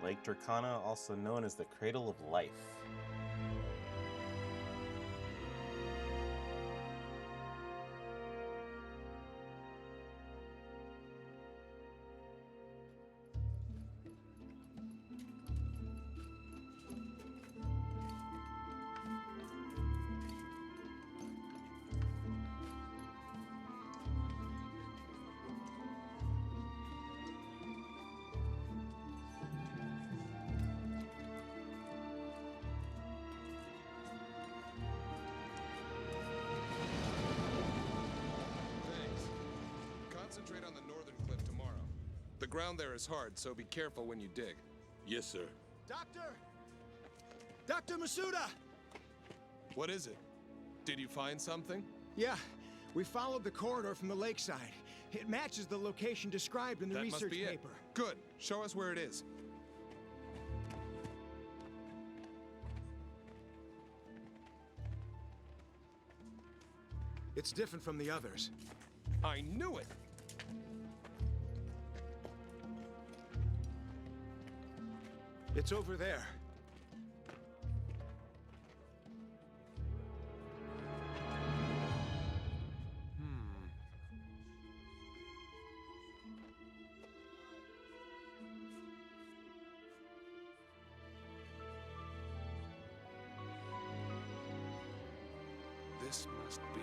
Lake Turkana, also known as the Cradle of Life. Concentrate on the northern cliff tomorrow. The ground there is hard, so be careful when you dig. Yes, sir. Doctor! Dr. Masuda! What is it? Did you find something? Yeah, we followed the corridor from the lakeside. It matches the location described in the That must research be it. paper. Good. Show us where it is. It's different from the others. I knew it! It's over there. This must be...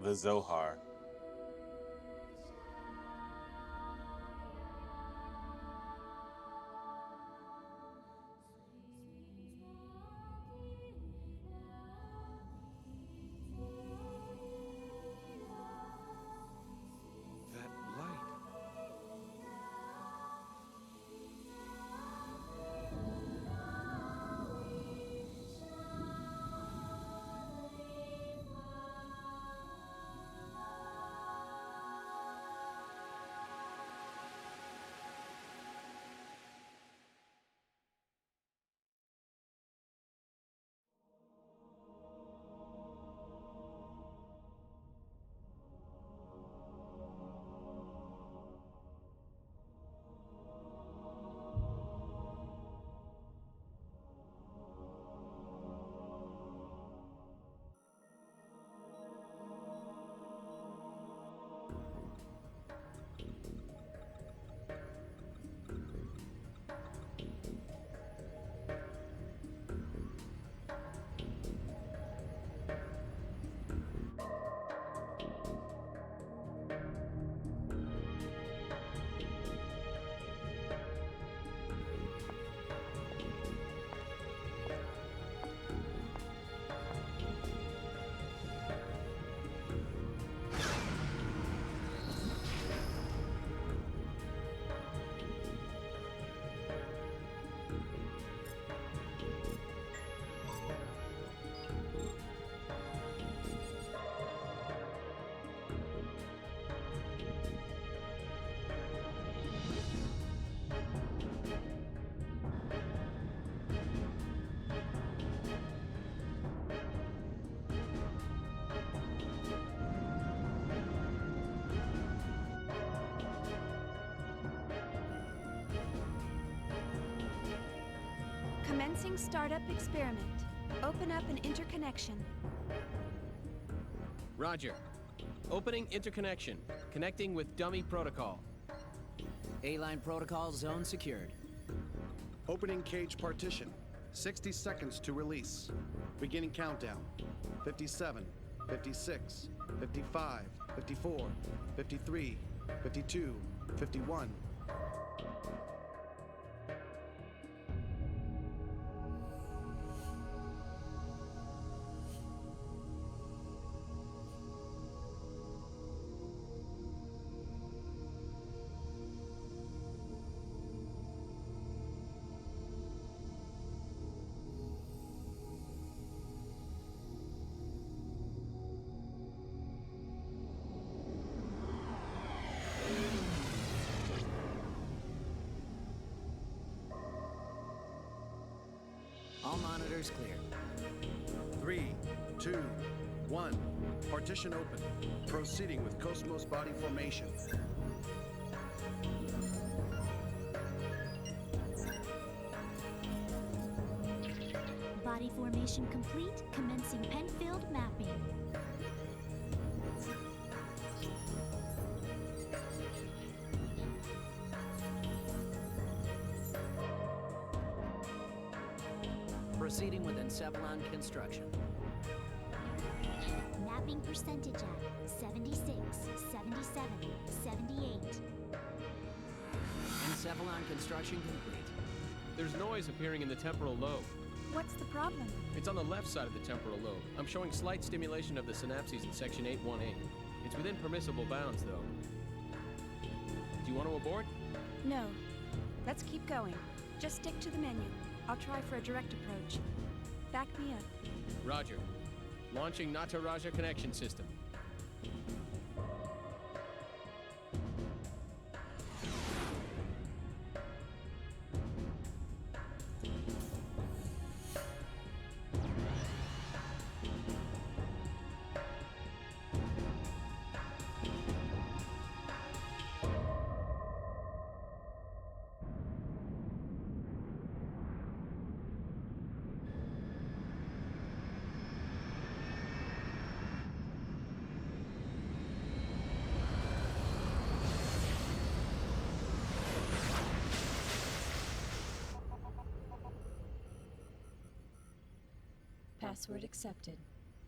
The Zohar. that light. Commencing startup experiment. Open up an interconnection. Roger. Opening interconnection. Connecting with dummy protocol. A-line protocol zone secured. Opening cage partition. 60 seconds to release. Beginning countdown. 57, 56, 55, 54, 53, 52, 51. All monitors clear. 3, 2, 1. Partition open. Proceeding with KOS-MOS body formation. Body formation complete. Commencing Penfield mapping. Proceeding with encephalon construction. Mapping percentage at 76, 77, 78. Encephalon construction complete. There's noise appearing in the temporal lobe. What's the problem? It's on the left side of the temporal lobe. I'm showing slight stimulation of the synapses in section 818. It's within permissible bounds, though. Do you want to abort? No. Let's keep going. Just stick to the menu. I'll try for a direct approach. Back me up. Roger. Launching Nataraja connection system. Password accepted.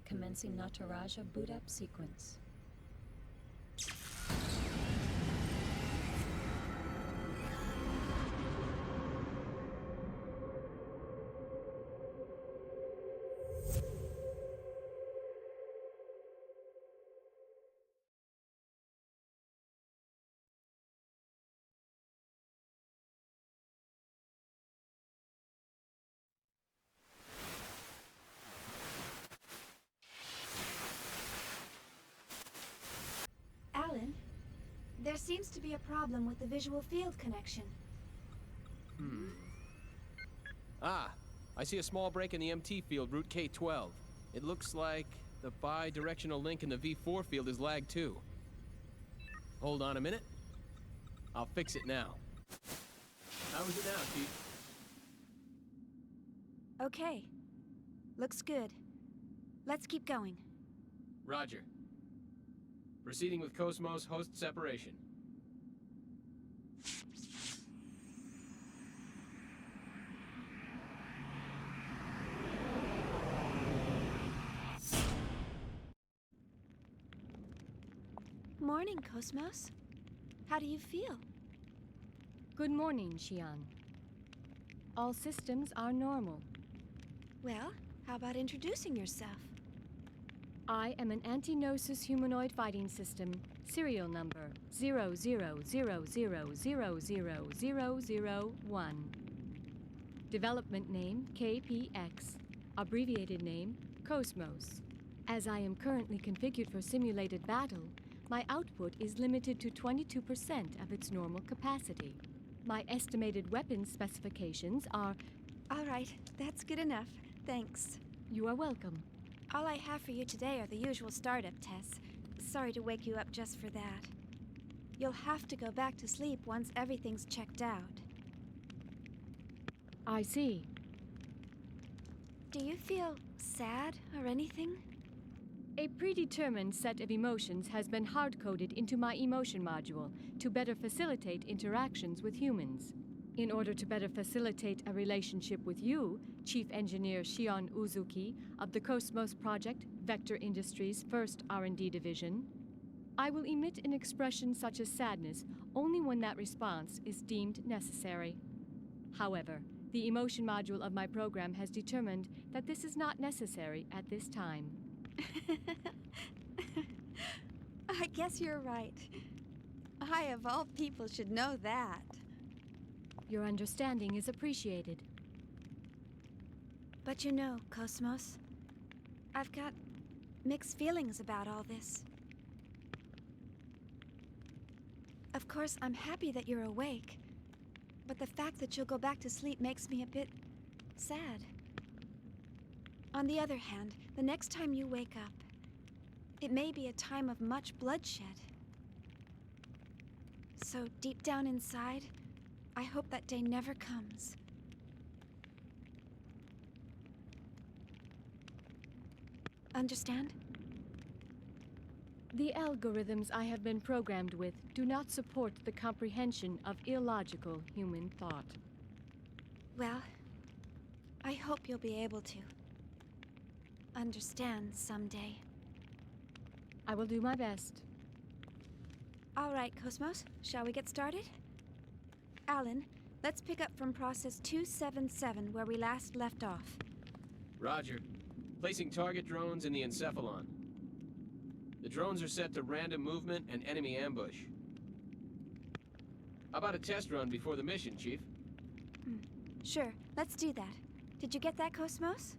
Commencing Nataraja boot up sequence. Alan, there seems to be a problem with the visual field connection. Ah, I see a small break in the MT field, route K12. It looks like the bi-directional link in the V4 field is lagged too. Hold on a minute. I'll fix it now. How is it now, Chief? Okay. Looks good. Let's keep going. Roger. Proceeding with KOS-MOS host separation. Morning, KOS-MOS. How do you feel? Good morning, Shion. All systems are normal. Well, how about introducing yourself? I am an anti-Gnosis humanoid fighting system, serial number 0000000001. Development name KPX, abbreviated name KOS-MOS. As I am currently configured for simulated battle, my output is limited to 22% of its normal capacity. My estimated weapon specifications are... All right, that's good enough. Thanks. You are welcome. All I have for you today are the usual startup tests. Sorry to wake you up just for that. You'll have to go back to sleep once everything's checked out. I see. Do you feel sad or anything? A predetermined set of emotions has been hard-coded into my emotion module to better facilitate interactions with humans. In order to better facilitate a relationship with you, Chief Engineer Shion Uzuki of the KOS-MOS Project, Vector Industries' first R&D division, I will emit an expression such as sadness only when that response is deemed necessary. However, the emotion module of my program has determined that this is not necessary at this time. I guess you're right. I, of all people, should know that. Your understanding is appreciated. But you know, KOS-MOS, I've got mixed feelings about all this. Of course, I'm happy that you're awake, but the fact that you'll go back to sleep makes me a bit sad. On the other hand, the next time you wake up, it may be a time of much bloodshed. So deep down inside, I hope that day never comes. Understand? The algorithms I have been programmed with do not support the comprehension of illogical human thought. Well, I hope you'll be able to understand someday. I will do my best. All right, KOS-MOS, shall we get started? Alan, let's pick up from process 277 where we last left off. Roger. Placing target drones in the encephalon. The drones are set to random movement and enemy ambush. How about a test run before the mission, Chief? Sure, let's do that. Did you get that, KOS-MOS?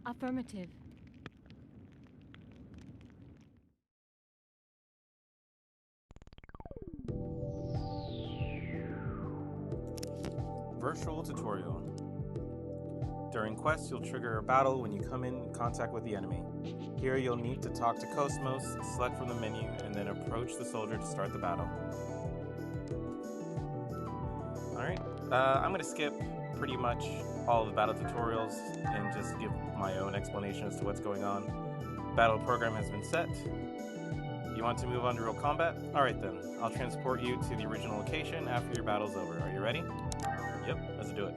Affirmative. Virtual tutorial. During quests, you'll trigger a battle when you come in contact with the enemy. Here, you'll need to talk to KOS-MOS, select from the menu, and then approach the soldier to start the battle. Alright, I'm going to skip pretty much all the battle tutorials and just give my own explanation as to what's going on. Battle program has been set. You want to move on to real combat? Alright then, I'll transport you to the original location after your battle's over. Are you ready? Yep, let's do it.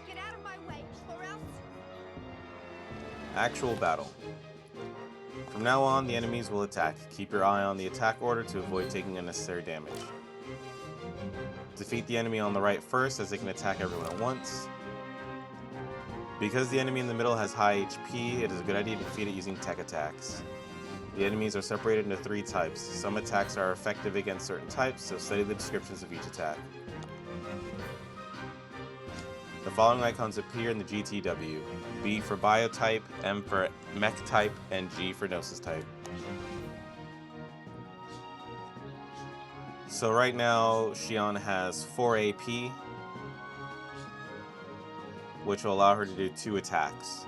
Get out of my way, or else... Actual battle. From now on, the enemies will attack. Keep your eye on the attack order to avoid taking unnecessary damage. Defeat the enemy on the right first, as they can attack everyone at once. Because the enemy in the middle has high HP, it is a good idea to defeat it using tech attacks. The enemies are separated into 3 types. Some attacks are effective against certain types, so study the descriptions of each attack. The following icons appear in the GTW: B for Biotype, M for Mech Type, and G for Gnosis Type. So right now, Shion has 4 AP, which will allow her to do 2 attacks.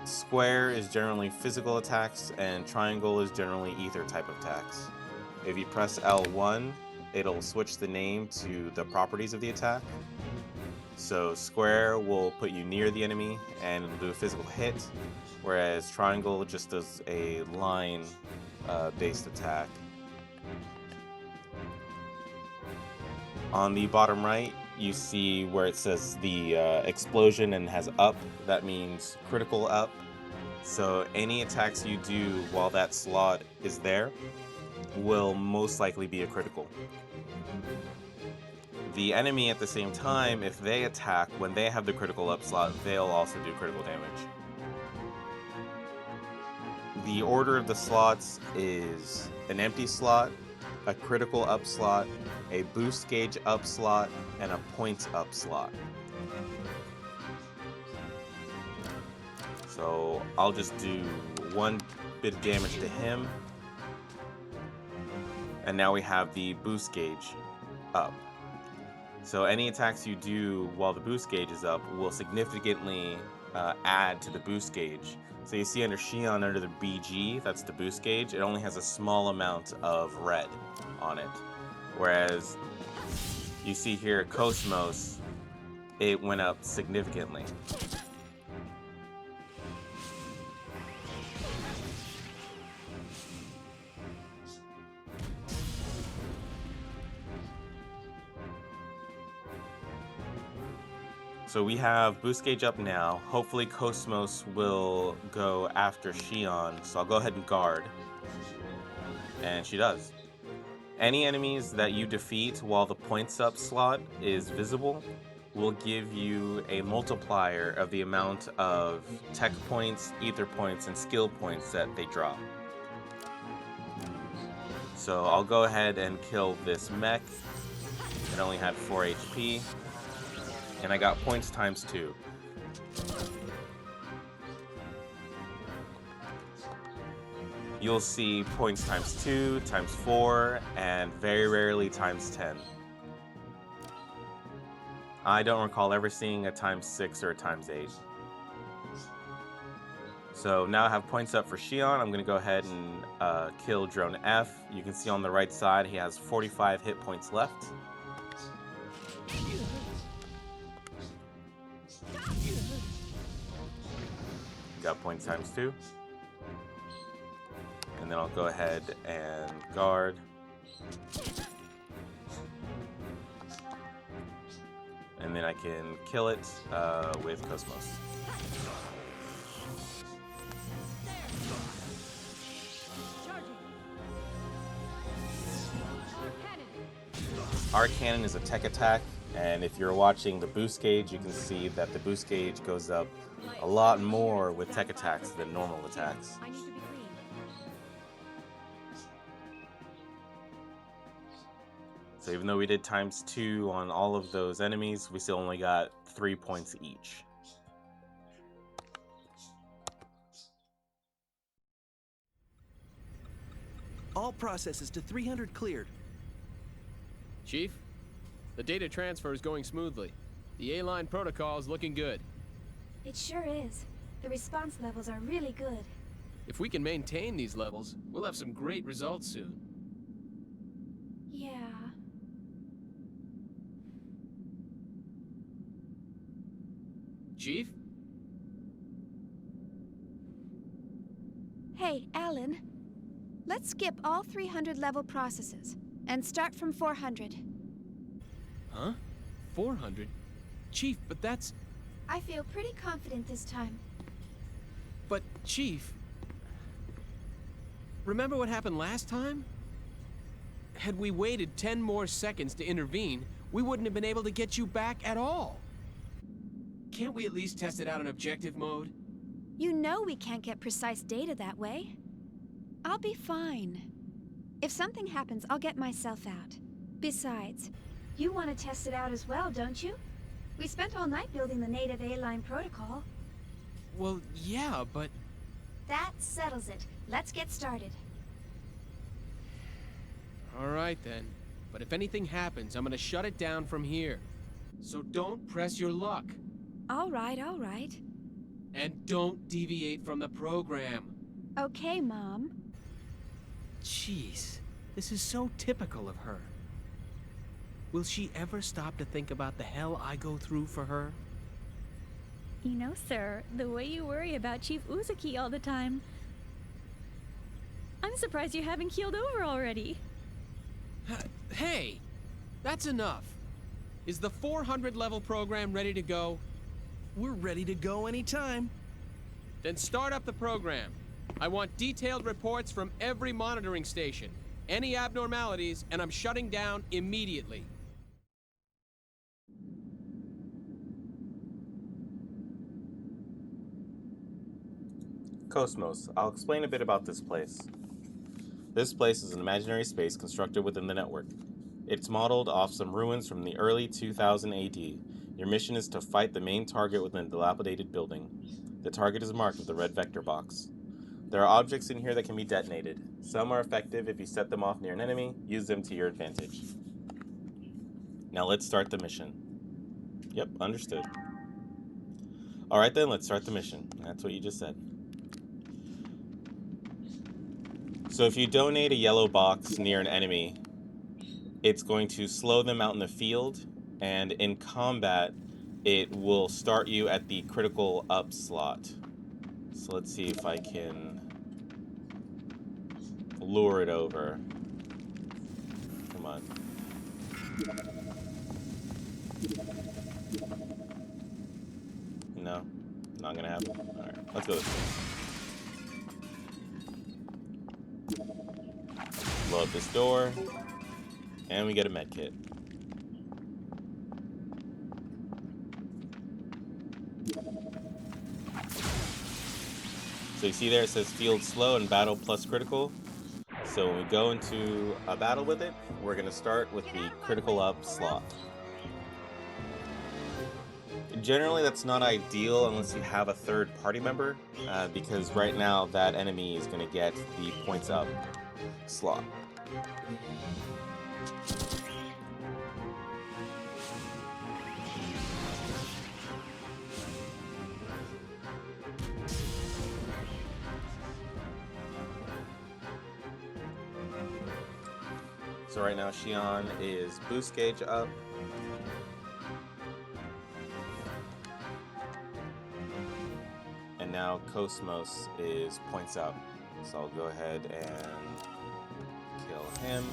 Square is generally physical attacks, and triangle is generally ether type attacks. If you press L1, it'll switch the name to the properties of the attack. So square will put you near the enemy and it'll do a physical hit, whereas triangle just does a line based attack. On the bottom right, you see where it says the explosion and has up. That means critical up. So any attacks you do while that slot is there will most likely be a critical. The enemy at the same time, if they attack when they have the critical up slot, they'll also do critical damage. The order of the slots is an empty slot, a critical up slot, a boost gauge up slot, and a points up slot. So I'll just do 1 bit of damage to him. And now we have the boost gauge up. So any attacks you do while the boost gauge is up will significantly add to the boost gauge. So you see under Shion, under the BG, that's the boost gauge, it only has a small amount of red on it. Whereas you see here at KOS-MOS, it went up significantly. So we have boost gauge up now. Hopefully KOS-MOS will go after Shion. So I'll go ahead and guard. And she does. Any enemies that you defeat while the points up slot is visible will give you a multiplier of the amount of tech points, ether points, and skill points that they drop. So I'll go ahead and kill this mech. It only had 4 HP. And I got points times 2. You'll see points times 2, times 4, and very rarely times 10. I don't recall ever seeing a times 6 or a times 8. So now I have points up for Shion. I'm going to go ahead and kill Drone F. You can see on the right side he has 45 hit points left. Got points times 2. And then I'll go ahead and guard. And then I can kill it with KOS-MOS. Our cannon is a tech attack, and if you're watching the boost gauge, you can see that the boost gauge goes up a lot more with tech attacks than normal attacks. So even though we did times 2 on all of those enemies, we still only got 3 points each. All processes to 300 cleared. Chief, the data transfer is going smoothly. The A-line protocol is looking good. It sure is. The response levels are really good. If we can maintain these levels, we'll have some great results soon. Yeah. Chief? Hey, Alan. Let's skip all 300 level processes and start from 400. Huh? 400? Chief, but that's... I feel pretty confident this time. But, Chief... Remember what happened last time? Had we waited 10 more seconds to intervene, we wouldn't have been able to get you back at all. Can't we at least test it out in objective mode? You know we can't get precise data that way. I'll be fine. If something happens, I'll get myself out. Besides, you want to test it out as well, don't you? We spent all night building the native A-line protocol. Well, yeah, but... That settles it. Let's get started. All right, then. But if anything happens, I'm gonna shut it down from here. So don't press your luck. All right, all right. And don't deviate from the program. Okay, Mom. Jeez, this is so typical of her. Will she ever stop to think about the hell I go through for her? You know, sir, the way you worry about Chief Uzuki all the time. I'm surprised you haven't keeled over already. Hey, that's enough. Is the 400 level program ready to go? We're ready to go anytime. Then start up the program. I want detailed reports from every monitoring station. Any abnormalities, and I'm shutting down immediately. KOS-MOS. I'll explain a bit about this place. This place is an imaginary space constructed within the network. It's modeled off some ruins from the early 2000 AD. Your mission is to fight the main target within a dilapidated building. The target is marked with a red vector box. There are objects in here that can be detonated. Some are effective if you set them off near an enemy. Use them to your advantage. Now let's start the mission. Yep, understood. Alright then, let's start the mission. That's what you just said. So if you donate a yellow box near an enemy, it's going to slow them out in the field, and in combat, it will start you at the critical up slot. So let's see if I can lure it over. Come on. No, not gonna happen. Alright, let's go this way. Blow up this door, and we get a med kit. So you see there it says field slow and battle plus critical. So when we go into a battle with it, we're going to start with the critical up slot. Generally that's not ideal unless you have a third party member, because right now that enemy is going to get the points up slot. So right now Shion is boost gauge up. And now KOS-MOS is points up. So I'll go ahead and kill him.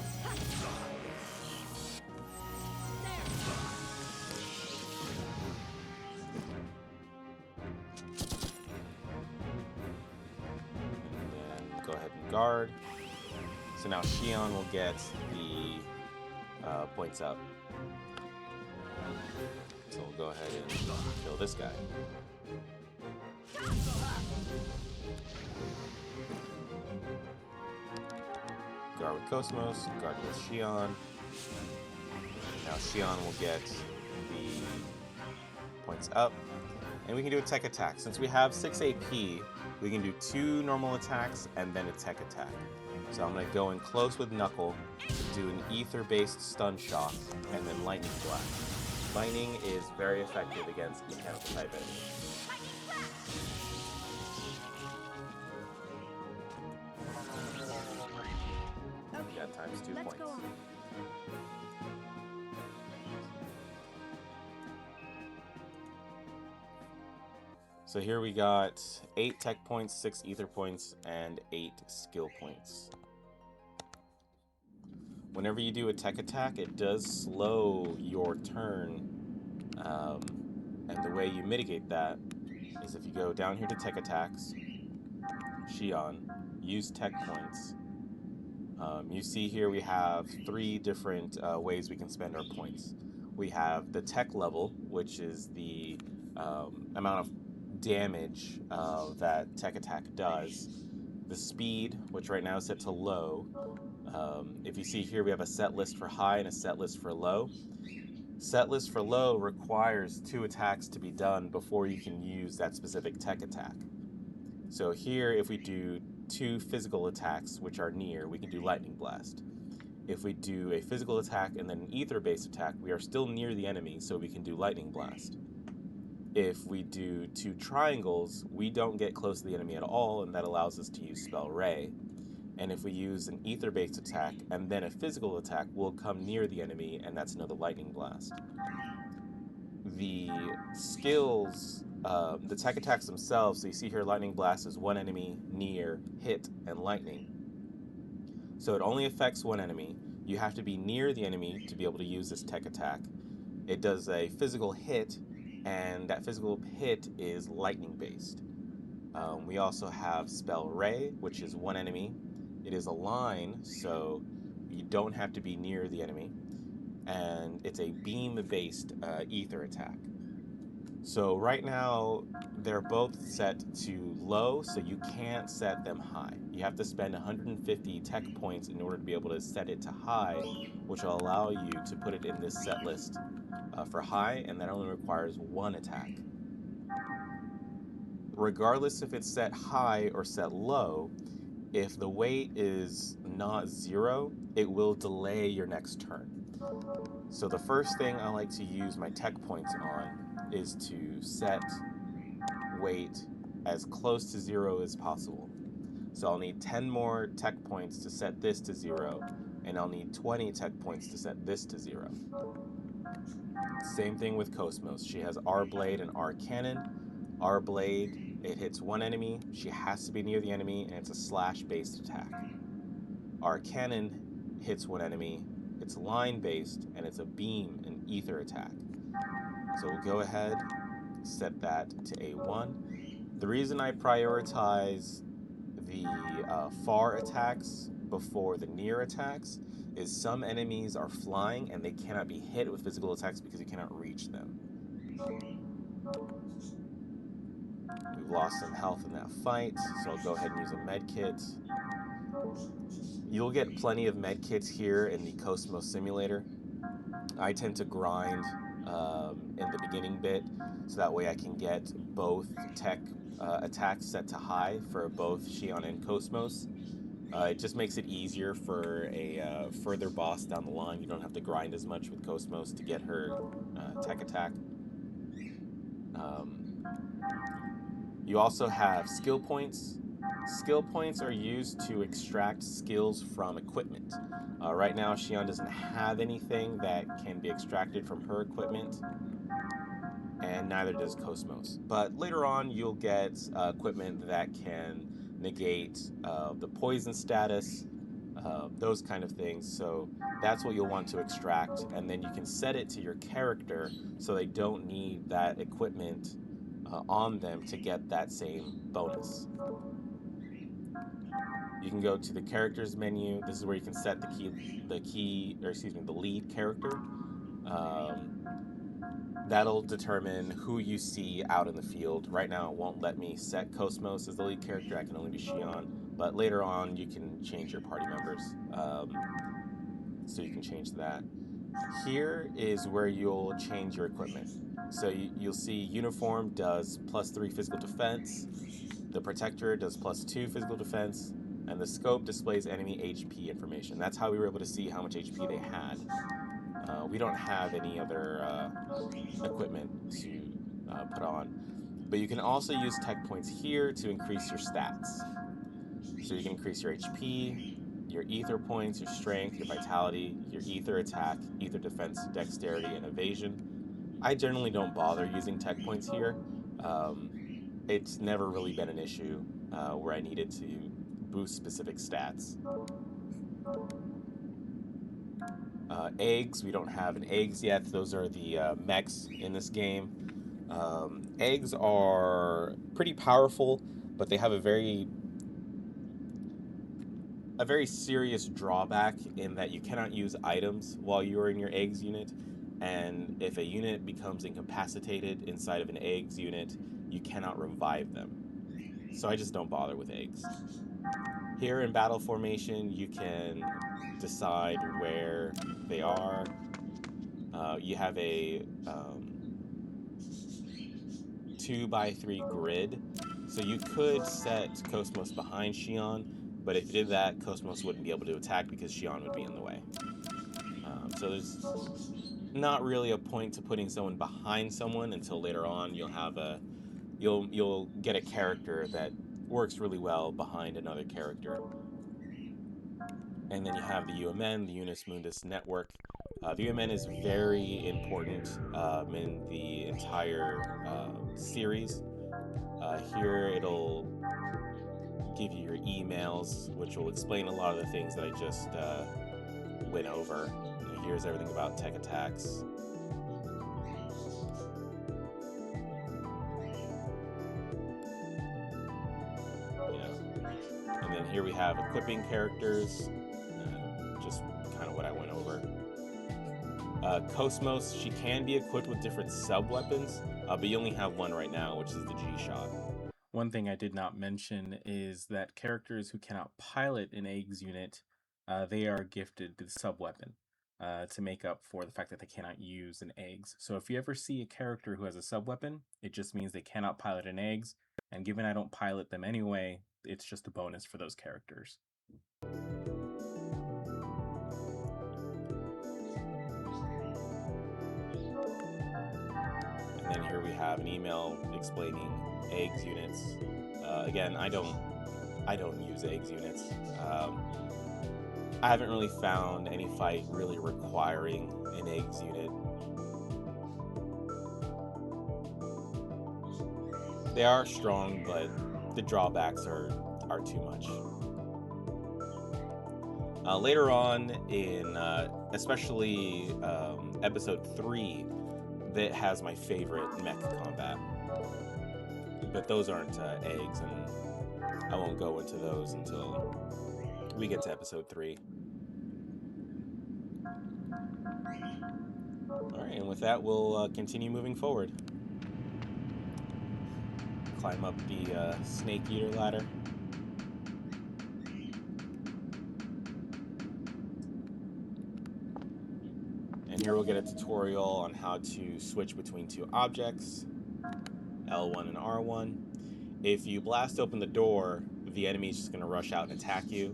And then go ahead and guard. So now Shion will get the points up. So we'll go ahead and kill this guy. Guard with KOS-MOS, guard with Shion. Now Shion will get the points up. And we can do a tech attack. Since we have 6 AP, we can do 2 normal attacks and then a tech attack. So I'm going to go in close with Knuckle, do an ether-based stun shock, and then lightning blast. Lightning is very effective against mechanical type enemies. Yeah, times 2 points. So here we got 8 tech points, 6 ether points, and 8 skill points. Whenever you do a tech attack, it does slow your turn. And the way you mitigate that is if you go down here to tech attacks, Shion, use tech points. You see here we have 3 different ways we can spend our points. We have the tech level, which is the amount of damage that tech attack does. The speed, which right now is set to low. If you see here, we have a set list for high and a set list for low. Set list for low requires 2 attacks to be done before you can use that specific tech attack. So here, if we do 2 physical attacks, which are near, we can do lightning blast. If we do a physical attack and then an ether-based attack, we are still near the enemy, so we can do lightning blast. If we do 2 triangles, we don't get close to the enemy at all, and that allows us to use Spell Ray. And if we use an ether-based attack and then a physical attack, we'll come near the enemy, and that's another lightning blast. The skills, the tech attacks themselves, so you see here lightning blast is 1 enemy, near, hit, and lightning. So it only affects 1 enemy. You have to be near the enemy to be able to use this tech attack. It does a physical hit, and that physical hit is lightning-based. We also have Spell Ray, which is 1 enemy. It is a line, so you don't have to be near the enemy. And it's a beam-based ether attack. So right now, they're both set to low, so you can't set them high. You have to spend 150 tech points in order to be able to set it to high, which will allow you to put it in this set list for high, and that only requires 1 attack. Regardless if it's set high or set low, if the weight is not 0, it will delay your next turn. So the first thing I like to use my tech points on is to set weight as close to 0 as possible. So I'll need 10 more tech points to set this to 0, and I'll need 20 tech points to set this to 0. Same thing with KOS-MOS. She has R blade and R cannon. R blade, it hits 1 enemy, she has to be near the enemy, and it's a slash based attack. R cannon hits 1 enemy, it's line based, and it's a beam and ether attack. So we'll go ahead, set that to A1. The reason I prioritize the far attacks before the near attacks is some enemies are flying and they cannot be hit with physical attacks because you cannot reach them. We've lost some health in that fight, so I'll go ahead and use a med kit. You'll get plenty of med kits here in the KOS-MOS Simulator. I tend to grind in the beginning bit, so that way I can get both tech attacks set to high for both Shion and KOS-MOS. It just makes it easier for a further boss down the line. You don't have to grind as much with KOS-MOS to get her tech attack. You also have skill points. Skill points are used to extract skills from equipment. Right now, Shion doesn't have anything that can be extracted from her equipment, and neither does KOS-MOS. But later on, you'll get equipment that can negate the poison status, those kind of things. So that's what you'll want to extract, and then you can set it to your character so they don't need that equipment on them to get that same bonus. You can go to the characters menu. This is where you can set the lead character. That'll determine who you see out in the field. Right now, it won't let me set KOS-MOS as the lead character. I can only be Shion. But later on, you can change your party members. So you can change that. Here is where you'll change your equipment. So you'll see uniform does +3 physical defense. The protector does +2 physical defense. And the scope displays enemy HP information. That's how we were able to see how much HP they had. We don't have any other equipment to put on. But you can also use tech points here to increase your stats. So you can increase your HP, your ether points, your strength, your vitality, your ether attack, ether defense, dexterity, and evasion. I generally don't bother using tech points here. It's never really been an issue where I needed to boost specific stats. Eggs, we don't have an eggs yet. Those are the mechs in this game. Eggs are pretty powerful, but they have a very serious drawback in that you cannot use items while you are in your eggs unit, and if a unit becomes incapacitated inside of an eggs unit, you cannot revive them. So I just don't bother with eggs. Here in battle formation, you can decide where they are. You have a 2x3 grid, so you could set KOS-MOS behind Shion, but if you did that, KOS-MOS wouldn't be able to attack because Shion would be in the way. So there's not really a point to putting someone behind someone until later on. You'll get a character that works really well behind another character. And then you have the UMN, the Unus Mundus Network. The UMN is very important in the entire series. Here it'll give you your emails, which will explain a lot of the things that I just went over. Here's everything about tech attacks. And then here we have equipping characters, just kind of what I went over. KOS-MOS, she can be equipped with different sub-weapons, but you only have one right now, which is the G-Shot. One thing I did not mention is that characters who cannot pilot an eggs unit, they are gifted the sub-weapon to make up for the fact that they cannot use an eggs. So if you ever see a character who has a sub-weapon, it just means they cannot pilot an eggs, and given I don't pilot them anyway, it's just a bonus for those characters. And then here we have an email explaining eggs units. Again, I don't use eggs units. I haven't really found any fight really requiring an eggs unit. They are strong, but the drawbacks are too much. Later on in, especially episode 3, that has my favorite mech combat. But those aren't eggs, and I won't go into those until we get to episode 3. Alright, and with that, we'll continue moving forward. Climb up the Snake Eater ladder. And here we'll get a tutorial on how to switch between two objects, L1 and R1. If you blast open the door, the enemy is just going to rush out and attack you.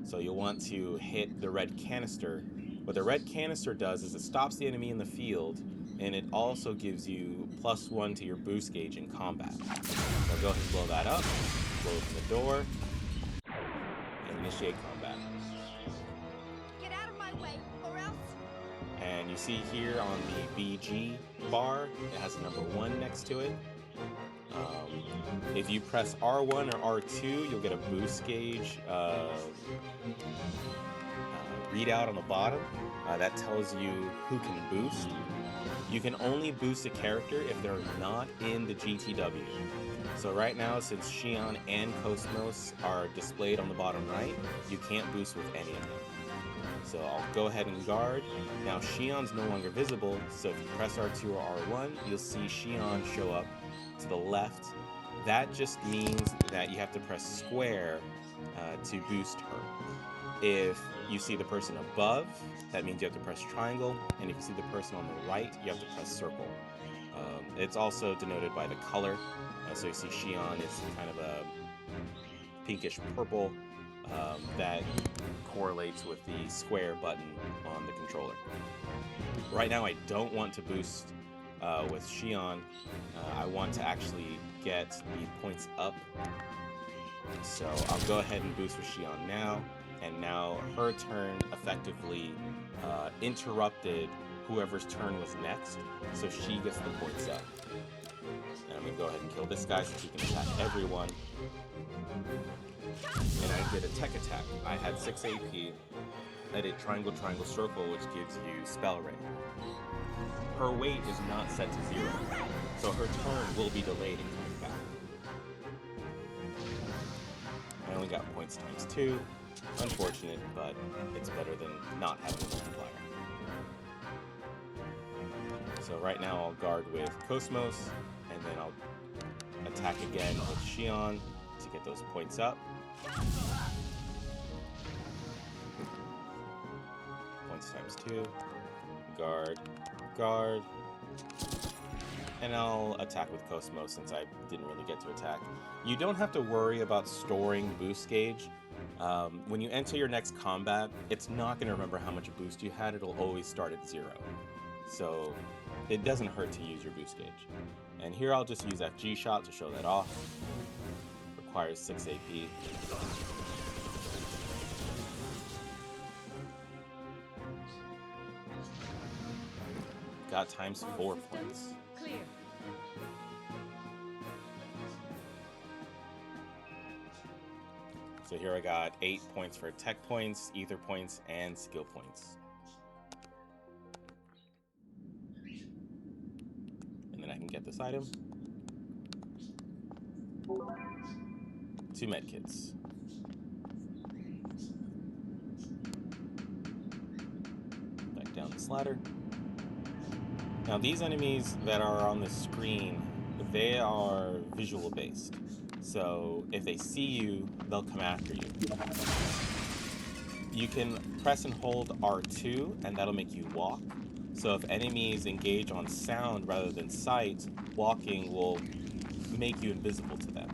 So you'll want to hit the red canister. What the red canister does is it stops the enemy in the field, and it also gives you +1 to your boost gauge in combat. So go ahead and blow that up, blow open the door, and initiate combat. Get out of my way, or else. And you see here on the BG bar, it has a number 1 next to it. If you press R1 or R2, you'll get a boost gauge readout on the bottom. That tells you who can boost. You can only boost a character if they're not in the GTW. So right now, since Shion and KOS-MOS are displayed on the bottom right, you can't boost with any of them. So I'll go ahead and guard. Now Shion's no longer visible, so if you press R2 or R1, you'll see Shion show up to the left. That just means that you have to press square to boost her. If you see the person above, that means you have to press triangle, and if you see the person on the right, you have to press circle. It's also denoted by the color. So you see Shion is kind of a pinkish purple that correlates with the square button on the controller. Right now I don't want to boost with Shion. I want to actually get the points up. So I'll go ahead and boost with Shion now. And now her turn effectively interrupted whoever's turn was next, so she gets the points up. And I'm going to go ahead and kill this guy so he can attack everyone. And I did a tech attack. I had 6 AP. I did triangle, triangle, circle, which gives you spell ring. Her weight is not set to 0, so her turn will be delayed in coming back. I only got points times 2. Unfortunate, but it's better than not having a multiplier. So right now I'll guard with KOS-MOS, and then I'll attack again with Shion to get those points up. Points times 2. Guard, guard. And I'll attack with KOS-MOS since I didn't really get to attack. You don't have to worry about storing boost gauge. When you enter your next combat, it's not going to remember how much boost you had. It'll always start at 0. So it doesn't hurt to use your boost gauge. And here I'll just use FG shot to show that off. Requires 6 AP. Got times 4 points. Clear. So here I got 8 points for tech points, ether points, and skill points. And then I can get this item. 2 medkits. Back down this ladder. Now these enemies that are on the screen, they are visual based. So if they see you, they'll come after you. You can press and hold R2 and that'll make you walk. So if enemies engage on sound rather than sight, walking will make you invisible to them.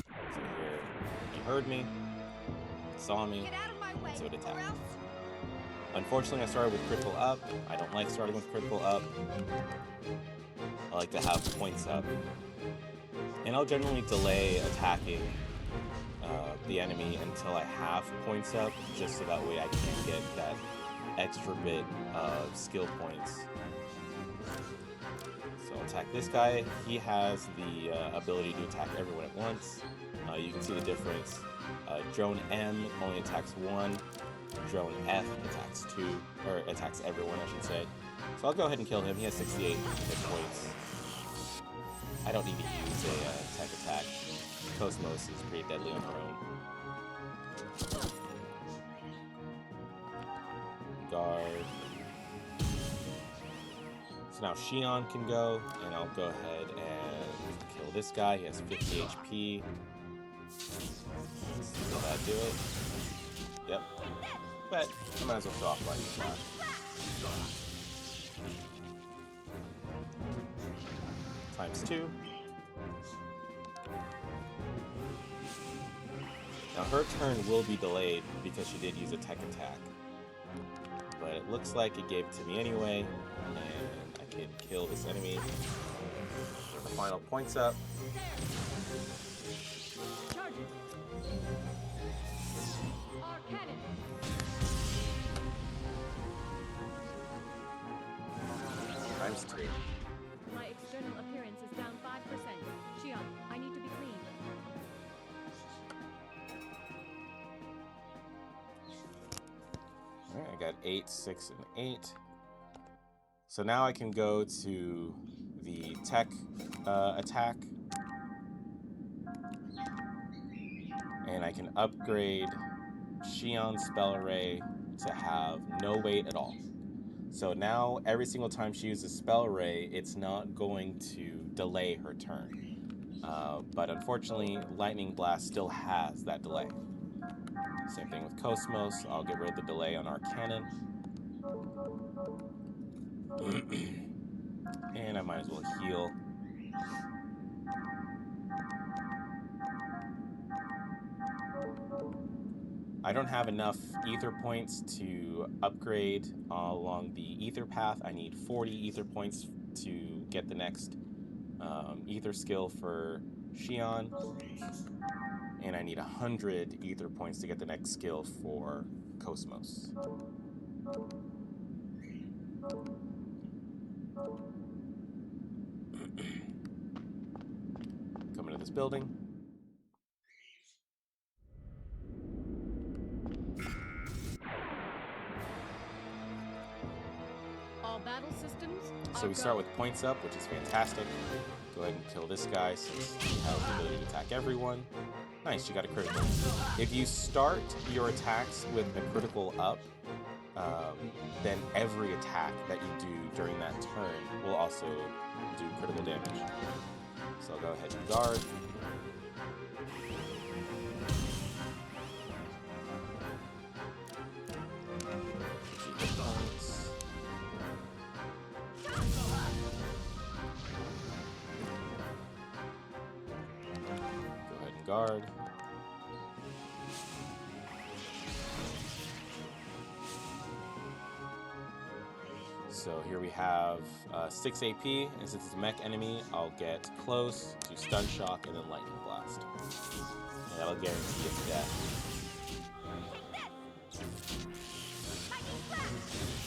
So here, you heard me, saw me, so it attacked. Unfortunately, I started with critical up. I don't like starting with critical up. I like to have points up. And I'll generally delay attacking the enemy until I have points up, just so that way I can get that extra bit of skill points. So I'll attack this guy. He has the ability to attack everyone at once. You can see the difference. Drone M only attacks one. Drone F attacks two, or attacks everyone, I should say. So I'll go ahead and kill him. He has 68 hit points. I don't need to use a tech attack. KOS-MOS is pretty deadly on her own. Guard. So now Shion can go, and I'll go ahead and kill this guy. He has 50 HP. Will that do it? Yep. But I might as well show off lightning blast. ×2. Now her turn will be delayed because she did use a tech attack. But it looks like it gave it to me anyway, and I can kill this enemy. Get the final points up. ×2. My external appearance is down 5%. Shion, I need to be clean. Alright, I got 8, 6, and 8. So now I can go to the tech attack. And I can upgrade Shion's spell array to have no weight at all. So now every single time she uses spell array, it's not going to delay her turn. But unfortunately, lightning blast still has that delay. Same thing with KOS-MOS. I'll get rid of the delay on our cannon. And I might as well heal. I don't have enough ether points to upgrade along the ether path. I need 40 ether points to get the next ether skill for Shion. And I need 100 ether points to get the next skill for KOS-MOS. Come into this building. All battle systems. So we start with points up, which is fantastic. Go ahead and kill this guy since he has the ability to attack everyone. Nice, you got a critical. If you start your attacks with a critical up, then every attack that you do during that turn will also do critical damage. So I'll go ahead and guard. Guard. So here we have 6 AP, and since it's a mech enemy, I'll get close to stun shock and then lightning blast. And that'll guarantee its death.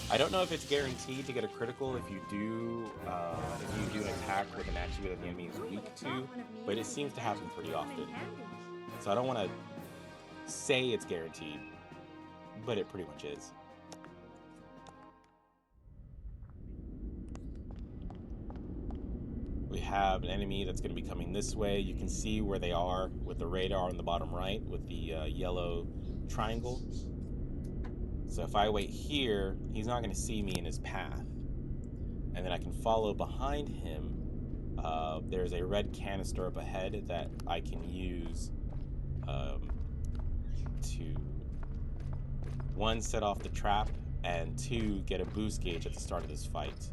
I don't know if it's guaranteed to get a critical if you do an attack with an attribute that the enemy is weak to, but it seems to happen pretty often. So I don't want to say it's guaranteed, but it pretty much is. We have an enemy that's going to be coming this way. You can see where they are with the radar on the bottom right with the yellow triangle. So if I wait here, he's not going to see me in his path. And then I can follow behind him. There's a red canister up ahead that I can use to, 1, set off the trap, and 2, get a boost gauge at the start of this fight.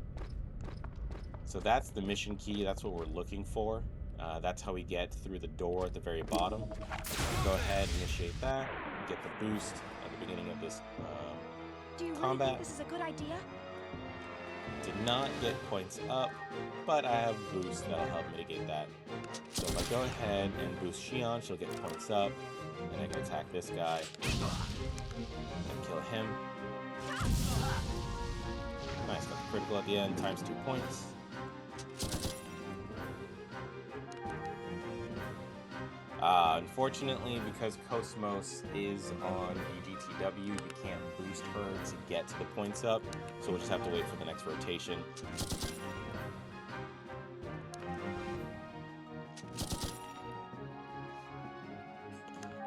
So that's the mission key. That's what we're looking for. That's how we get through the door at the very bottom. Go ahead, initiate that, get the boost at the beginning of this Do you really combat. think this is a good idea? Did not get points up, but I have boost that'll help mitigate that. So if I go ahead and boost Shion, she'll get points up, and I can attack this guy and kill him. Nice, got the critical at the end, times 2 points. Unfortunately, because KOS-MOS is on UGTW, you can't boost her to get to the points up, so we'll just have to wait for the next rotation.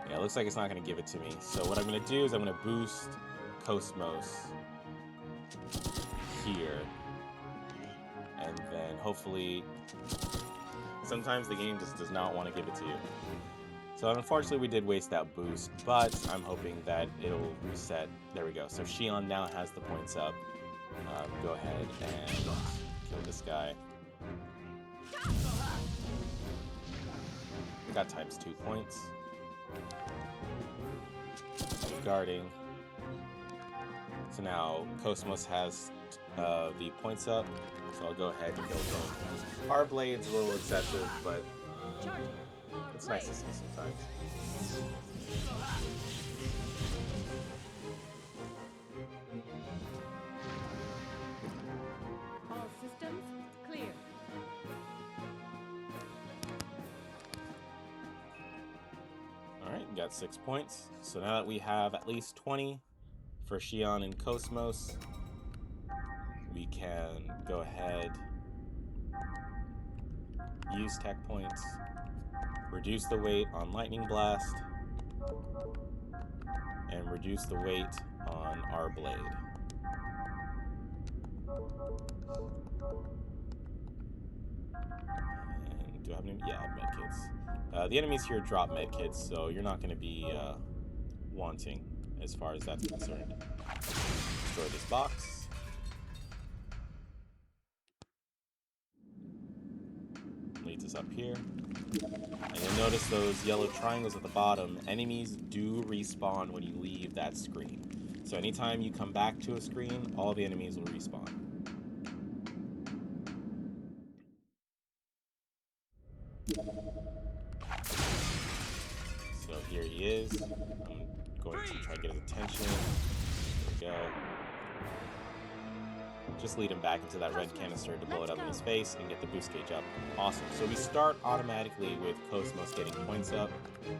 Yeah, it looks like it's not going to give it to me. So what I'm going to do is I'm going to boost KOS-MOS here, and then hopefully... Sometimes the game just does not want to give it to you. So unfortunately we did waste that boost, but I'm hoping that it'll reset. There we go. So Shion now has the points up. Go ahead and kill this guy. Got times 2 points. Guarding. So now KOS-MOS has the points up. So I'll go ahead and kill him. Our blade's a little excessive, but it's nice to see sometimes. All systems clear. Alright, we got 6 points. So now that we have at least 20 for Shion and KOS-MOS, we can go ahead, use tech points, reduce the weight on Lightning Blast, and reduce the weight on our blade. And do I have any? Yeah, medkits. The enemies here drop medkits, so you're not going to be wanting as far as that's concerned. Destroy this box. Leads us up here. And you'll notice those yellow triangles at the bottom. Enemies do respawn when you leave that screen. So anytime you come back to a screen, all the enemies will respawn. So here he is. I'm going to try to get his attention. There we go. Just lead him back into that red canister to blow it up in his face and get the boost gauge up. Awesome. So we start automatically with KOS-MOS getting points up. We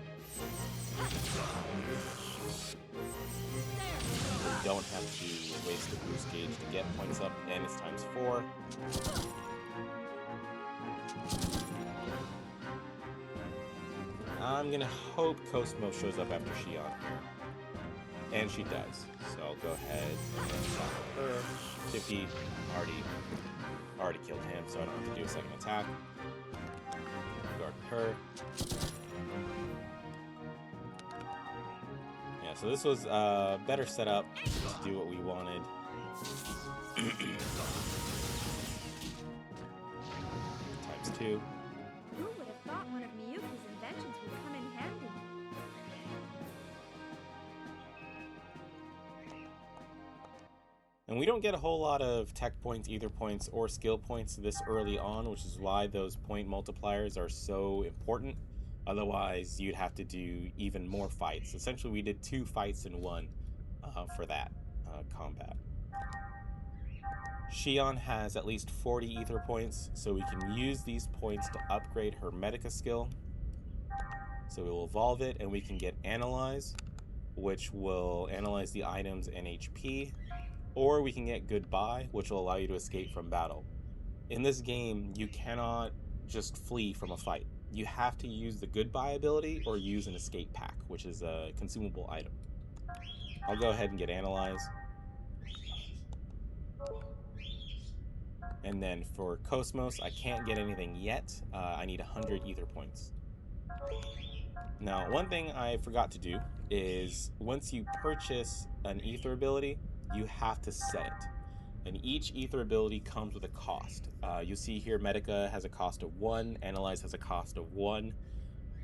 don't have to waste the boost gauge to get points up, and it's times 4. I'm gonna hope KOS-MOS shows up after Shion here. And she does. So I'll go ahead and stop her. 50, already killed him, so I don't have to do a second attack. Guard her. Yeah, so this was better set up to do what we wanted. Times 2. Who would have thought one of Miyuki's inventions would come in handy? And we don't get a whole lot of tech points, either points, or skill points this early on, which is why those point multipliers are so important. Otherwise, you'd have to do even more fights. Essentially, we did 2 fights in 1 for that combat. Shion has at least 40 ether points, so we can use these points to upgrade her Medica skill. So we'll evolve it, and we can get Analyze, which will analyze the items and HP. Or we can get Goodbye, which will allow you to escape from battle. In this game, you cannot just flee from a fight. You have to use the Goodbye ability or use an escape pack, which is a consumable item. I'll go ahead and get analyzed. And then for KOS-MOS, I can't get anything yet. I need 100 ether points. Now, one thing I forgot to do is once you purchase an ether ability, you have to set it. And each ether ability comes with a cost. You see here, Medica has a cost of 1, Analyze has a cost of 1,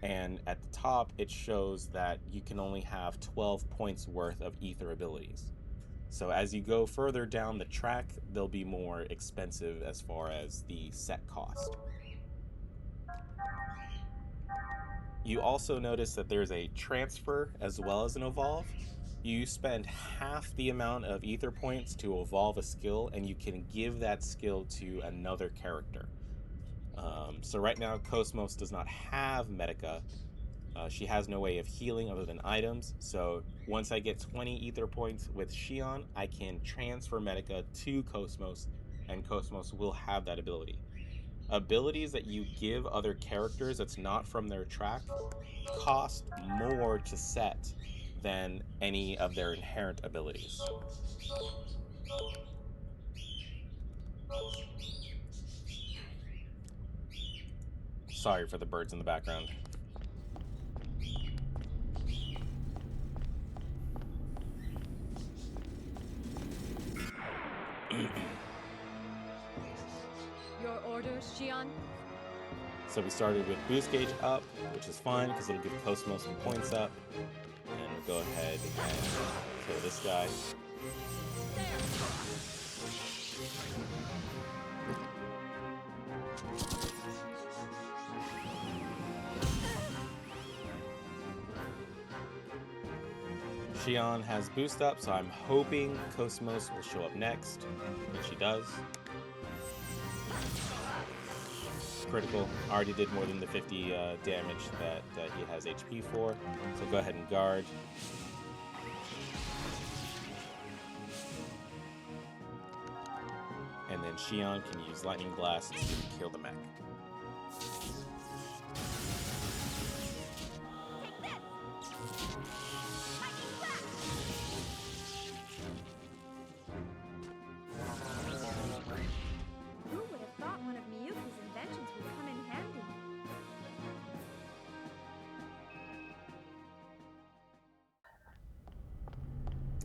and at the top it shows that you can only have 12 points worth of ether abilities. So as you go further down the track, they'll be more expensive as far as the set cost. You also notice that there's a transfer as well as an evolve. You spend half the amount of ether points to evolve a skill, and you can give that skill to another character. So right now, KOS-MOS does not have Medica. She has no way of healing other than items. So once I get 20 ether points with Shion, I can transfer Medica to KOS-MOS, and KOS-MOS will have that ability. Abilities that you give other characters that's not from their track cost more to set than any of their inherent abilities. Sorry for the birds in the background. Your orders, Shion? So we started with boost gauge up, which is fine because it'll give KOS-MOS some points up. And we'll go ahead and kill this guy. Shion has boost up, so I'm hoping KOS-MOS will show up next, and she does. Critical. Already did more than the 50 damage that he has HP for, so go ahead and guard. And then Shion can use Lightning Blast to kill the mech. Who would have thought one of Miyuki's inventions would come in handy?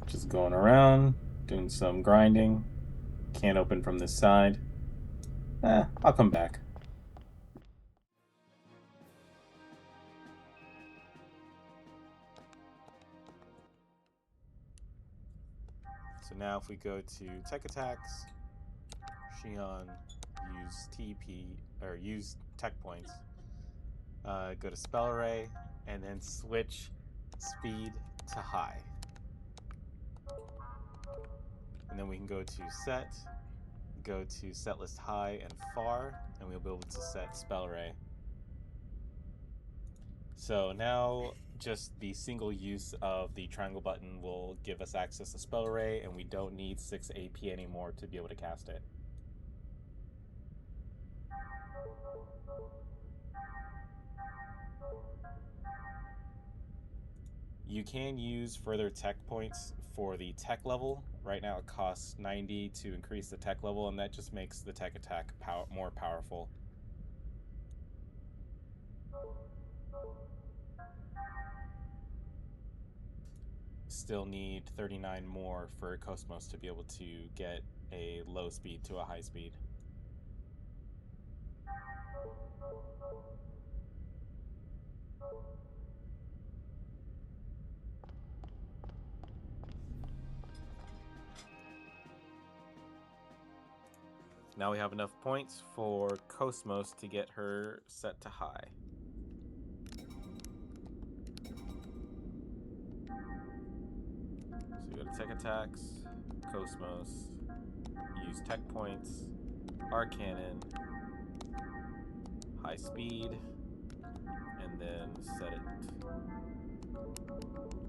Just going around, doing some grinding. Can't open from this side. I'll come back. So now if we go to tech attacks, Shion use TP or use tech points. Go to spell array and then switch speed to high. And then we can go to set, go to set list high and far, and we'll be able to set spell array. So now just the single use of the triangle button will give us access to spell array, and we don't need 6 AP anymore to be able to cast it. You can use further tech points for the tech level. Right now it costs 90 to increase the tech level, and that just makes the tech attack more powerful. Still need 39 more for KOS-MOS to be able to get a low speed to a high speed. Now we have enough points for KOS-MOS to get her set to high. So we go to tech attacks, KOS-MOS, use tech points, arc cannon, high speed, and then set it.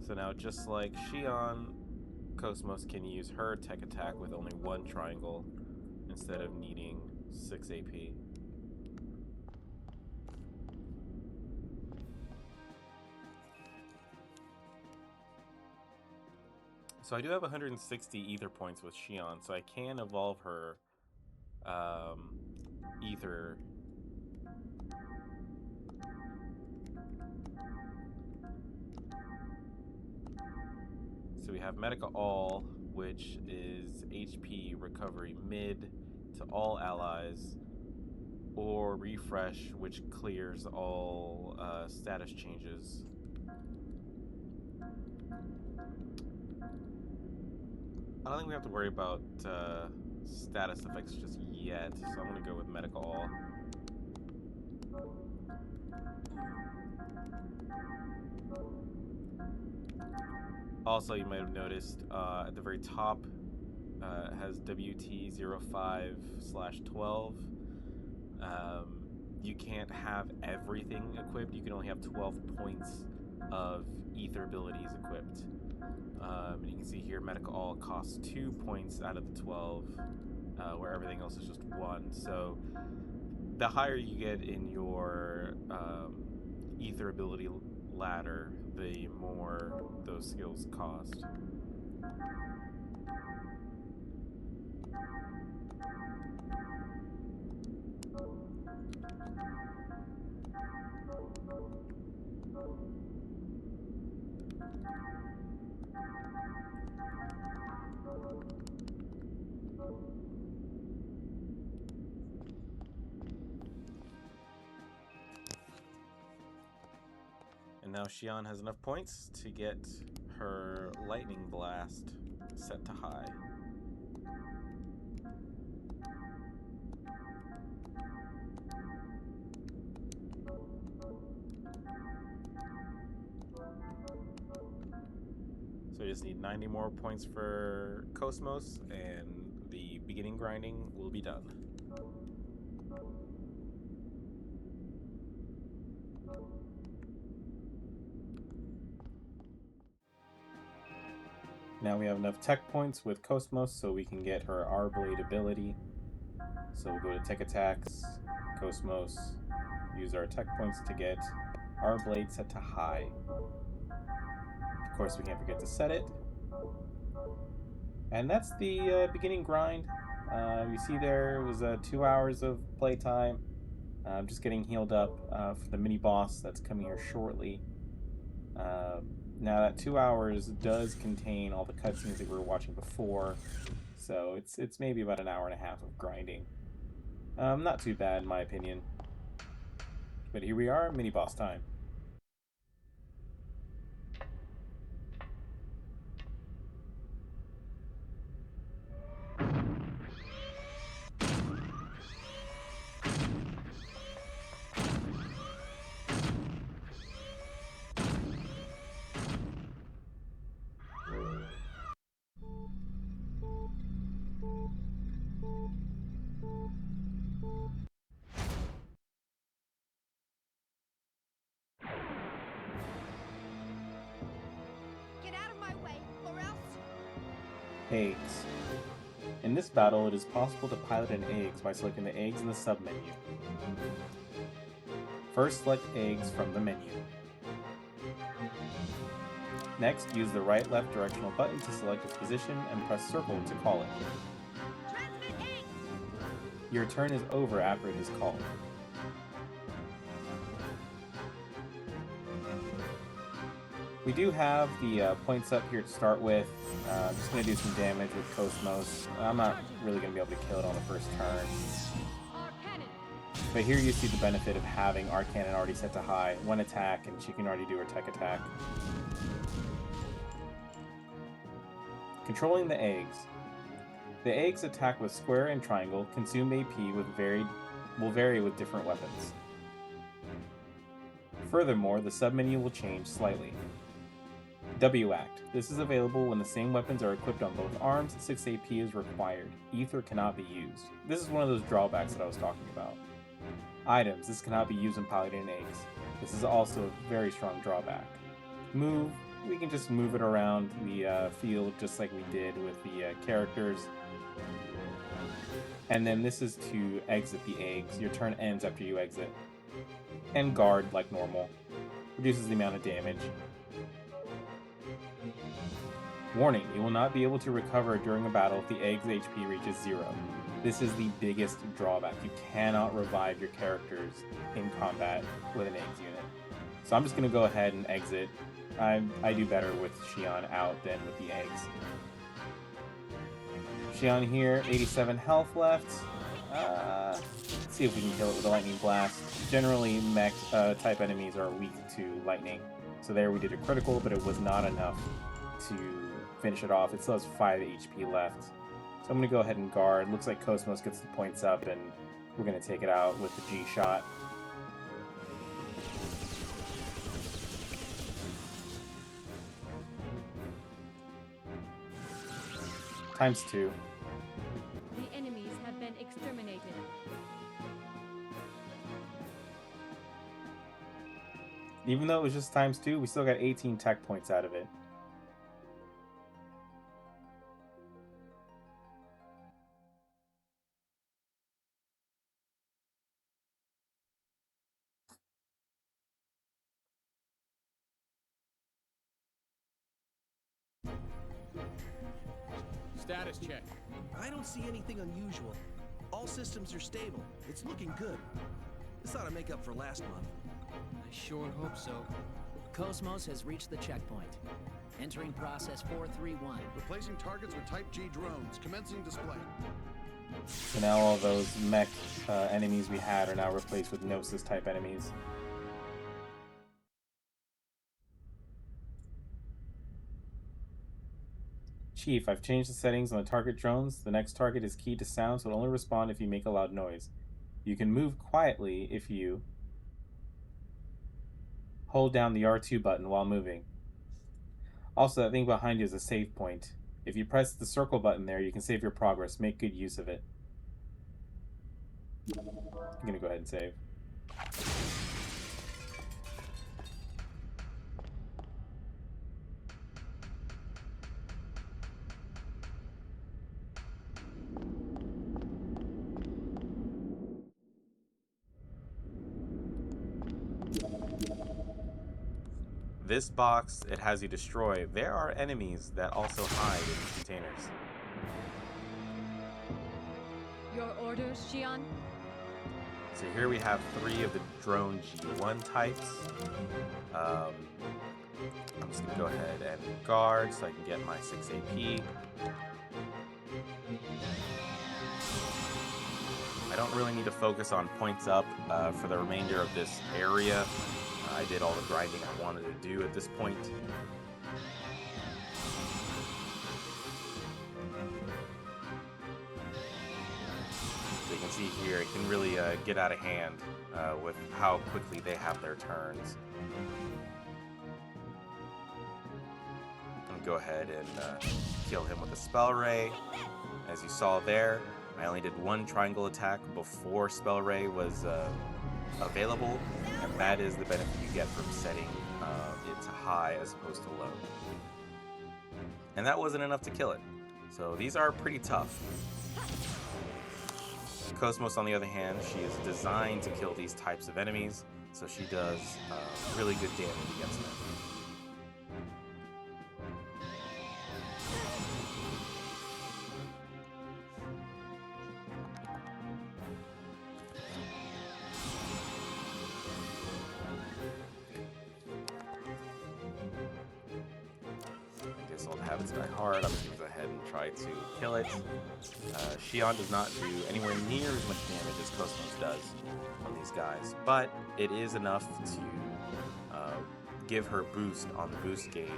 So now just like Shion, KOS-MOS can use her tech attack with only 1 triangle instead of needing 6 AP. So I do have 160 ether points with Shion, so I can evolve her ether. So we have Medica All, which is HP recovery mid to all allies, or Refresh, which clears all status changes. I don't think we have to worry about status effects just yet, so I'm going to go with Medica All. Also, you might have noticed at the very top it has WT05/12. You can't have everything equipped. You can only have 12 points of ether abilities equipped. And you can see here, Medica All costs 2 points out of the 12, where everything else is just 1. So the higher you get in your ether ability ladder, the more those skills cost. And now Shion has enough points to get her Lightning Blast set to high. So we just need 90 more points for KOS-MOS, and the beginning grinding will be done. Now we have enough tech points with KOS-MOS so we can get her R-Blade ability. So we'll go to Tech Attacks, KOS-MOS, use our tech points to get R-Blade set to high. Of course, we can't forget to set it. And that's the beginning grind. You see there it was 2 hours of playtime. I'm just getting healed up for the mini-boss that's coming here shortly. Now that 2 hours does contain all the cutscenes that we were watching before, so it's maybe about an hour and a half of grinding. Not too bad in my opinion. But here we are, mini-boss time. Eggs. In this battle, it is possible to pilot an eggs by selecting the eggs in the sub-menu. First, select eggs from the menu. Next, use the right-left directional button to select its position and press circle to call it. Your turn is over after it is called. We do have the points up here to start with. I'm just going to do some damage with KOS-MOS. I'm not really going to be able to kill it on the first turn. But here you see the benefit of having our cannon already set to high. 1 attack, and she can already do her tech attack. Controlling the eggs. The eggs attack with square and triangle, consume AP will vary with different weapons. Furthermore, the submenu will change slightly. W-Act. This is available when the same weapons are equipped on both arms. 6 AP is required. Ether cannot be used. This is one of those drawbacks that I was talking about. Items. This cannot be used when piloting eggs. This is also a very strong drawback. Move. We can just move it around the field just like we did with the characters. And then this is to exit the eggs. Your turn ends after you exit. And guard like normal. Reduces the amount of damage. Warning, you will not be able to recover during a battle if the egg's HP reaches 0. This is the biggest drawback. You cannot revive your characters in combat with an eggs unit. So I'm just going to go ahead and exit. I do better with Shion out than with the eggs. Shion here, 87 health left. Let's see if we can kill it with a lightning blast. Generally, mech type enemies are weak to lightning. So there we did a critical, but it was not enough to finish it off. It still has 5 HP left. So I'm going to go ahead and guard. Looks like KOS-MOS gets the points up, and we're going to take it out with the G-shot. ×2. The enemies have been exterminated. Even though it was just ×2, we still got 18 tech points out of it. Status check. I don't see anything unusual. All systems are stable. It's looking good. This ought to make up for last month. I sure hope so. KOS-MOS has reached the checkpoint. Entering process 431. Replacing targets with Type G drones. Commencing display. So now all those mech enemies we had are now replaced with Gnosis type enemies. Chief, I've changed the settings on the target drones. The next target is keyed to sound, so it'll only respond if you make a loud noise. You can move quietly if you hold down the R2 button while moving. Also, that thing behind you is a save point. If you press the circle button there, you can save your progress. Make good use of it. I'm going to go ahead and save. This box, it has you destroy. There are enemies that also hide in these containers. Your orders, Shion? So here we have 3 of the drone G1 types. I'm just going to go ahead and guard so I can get my 6 AP. I don't really need to focus on points up for the remainder of this area. I did all the grinding I wanted to do at this point. So you can see here, it can really get out of hand with how quickly they have their turns. I'm gonna go ahead and kill him with a spell ray. As you saw there, I only did 1 triangle attack before spell ray was available, and that is the benefit you get from setting it to high as opposed to low. And that wasn't enough to kill it. So these are pretty tough. KOS-MOS, on the other hand, she is designed to kill these types of enemies, so she does really good damage against them. Habits die hard. I'm going to go ahead and try to kill it. Shion does not do anywhere near as much damage as KOS-MOS does on these guys, but it is enough to give her boost on the boost gauge.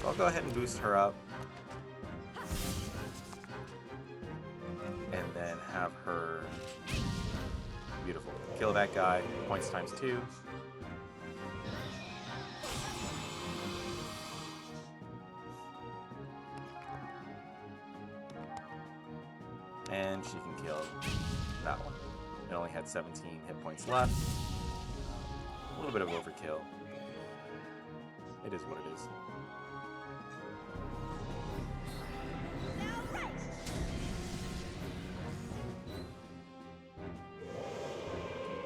So I'll go ahead and boost her up, and then have her, beautiful, kill that guy, points ×2. And she can kill that one. It only had 17 hit points left. A little bit of overkill. It is what it is.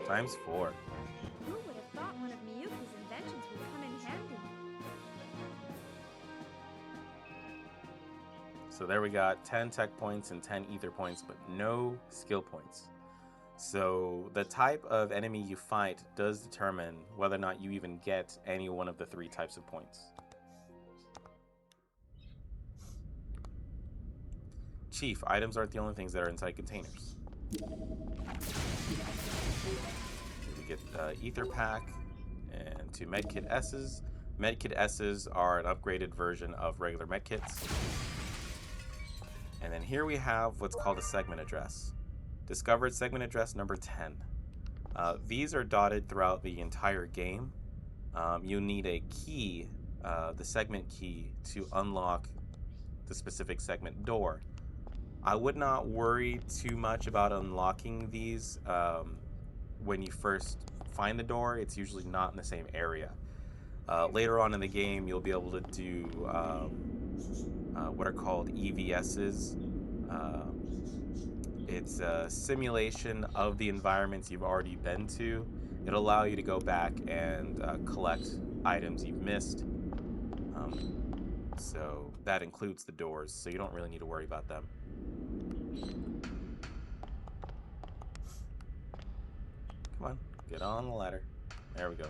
×4. Who would have thought one of Miyuki's inventions would come in handy? So there we got 10 tech points and 10 ether points, but no skill points. So the type of enemy you fight does determine whether or not you even get any one of the 3 types of points. Chief, items aren't the only things that are inside containers. We get ether pack and 2 medkit S's. Medkit S's are an upgraded version of regular medkits. And then here we have what's called a segment address. Discovered segment address number 10. These are dotted throughout the entire game. You need a key, the segment key, to unlock the specific segment door. I would not worry too much about unlocking these when you first find the door. It's usually not in the same area. Later on in the game, you'll be able to do what are called EVSs. It's a simulation of the environments you've already been to. It'll allow you to go back and collect items you've missed. So that includes the doors, so you don't really need to worry about them. Come on, get on the ladder. There we go.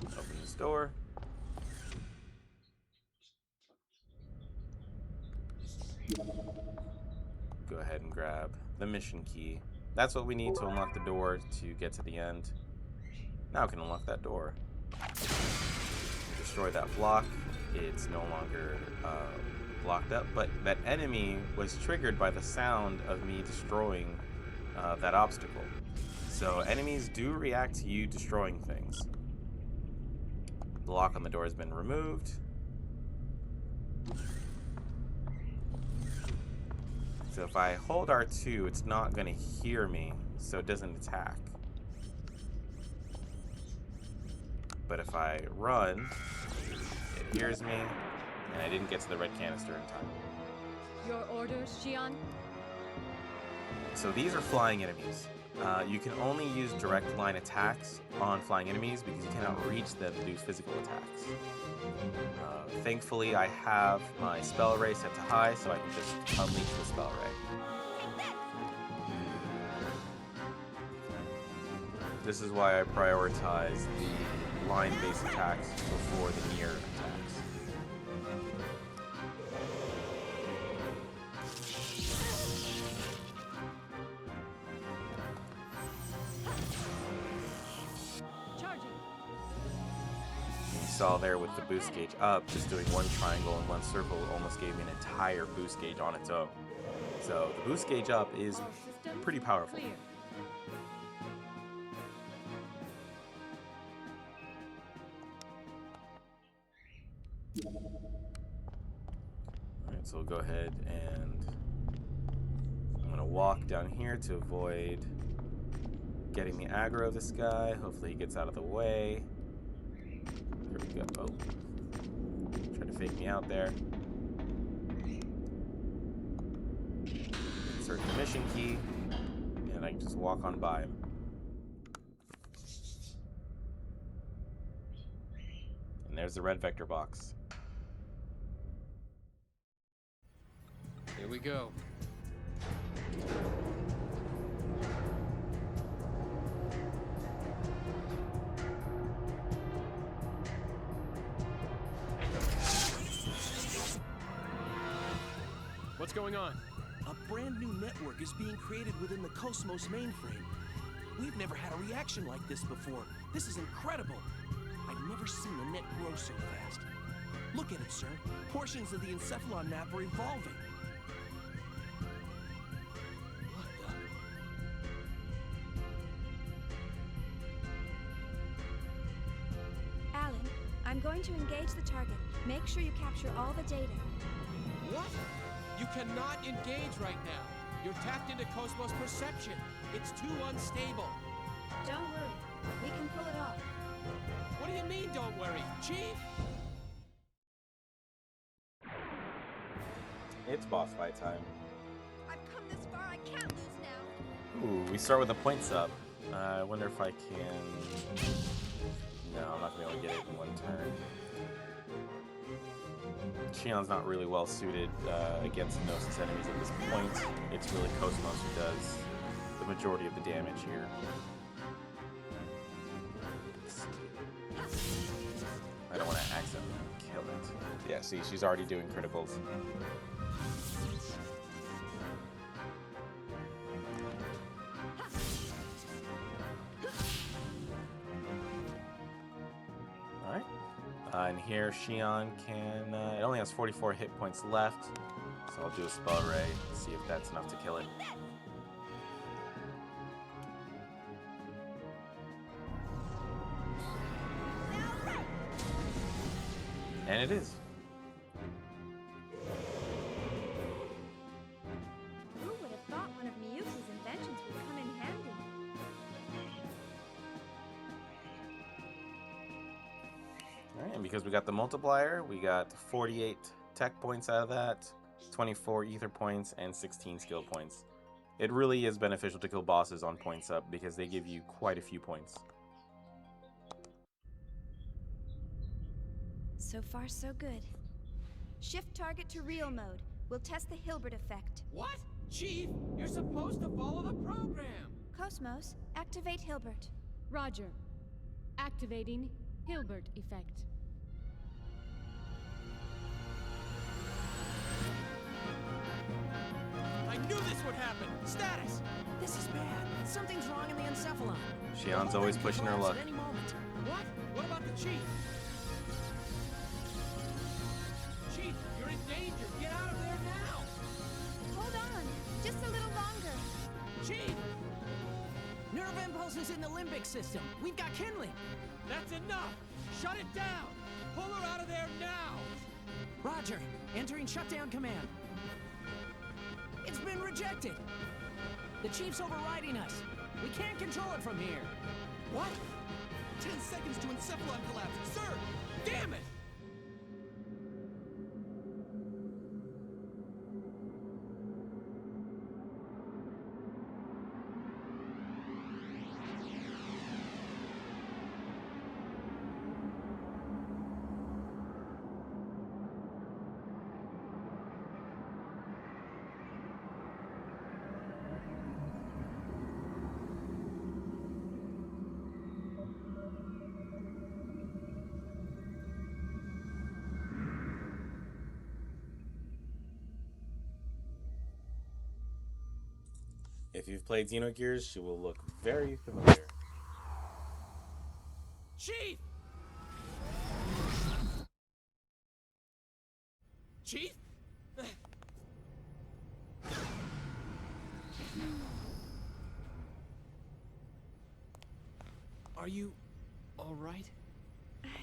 Open this door. Go ahead and grab the mission key. That's what we need to unlock the door to get to the end. Now we can unlock that door. Destroy that block. It's no longer blocked up, but that enemy was triggered by the sound of me destroying that obstacle. So enemies do react to you destroying things. The lock on the door has been removed. So if I hold R2, it's not going to hear me, so it doesn't attack. But if I run, it hears me, and I didn't get to the red canister in time. Your orders, Shion? So these are flying enemies. You can only use direct line attacks on flying enemies because you cannot reach them to do physical attacks. Thankfully, I have my spell ray set to high, so I can just unleash the spell ray. This is why I prioritize the line-based attacks before the near attacks. Saw there with the boost gauge up, just doing one triangle and one circle almost gave me an entire boost gauge on its own. So the boost gauge up is pretty powerful. Alright, so we'll go ahead and I'm going to walk down here to avoid getting the aggro of this guy. Hopefully he gets out of the way. There we go. Oh. Try to fake me out there. Insert the mission key, and I can just walk on by him. And there's the red vector box. Here we go. What's going on? A brand new network is being created within the KOS-MOS mainframe. We've never had a reaction like this before. This is incredible. I've never seen a net grow so fast. Look at it, sir. Portions of the encephalon map are evolving. What the? Alan, I'm going to engage the target. Make sure you capture all the data. What? You cannot engage right now. You're tapped into KOS-MOS perception. It's too unstable. Don't worry. We can pull it off. What do you mean, don't worry? Chief? It's boss fight time. I've come this far, I can't lose now. Ooh, we start with the points up. I wonder if I can... No, I'm not going to be able to get it in one turn. Shion's not really well suited against Gnosis enemies at this point. It's really KOS-MOS who does the majority of the damage here. I don't want to accidentally kill it. Yeah, see, she's already doing criticals. Alright. And here, Shion can... it only has 44 hit points left, so I'll do a spell ray, see if that's enough to kill it. And it is. Who would have thought one of Miyuki's inventions would come in handy? Alright, and because we got the multiplier, we got 48 tech points out of that, 24 ether points, and 16 skill points. It really is beneficial to kill bosses on points up because they give you quite a few points. So far, so good. Shift target to real mode. We'll test the Hilbert effect. What? Chief, you're supposed to follow the program. KOS-MOS, activate Hilbert. Roger. Activating Hilbert effect. I knew this would happen! Status! This is bad. Something's wrong in the encephalon. Shion's always pushing her luck. At any moment. What? What about the chief? Chief, you're in danger. Get out of there now! Hold on, just a little longer. Chief! Nerve impulses in the limbic system. We've got kindling. That's enough! Shut it down! Pull her out of there now! Roger. Entering shutdown command. It's been rejected. The chief's overriding us. We can't control it from here. What? 10 seconds to encephalon collapse. Sir! Damn it! If you've played Xenogears, she will look very familiar. Chief! Chief? Are you all right?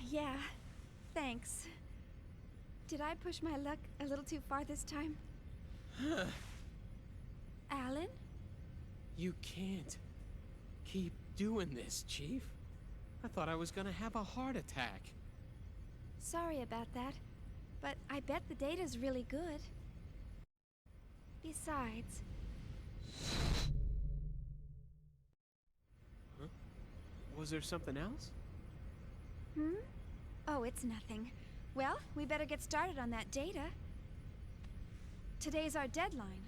Yeah, thanks. Did I push my luck a little too far this time? Alan? You can't keep doing this, Chief. I thought I was gonna have a heart attack. Sorry about that, but I bet the data's really good. Besides... Huh? Was there something else? Hmm? Oh, it's nothing. Well, we better get started on that data. Today's our deadline,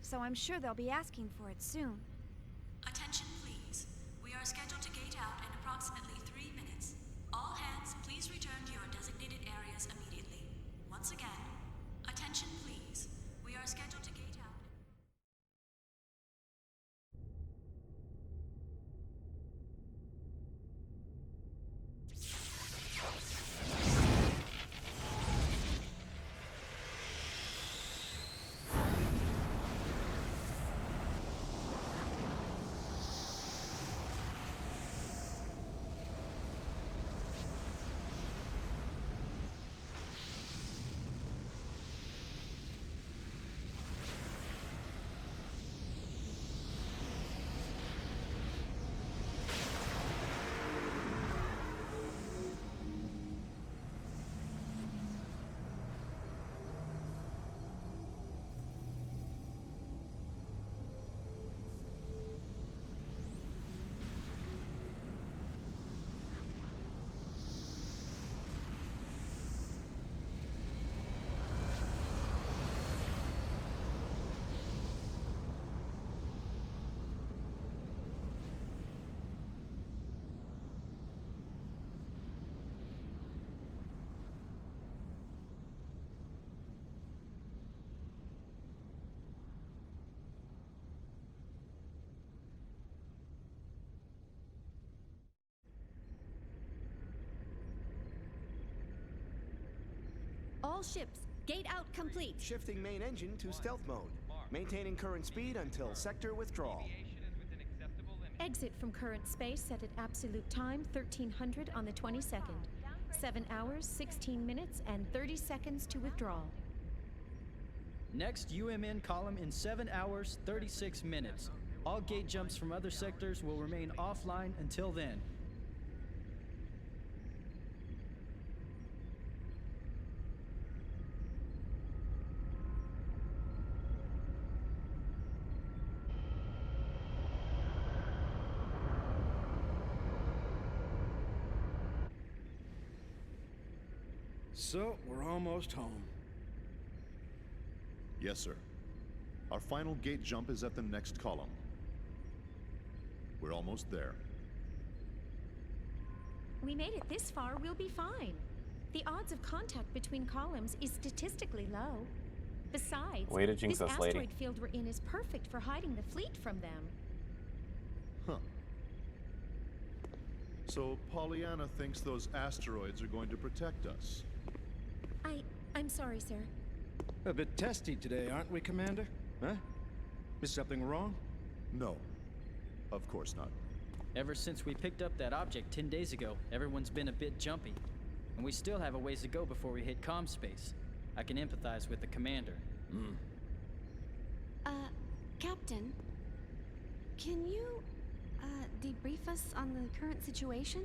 so I'm sure they'll be asking for it soon. Attention, please. We are scheduled to gate out in approximately 3 minutes. All hands, please return to your designated areas immediately. Once again, attention, please. We are scheduled to gate out. All ships, gate out complete. Shifting main engine to stealth mode. Maintaining current speed until sector withdrawal. Exit from current space set at absolute time 1300 on the 22nd. 7 hours, 16 minutes, and 30 seconds to withdraw. Next UMN column in 7 hours, 36 minutes. All gate jumps from other sectors will remain offline until then. So, we're almost home. Yes, sir. Our final gate jump is at the next column. We're almost there. We made it this far, we'll be fine. The odds of contact between columns is statistically low. Besides, Way to jinx this us, lady. asteroid field we're in is perfect for hiding the fleet from them. Huh. So Pollyanna thinks those asteroids are going to protect us. I'm sorry, sir. A bit testy today, aren't we, Commander? Huh? Is something wrong? No. Of course not. Ever since we picked up that object 10 days ago, everyone's been a bit jumpy. And we still have a ways to go before we hit comm space. I can empathize with the commander. Captain, can you, debrief us on the current situation?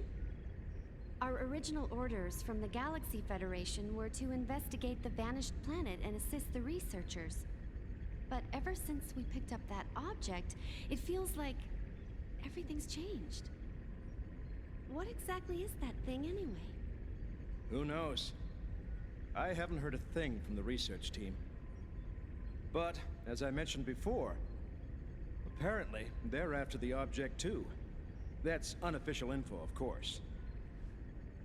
Our original orders from the Galaxy Federation were to investigate the vanished planet and assist the researchers. But ever since we picked up that object, it feels like everything's changed. What exactly is that thing anyway? Who knows? I haven't heard a thing from the research team. But, as I mentioned before, apparently they're after the object too. That's unofficial info, of course.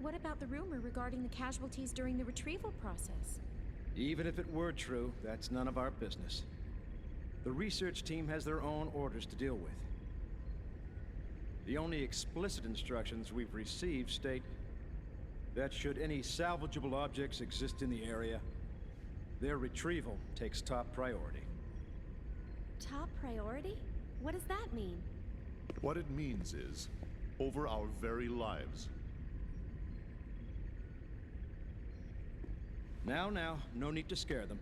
What about the rumor regarding the casualties during the retrieval process? Even if it were true, that's none of our business. The research team has their own orders to deal with. The only explicit instructions we've received state that should any salvageable objects exist in the area, their retrieval takes top priority. Top priority? What does that mean? What it means is, over our very lives. Now, no need to scare them.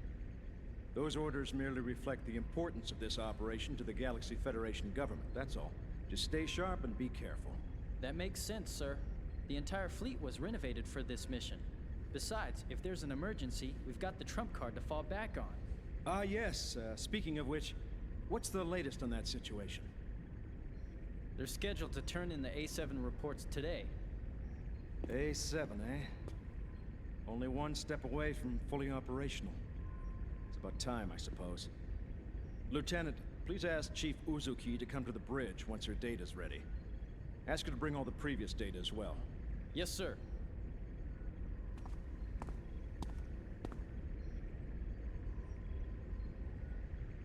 Those orders merely reflect the importance of this operation to the Galaxy Federation government, that's all. Just stay sharp and be careful. That makes sense, sir. The entire fleet was renovated for this mission. Besides, if there's an emergency, we've got the trump card to fall back on. Yes. Speaking of which, what's the latest on that situation? They're scheduled to turn in the A7 reports today. A7, eh? Only one step away from fully operational. It's about time, I suppose. Lieutenant, please ask Chief Uzuki to come to the bridge once her data's ready. Ask her to bring all the previous data as well. Yes, sir.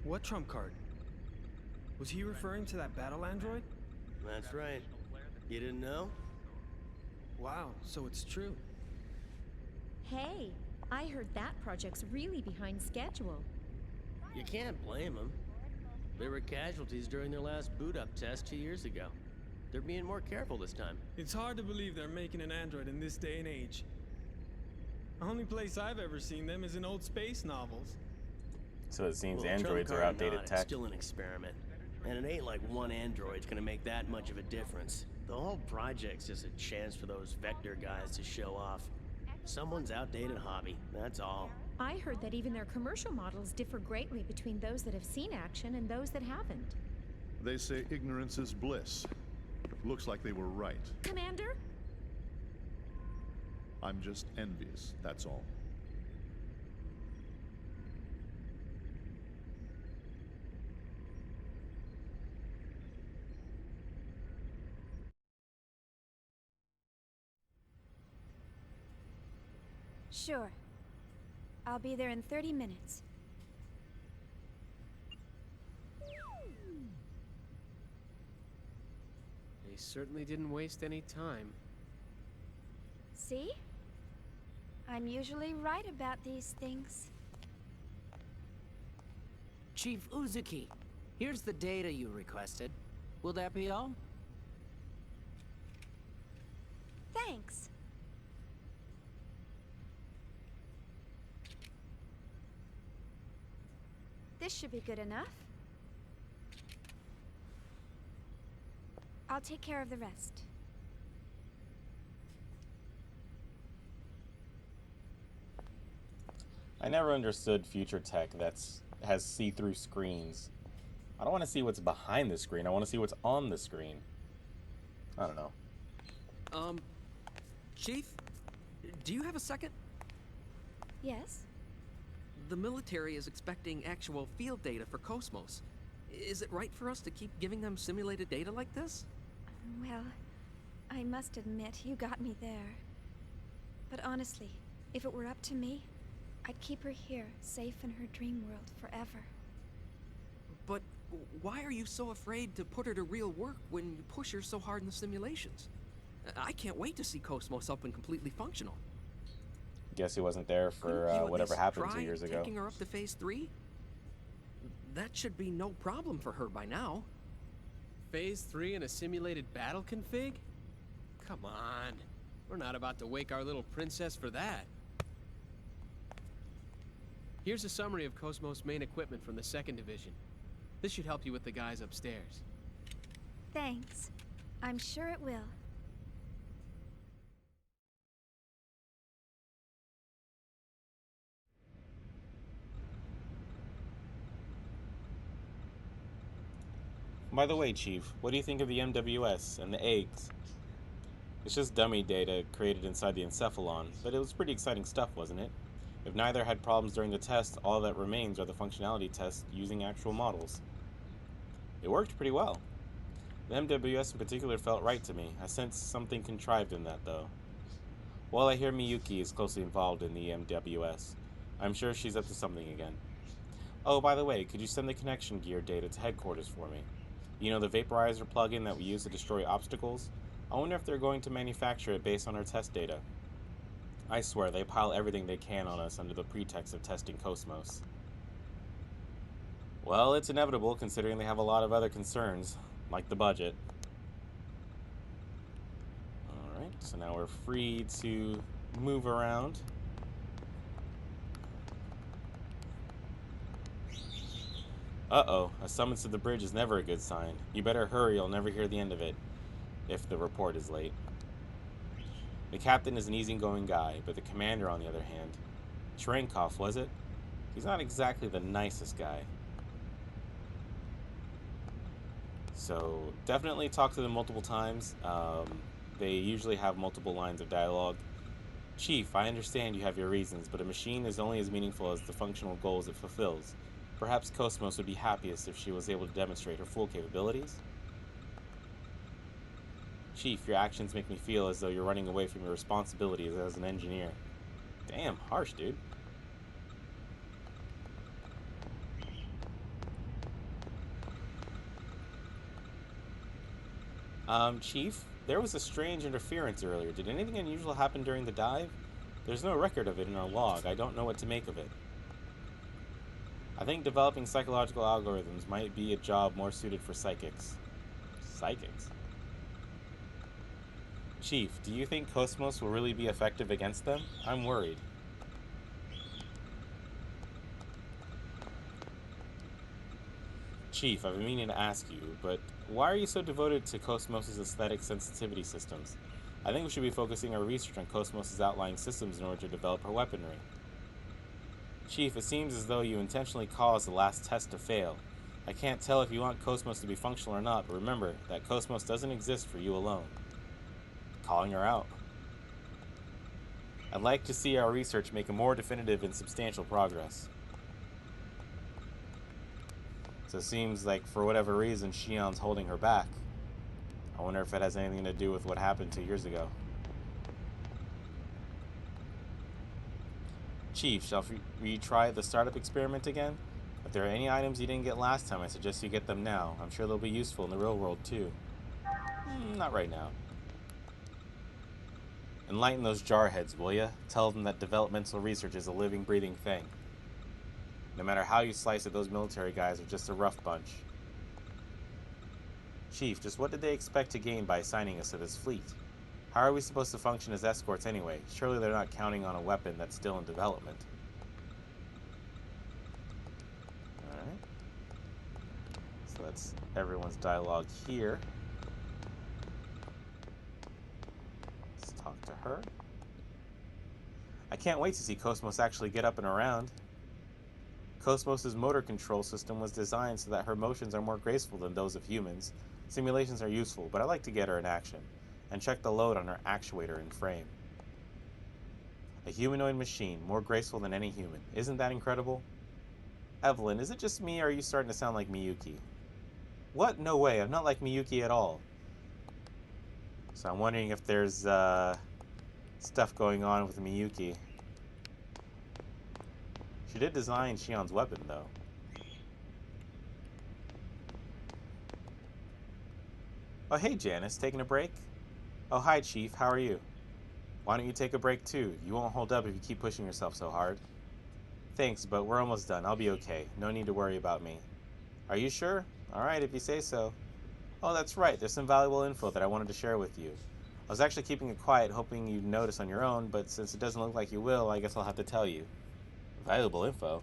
What trump card? Was he referring to that battle android? That's right. You didn't know? Wow, so it's true. Hey, I heard that project's really behind schedule. You can't blame them. There were casualties during their last boot-up test 2 years ago. They're being more careful this time. It's hard to believe they're making an android in this day and age. The only place I've ever seen them is in old space novels. So it seems Well, androids trump are card outdated not, tech. It's still an experiment. And it ain't like one android's gonna make that much of a difference. The whole project's just a chance for those Vector guys to show off. Someone's outdated hobby, that's all. I heard that even their commercial models differ greatly between those that have seen action and those that haven't. They say ignorance is bliss. Looks like they were right. Commander? I'm just envious, that's all. Sure. I'll be there in 30 minutes. They certainly didn't waste any time. See? I'm usually right about these things. Chief Uzuki, here's the data you requested. Will that be all? Thanks. This should be good enough. I'll take care of the rest. I never understood future tech has see-through screens. I don't want to see what's behind the screen. I want to see what's on the screen. I don't know. Chief? Do you have a second? Yes? The military is expecting actual field data for KOS-MOS. Is it right for us to keep giving them simulated data like this? Well, I must admit, you got me there. But honestly, if it were up to me, I'd keep her here, safe in her dream world forever. But why are you so afraid to put her to real work when you push her so hard in the simulations? I can't wait to see KOS-MOS up and completely functional. Guess he wasn't there for whatever happened 2 years ago. Taking her up to Phase 3? That should be no problem for her by now. Phase 3 in a simulated battle config? Come on. We're not about to wake our little princess for that. Here's a summary of KOS-MOS main equipment from the 2nd Division. This should help you with the guys upstairs. Thanks. I'm sure it will. By the way, Chief, what do you think of the MWS and the eggs? It's just dummy data created inside the encephalon, but it was pretty exciting stuff, wasn't it? If neither had problems during the test, all that remains are the functionality tests using actual models. It worked pretty well. The MWS in particular felt right to me. I sensed something contrived in that, though. While I hear Miyuki is closely involved in the MWS, I'm sure she's up to something again. Oh, by the way, could you send the connection gear data to headquarters for me? You know, the vaporizer plugin that we use to destroy obstacles? I wonder if they're going to manufacture it based on our test data. I swear, they pile everything they can on us under the pretext of testing KOS-MOS. Well, it's inevitable considering they have a lot of other concerns, like the budget. Alright, so now we're free to move around. Uh-oh, a summons to the bridge is never a good sign. You better hurry, you'll never hear the end of it, if the report is late. The captain is an easygoing guy, but the commander, on the other hand... Cherenkov, was it? He's not exactly the nicest guy. So, definitely talk to them multiple times. They usually have multiple lines of dialogue. Chief, I understand you have your reasons, but a machine is only as meaningful as the functional goals it fulfills. Perhaps KOS-MOS would be happiest if she was able to demonstrate her full capabilities? Chief, your actions make me feel as though you're running away from your responsibilities as an engineer. Damn, harsh, dude. Chief, there was a strange interference earlier. Did anything unusual happen during the dive? There's no record of it in our log. I don't know what to make of it. I think developing psychological algorithms might be a job more suited for psychics. Psychics? Chief, do you think KOS-MOS will really be effective against them? I'm worried. Chief, I've been meaning to ask you, but why are you so devoted to KOS-MOS's aesthetic sensitivity systems? I think we should be focusing our research on KOS-MOS's outlying systems in order to develop her weaponry. Chief, it seems as though you intentionally caused the last test to fail. I can't tell if you want KOS-MOS to be functional or not, but remember that KOS-MOS doesn't exist for you alone. Calling her out. I'd like to see our research make a more definitive and substantial progress. So it seems like for whatever reason Shion's holding her back. I wonder if it has anything to do with what happened 2 years ago. Chief, shall we try the startup experiment again? If there are any items you didn't get last time, I suggest you get them now. I'm sure they'll be useful in the real world too. Not right now. Enlighten those jarheads, will ya? Tell them that developmental research is a living, breathing thing. No matter how you slice it, those military guys are just a rough bunch. Chief, just what did they expect to gain by assigning us to this fleet? How are we supposed to function as escorts anyway? Surely they're not counting on a weapon that's still in development. Alright. So that's everyone's dialogue here. Let's talk to her. I can't wait to see KOS-MOS actually get up and around. KOS-MOS's motor control system was designed so that her motions are more graceful than those of humans. Simulations are useful, but I like to get her in action, and check the load on her actuator and frame. A humanoid machine, more graceful than any human. Isn't that incredible? Evelyn, is it just me, or are you starting to sound like Miyuki? What? No way, I'm not like Miyuki at all. So I'm wondering if there's stuff going on with Miyuki. She did design Shion's weapon, though. Oh, hey, Janice, taking a break? Oh, hi, Chief, how are you? Why don't you take a break, too? You won't hold up if you keep pushing yourself so hard. Thanks, but we're almost done. I'll be okay. No need to worry about me. Are you sure? Alright, if you say so. Oh, that's right. There's some valuable info that I wanted to share with you. I was actually keeping it quiet, hoping you'd notice on your own, but since it doesn't look like you will, I guess I'll have to tell you. Valuable info?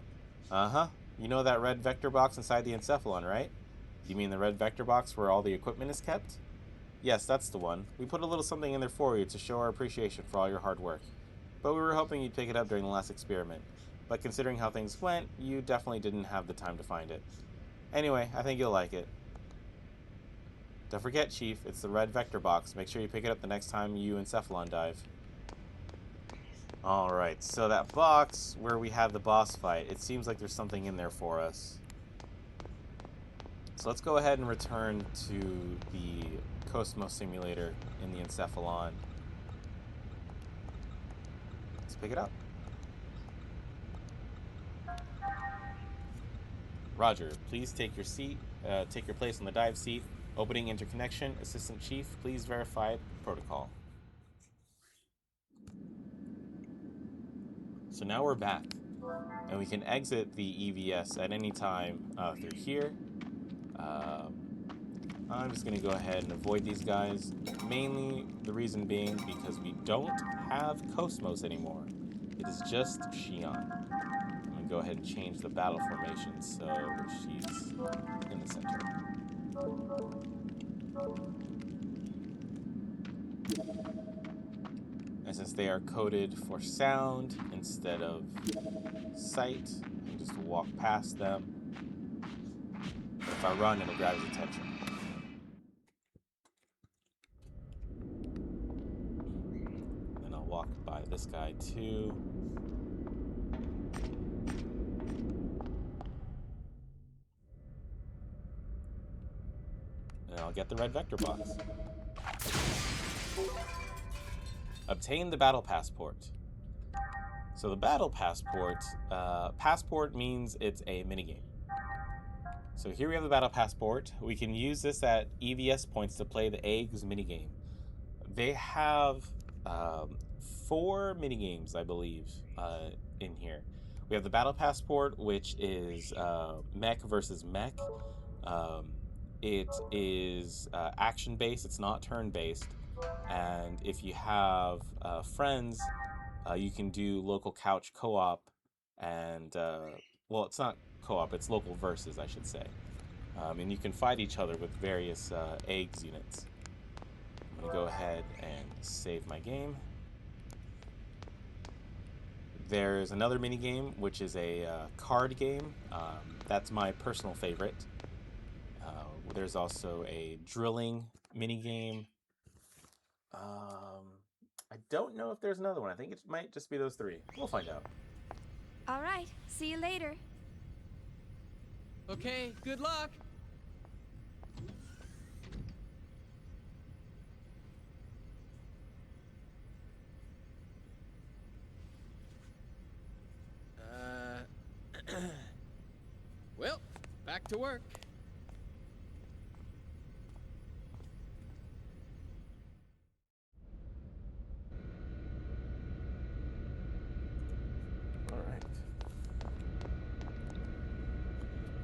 Uh-huh. You know that red vector box inside the encephalon, right? You mean the red vector box where all the equipment is kept? Yes, that's the one. We put a little something in there for you to show our appreciation for all your hard work. But we were hoping you'd pick it up during the last experiment. But considering how things went, you definitely didn't have the time to find it. Anyway, I think you'll like it. Don't forget, Chief, it's the red vector box. Make sure you pick it up the next time you encephalon dive. Alright, so that box where we have the boss fight, it seems like there's something in there for us. So let's go ahead and return to the KOS-MOS Simulator in the encephalon. Let's pick it up. Roger, please take your seat. Take your place on the dive seat. Opening interconnection. Assistant Chief, please verify protocol. So now we're back, and we can exit the EVS at any time through here. I'm just going to go ahead and avoid these guys, mainly the reason being because we don't have KOS-MOS anymore. It is just Shion. I'm going to go ahead and change the battle formation so she's in the center. And since they are coded for sound instead of sight, you just walk past them. But if I run, it'll grab his attention. Then I'll walk by this guy too. And I'll get the red vector box. Obtain the battle passport. So the battle passport, passport means it's a minigame. So here we have the battle passport. We can use this at EVS points to play the A.G.W.S minigame. They have 4 minigames, I believe, in here. We have the battle passport, which is mech versus mech. It is action-based, it's not turn-based. And if you have friends, you can do local couch co-op, and well, it's not co-op, it's local versus, I should say. And you can fight each other with various A.G.W.S units. I'm going to go ahead and save my game. There's another minigame, which is a card game. That's my personal favorite. There's also a drilling minigame. I don't know if there's another one. I think it might just be those 3. We'll find out. All right, see you later. Okay, good luck. Well, back to work.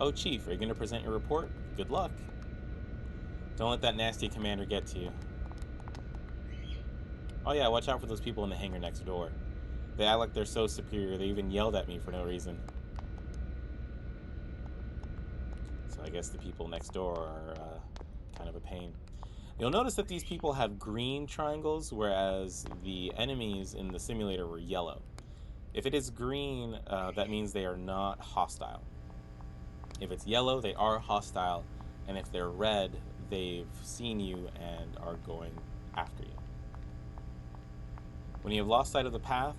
Oh, Chief, are you going to present your report? Good luck. Don't let that nasty commander get to you. Oh yeah, watch out for those people in the hangar next door. They act like they're so superior, they even yelled at me for no reason. So I guess the people next door are kind of a pain. You'll notice that these people have green triangles, whereas the enemies in the simulator were yellow. If it is green, that means they are not hostile. If it's yellow, they are hostile, and if they're red, they've seen you and are going after you. When you have lost sight of the path,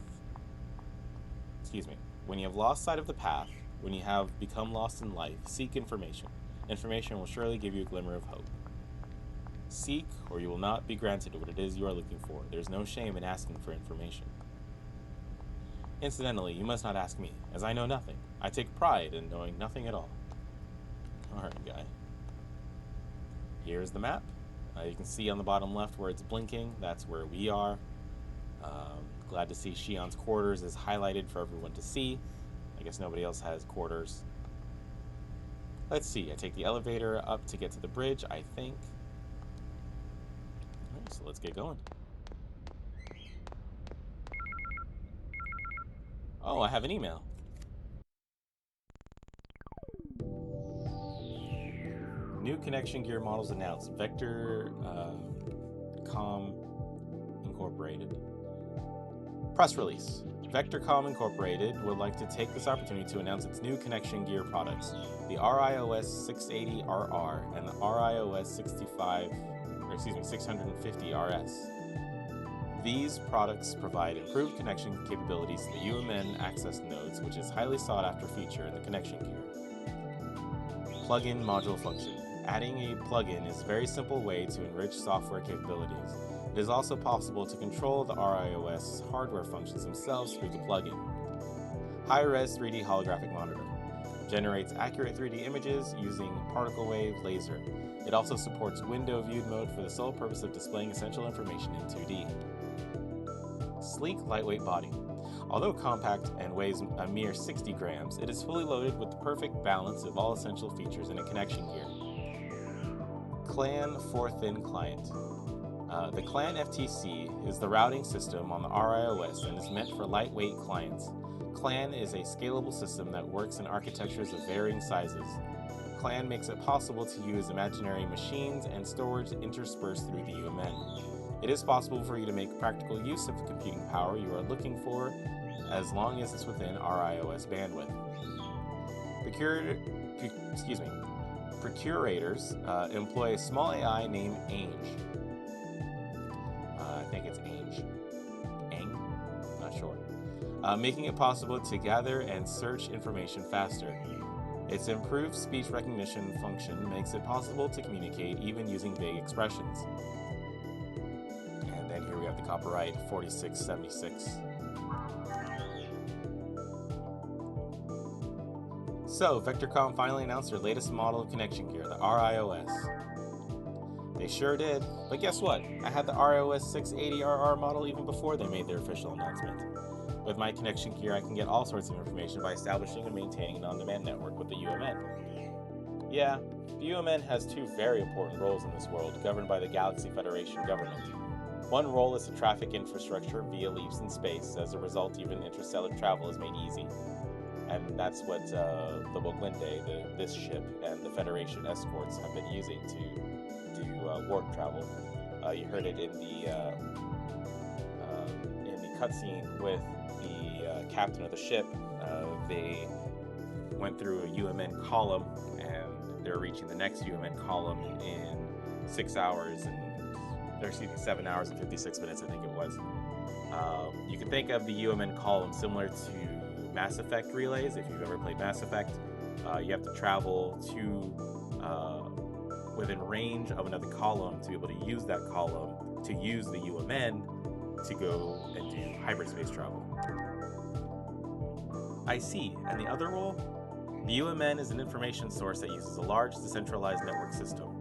when you have lost sight of the path, when you have become lost in life, seek information. Information will surely give you a glimmer of hope. Seek, or you will not be granted what it is you are looking for. There's no shame in asking for information. Incidentally, you must not ask me, as I know nothing. I take pride in knowing nothing at all. Alright, guy. Here's the map. You can see on the bottom left where it's blinking. That's where we are. Glad to see Shion's quarters is highlighted for everyone to see. I guess nobody else has quarters. Let's see. I take the elevator up to get to the bridge, I think. Alright, so let's get going. Oh, I have an email. New connection gear models announced. Vanderkaum Incorporated. Press release. Vanderkaum Incorporated would like to take this opportunity to announce its new connection gear products, the RIOS 680RR and the RIOS 650 RS. These products provide improved connection capabilities to the UMN access nodes, which is a highly sought after feature in the connection gear. Plug-in module function. Adding a plugin is a very simple way to enrich software capabilities. It is also possible to control the RIOS hardware functions themselves through the plugin. High-res 3D holographic monitor. Generates accurate 3D images using particle wave laser. It also supports window viewed mode for the sole purpose of displaying essential information in 2D. Sleek, lightweight body. Although compact and weighs a mere 60 grams, it is fully loaded with the perfect balance of all essential features in a connection gear. Clan 4-Thin Client. The Clan FTC is the routing system on the RIOS and is meant for lightweight clients. Clan is a scalable system that works in architectures of varying sizes. Clan makes it possible to use imaginary machines and storage interspersed through the UMN. It is possible for you to make practical use of the computing power you are looking for, as long as it's within RIOS bandwidth. Procurators employ a small AI named Ange. I think it's Ange. Ang? Not sure. Making it possible to gather and search information faster. Its improved speech recognition function makes it possible to communicate even using vague expressions. And then here we have the copyright 4676. So, Vanderkaum finally announced their latest model of connection gear, the RIOS. They sure did, but guess what? I had the RIOS 680RR model even before they made their official announcement. With my connection gear, I can get all sorts of information by establishing and maintaining an on-demand network with the UMN. Yeah, the UMN has two very important roles in this world, governed by the Galaxy Federation government. One role is the traffic infrastructure via leaps in space. As a result, even interstellar travel is made easy. And that's what the Woglinde, this ship, and the Federation escorts have been using to do warp travel. You heard it in the cutscene with the captain of the ship. They went through a UMN column, and they're reaching the next UMN column in 7 hours and 56 minutes, I think it was. You can think of the UMN column similar to Mass Effect relays. If you've ever played Mass Effect, you have to travel to within range of another column to be able to use that column to use the UMN to go and do hyperspace travel. I see. And the other role? The UMN is an information source that uses a large decentralized network system.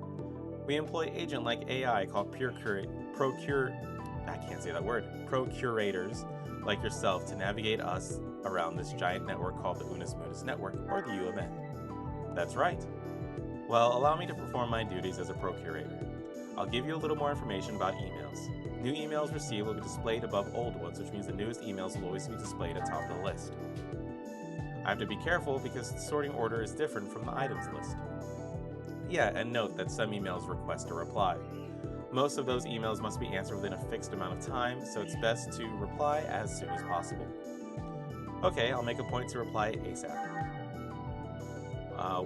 We employ agent-like AI called procurators like yourself to navigate us around this giant network called the unearths network, or the UMN. That's right. Well, allow me to perform my duties as a procurator. I'll give you a little more information about emails. New emails received will be displayed above old ones, which means the newest emails will always be displayed at top of the list. I have to be careful because the sorting order is different from the items list. Yeah, and note that some emails request a reply. Most of those emails must be answered within a fixed amount of time, so it's best to reply as soon as possible. Okay, I'll make a point to reply ASAP.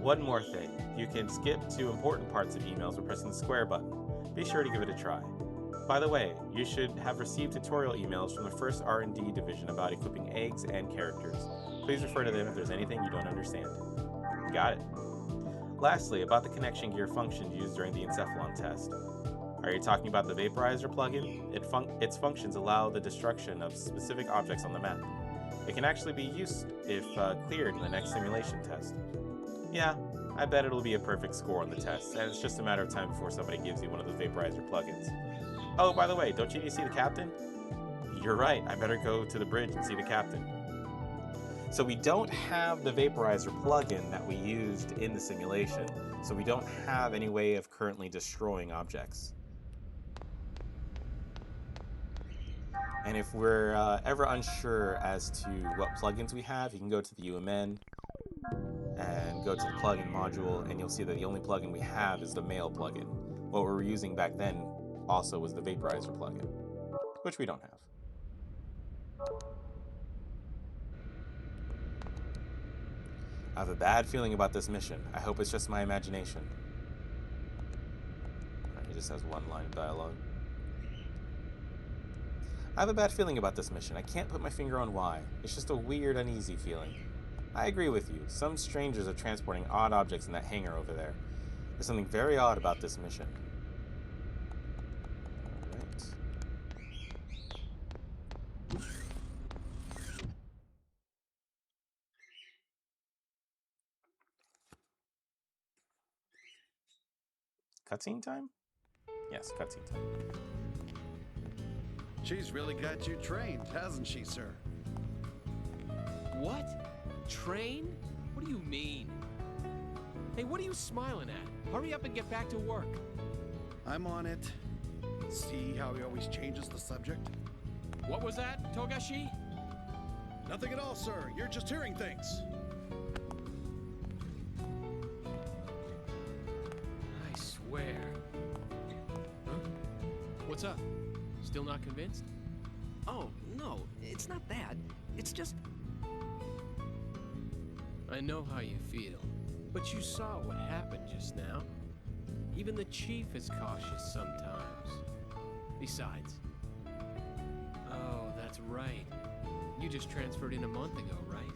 One more thing. You can skip to important parts of emails by pressing the square button. Be sure to give it a try. By the way, you should have received tutorial emails from the first R&D division about equipping eggs and characters. Please refer to them if there's anything you don't understand. Got it. Lastly, about the connection gear functions used during the encephalon test. Are you talking about the vaporizer plugin? Its functions allow the destruction of specific objects on the map. It can actually be used if cleared in the next simulation test. Yeah, I bet it'll be a perfect score on the test, and it's just a matter of time before somebody gives you one of those vaporizer plugins. Oh, by the way, don't you need to see the captain? You're right, I better go to the bridge and see the captain. So we don't have the vaporizer plugin that we used in the simulation, so we don't have any way of currently destroying objects. And if we're ever unsure as to what plugins we have, you can go to the UMN and go to the plugin module, and you'll see that the only plugin we have is the mail plugin. What we were using back then also was the vaporizer plugin, which we don't have. I have a bad feeling about this mission. I hope it's just my imagination. It just has one line of dialogue. I have a bad feeling about this mission. I can't put my finger on why. It's just a weird, uneasy feeling. I agree with you. Some strangers are transporting odd objects in that hangar over there. There's something very odd about this mission. Cutscene time? Yes, cutscene time. She's really got you trained, hasn't she, sir? What? Train? What do you mean? Hey, what are you smiling at? Hurry up and get back to work. I'm on it. See how he always changes the subject? What was that, Togashi? Nothing at all, sir. You're just hearing things. I swear. Huh? What's up? Still not convinced? Oh, no, it's not that. It's just... I know how you feel, but you saw what happened just now. Even the chief is cautious sometimes. Besides... Oh, that's right. You just transferred in a month ago, right?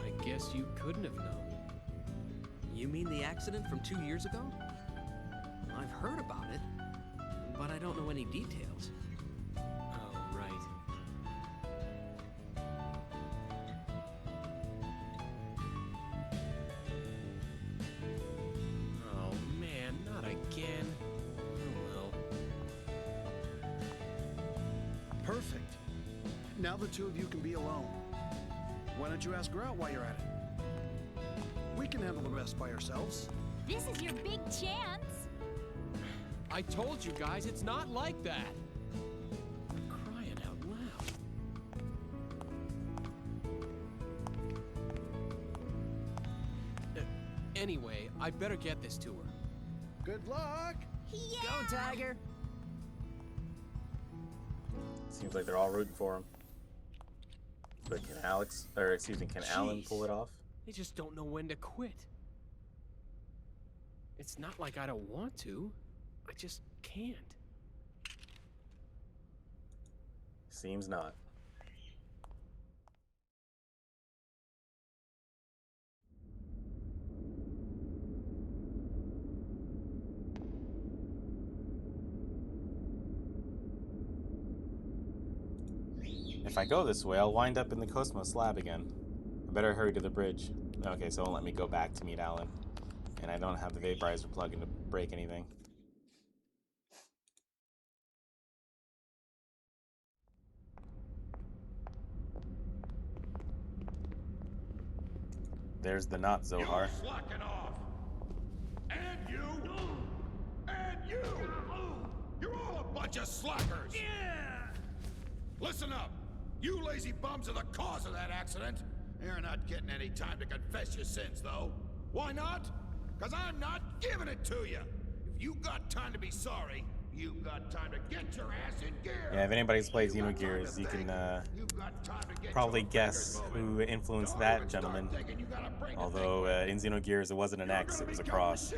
I guess you couldn't have known. You mean the accident from 2 years ago? I've heard about it, but I don't know any details. Oh, right. Oh, man, not again. Oh, well. Perfect. Now the two of you can be alone. Why don't you ask her out while you're at it? We can handle the rest by ourselves. This is your big chance. I told you guys, it's not like that. I'm crying out loud. Anyway, I better get this to her. Good luck! Yeah. Go, Tiger! Seems like they're all rooting for him. But can can Alan pull it off? They just don't know when to quit. It's not like I don't want to. I just can't. Seems not. If I go this way, I'll wind up in the KOS-MOS lab again. I better hurry to the bridge. Okay, so it won't let me go back to meet Alan. And I don't have the vaporizer plug-in to break anything. There's the not Zohar. You're slacking off. And you. And you. You're all a bunch of slackers. Yeah. Listen up. You lazy bums are the cause of that accident. You're not getting any time to confess your sins, though. Why not? Because I'm not giving it to you. If you got time to be sorry, you've got time to get your ass in gear. Yeah, if anybody's played Xenogears, you can probably guess who influenced that gentleman. Although in Xenogears, it wasn't an X, it was a cross.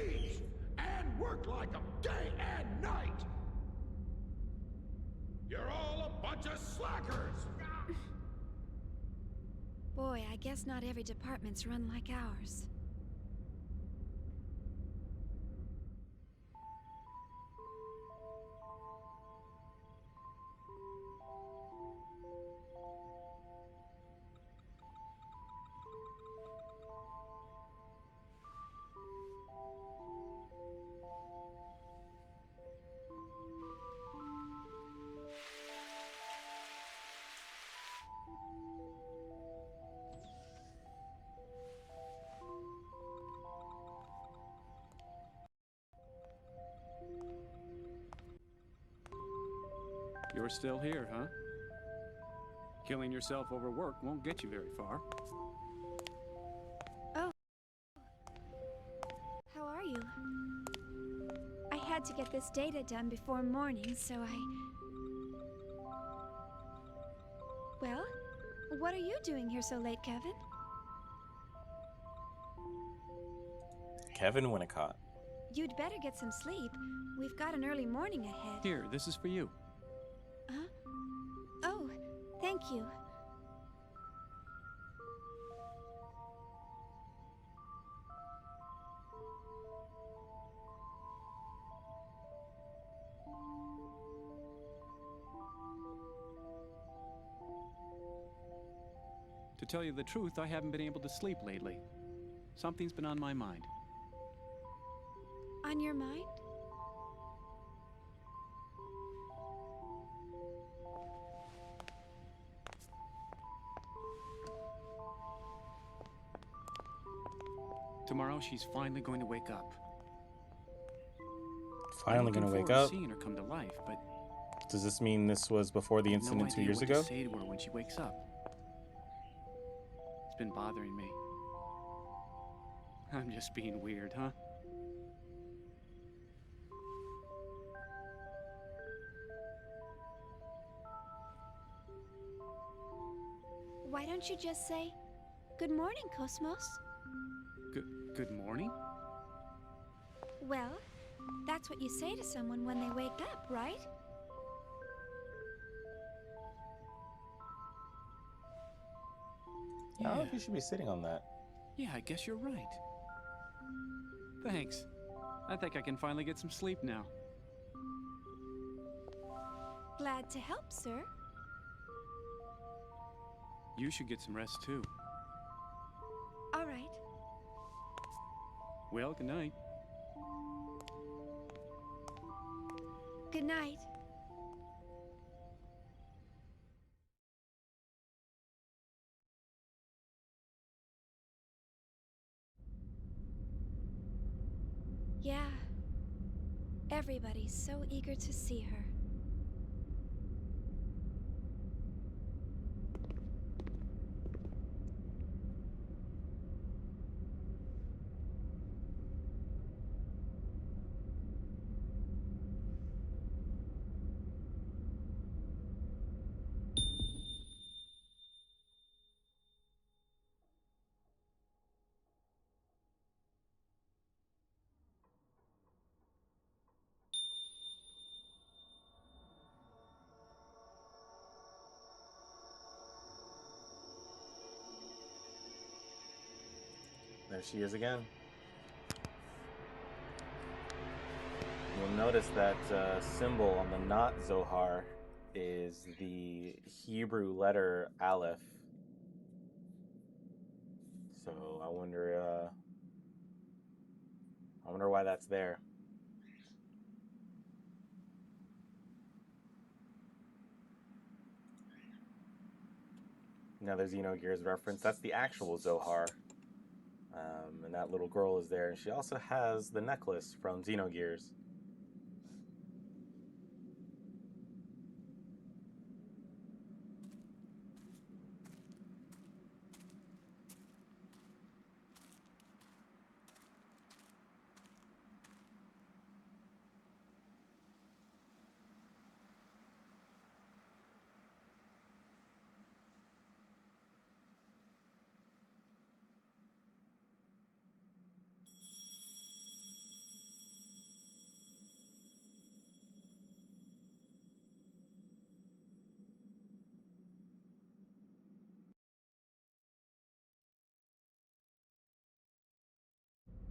And work like them day and night. You're all a bunch of slackers. Boy, I guess not every department's run like ours. You're still here, huh? Killing yourself over work won't get you very far. Oh. How are you? I had to get this data done before morning, so Well, what are you doing here so late, Kevin? Kevin Winnicott. You'd better get some sleep. We've got an early morning ahead. Here, this is for you. Huh? Oh, thank you. To tell you the truth, I haven't been able to sleep lately. Something's been on my mind. On your mind? Tomorrow, she's finally going to wake up. Finally going to wake up? Seeing her come to life, but does this mean this was before the incident 2 years ago? No idea what to say to her when she wakes up. It's been bothering me. I'm just being weird, huh? Why don't you just say, "Good morning, KOS-MOS"? Good morning? Well, that's what you say to someone when they wake up, right? I don't know if you should be sitting on that. Yeah, I guess you're right. Thanks. I think I can finally get some sleep now. Glad to help, sir. You should get some rest, too. All right. Well, good night. Good night. Yeah. Everybody's so eager to see her. There she is again. You'll notice that symbol on the not Zohar is the Hebrew letter Aleph. So I wonder why that's there. Another Xenogears reference. That's the actual Zohar. that little girl is there, and she also has the necklace from Xenogears.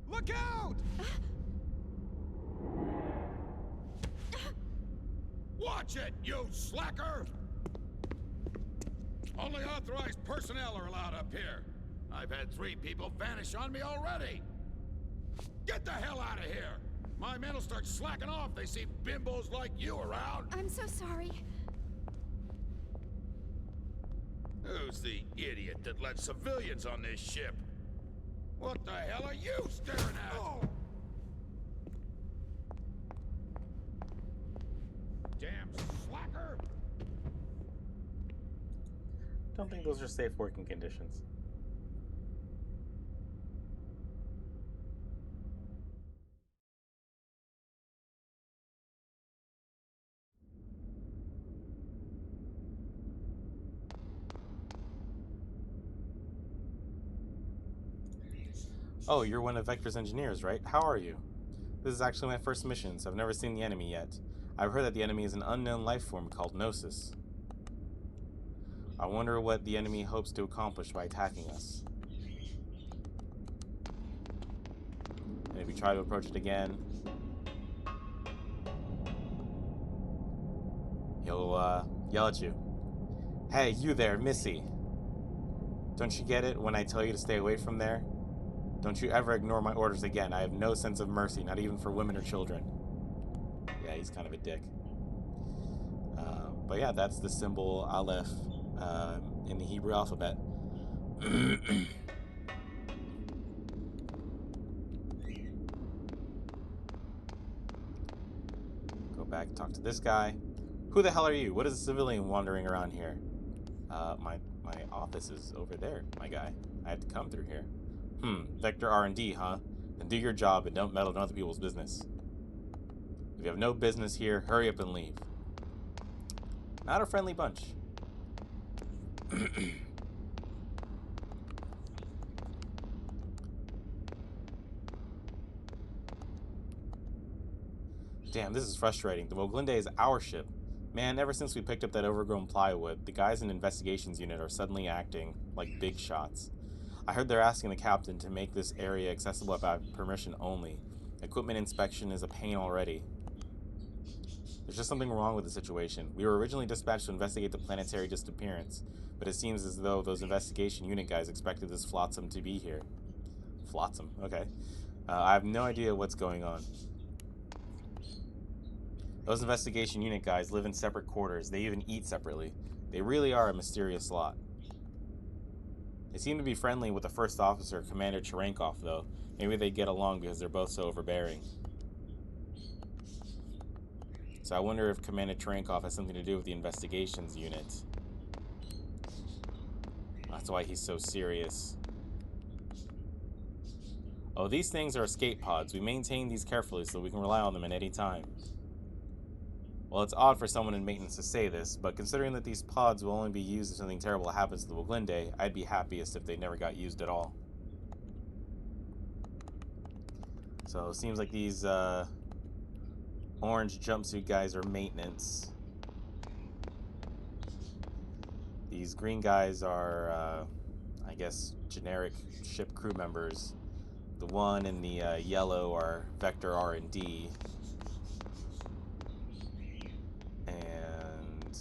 Look out! Watch it, you slacker! Only authorized personnel are allowed up here. I've had 3 people vanish on me already. Get the hell out of here! My men will start slacking off. They see bimbos like you around. I'm so sorry. Who's the idiot that let civilians on this ship? What the hell are you staring at? Oh. Damn slacker! Don't think those are safe working conditions. Oh, you're one of Vector's engineers, right? How are you? This is actually my first mission, so I've never seen the enemy yet. I've heard that the enemy is an unknown life form called Gnosis. I wonder what the enemy hopes to accomplish by attacking us. And if we try to approach it again, he'll yell at you. Hey, you there, Missy. Don't you get it when I tell you to stay away from there? Don't you ever ignore my orders again. I have no sense of mercy, not even for women or children. Yeah, he's kind of a dick. But yeah, that's the symbol Aleph in the Hebrew alphabet. Go back, talk to this guy. Who the hell are you? What is a civilian wandering around here? My office is over there, my guy. I have to come through here. Vector R&D, huh? Then do your job and don't meddle in other people's business. If you have no business here, hurry up and leave. Not a friendly bunch. Damn, this is frustrating. The Woglinde is our ship. Man, ever since we picked up that overgrown plywood, the guys in investigations unit are suddenly acting like big shots. I heard they're asking the captain to make this area accessible by permission only. Equipment inspection is a pain already. There's just something wrong with the situation. We were originally dispatched to investigate the planetary disappearance, but it seems as though those investigation unit guys expected this flotsam to be here. Flotsam, okay. I have no idea what's going on. Those investigation unit guys live in separate quarters. They even eat separately. They really are a mysterious lot. They seem to be friendly with the first officer, Commander Cherenkov, though. Maybe they get along because they're both so overbearing. So I wonder if Commander Cherenkov has something to do with the investigations unit. That's why he's so serious. Oh, these things are escape pods. We maintain these carefully so we can rely on them at any time. Well, it's odd for someone in maintenance to say this, but considering that these pods will only be used if something terrible happens to the Woglinde, I'd be happiest if they never got used at all. So it seems like these orange jumpsuit guys are maintenance. These green guys are, I guess, generic ship crew members. The one in the yellow are Vector R&D. And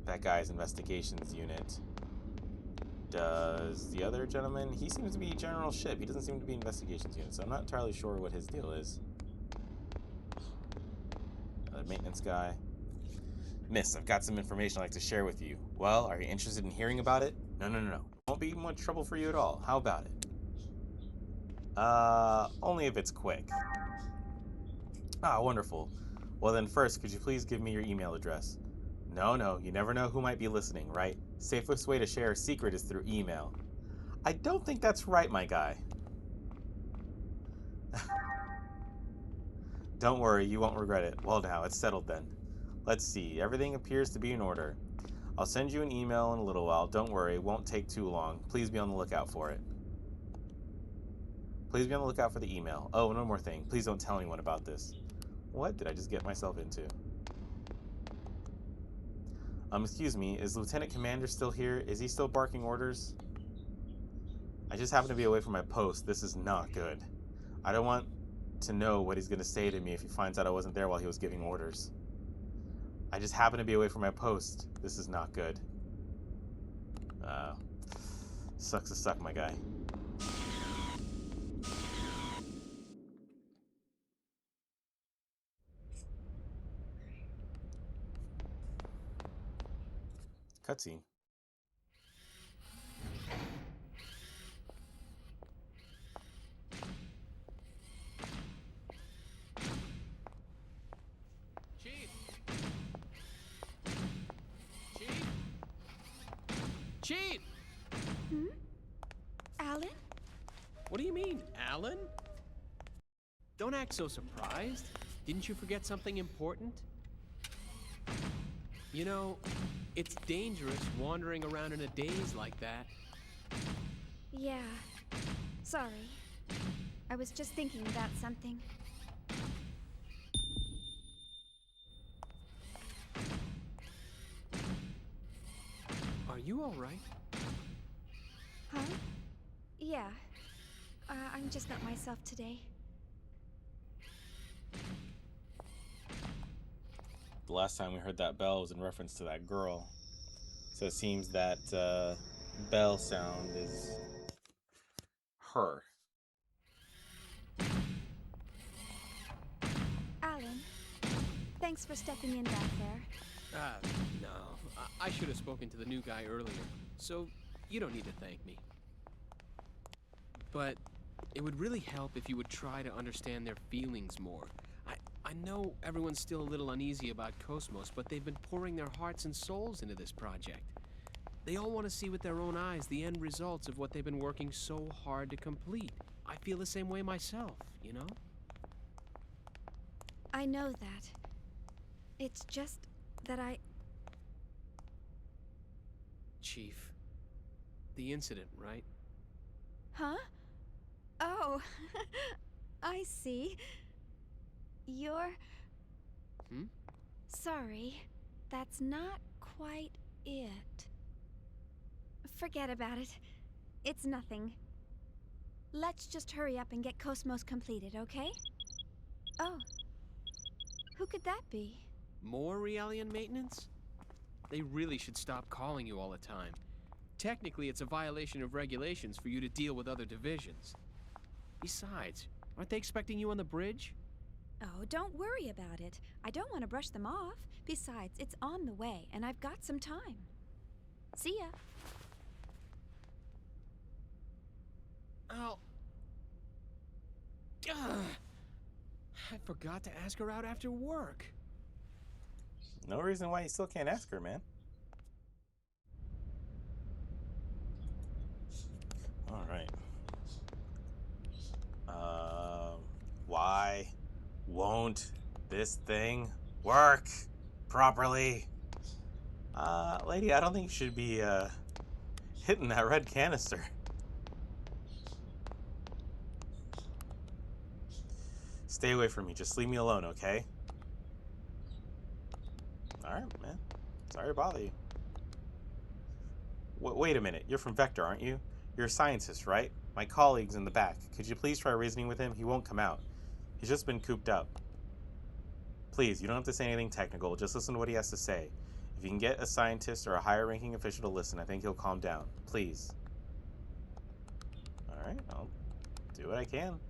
that guy's investigations unit. Does the other gentleman, he seems to be general ship. He doesn't seem to be investigations unit, so I'm not entirely sure what his deal is. Another maintenance guy. Miss, I've got some information I'd like to share with you. Well, are you interested in hearing about it? No. Won't be much trouble for you at all. How about it? Only if it's quick. Ah, wonderful. Well then first, could you please give me your email address? No, you never know who might be listening, right? Safest way to share a secret is through email. I don't think that's right, my guy. Don't worry, you won't regret it. Well now, it's settled then. Let's see, everything appears to be in order. I'll send you an email in a little while. Don't worry, it won't take too long. Please be on the lookout for it. Please be on the lookout for the email. Oh, one more thing. Please don't tell anyone about this. What did I just get myself into? Excuse me, is Lieutenant Commander still here? Is he still barking orders? I just happen to be away from my post. This is not good. I don't want to know what he's going to say to me if he finds out I wasn't there while he was giving orders. I just happen to be away from my post. This is not good. Sucks to suck, my guy. Cutscene. Chief! Hmm? Alan? What do you mean, Alan? Don't act so surprised. Didn't you forget something important? You know, it's dangerous wandering around in a daze like that. Yeah. Sorry. I was just thinking about something. Are you all right? Huh? Yeah. I'm just not myself today. The last time we heard that bell was in reference to that girl. So it seems that bell sound is her. Alan, thanks for stepping in back there. No. I should have spoken to the new guy earlier, so you don't need to thank me. But it would really help if you would try to understand their feelings more. I know everyone's still a little uneasy about KOS-MOS, but they've been pouring their hearts and souls into this project. They all want to see with their own eyes the end results of what they've been working so hard to complete. I feel the same way myself, you know? I know that. It's just that Chief, the incident, right? Huh? Oh, I see. You're... Hmm? Sorry, that's not quite it. Forget about it. It's nothing. Let's just hurry up and get KOS-MOS completed, okay? Oh. Who could that be? More Realian maintenance? They really should stop calling you all the time. Technically, it's a violation of regulations for you to deal with other divisions. Besides, aren't they expecting you on the bridge? Oh, don't worry about it. I don't want to brush them off. Besides, it's on the way, and I've got some time. See ya. Oh. I forgot to ask her out after work. No reason why you still can't ask her, man. All right. Why won't this thing work properly? Lady, I don't think you should be hitting that red canister. Stay away from me. Just leave me alone, okay? Alright, man. Sorry to bother you. Wait a minute. You're from Vector, aren't you? You're a scientist, right? My colleague's in the back. Could you please try reasoning with him? He won't come out. He's just been cooped up. Please, you don't have to say anything technical. Just listen to what he has to say. If you can get a scientist or a higher-ranking official to listen, I think he'll calm down. Please. Alright, I'll do what I can.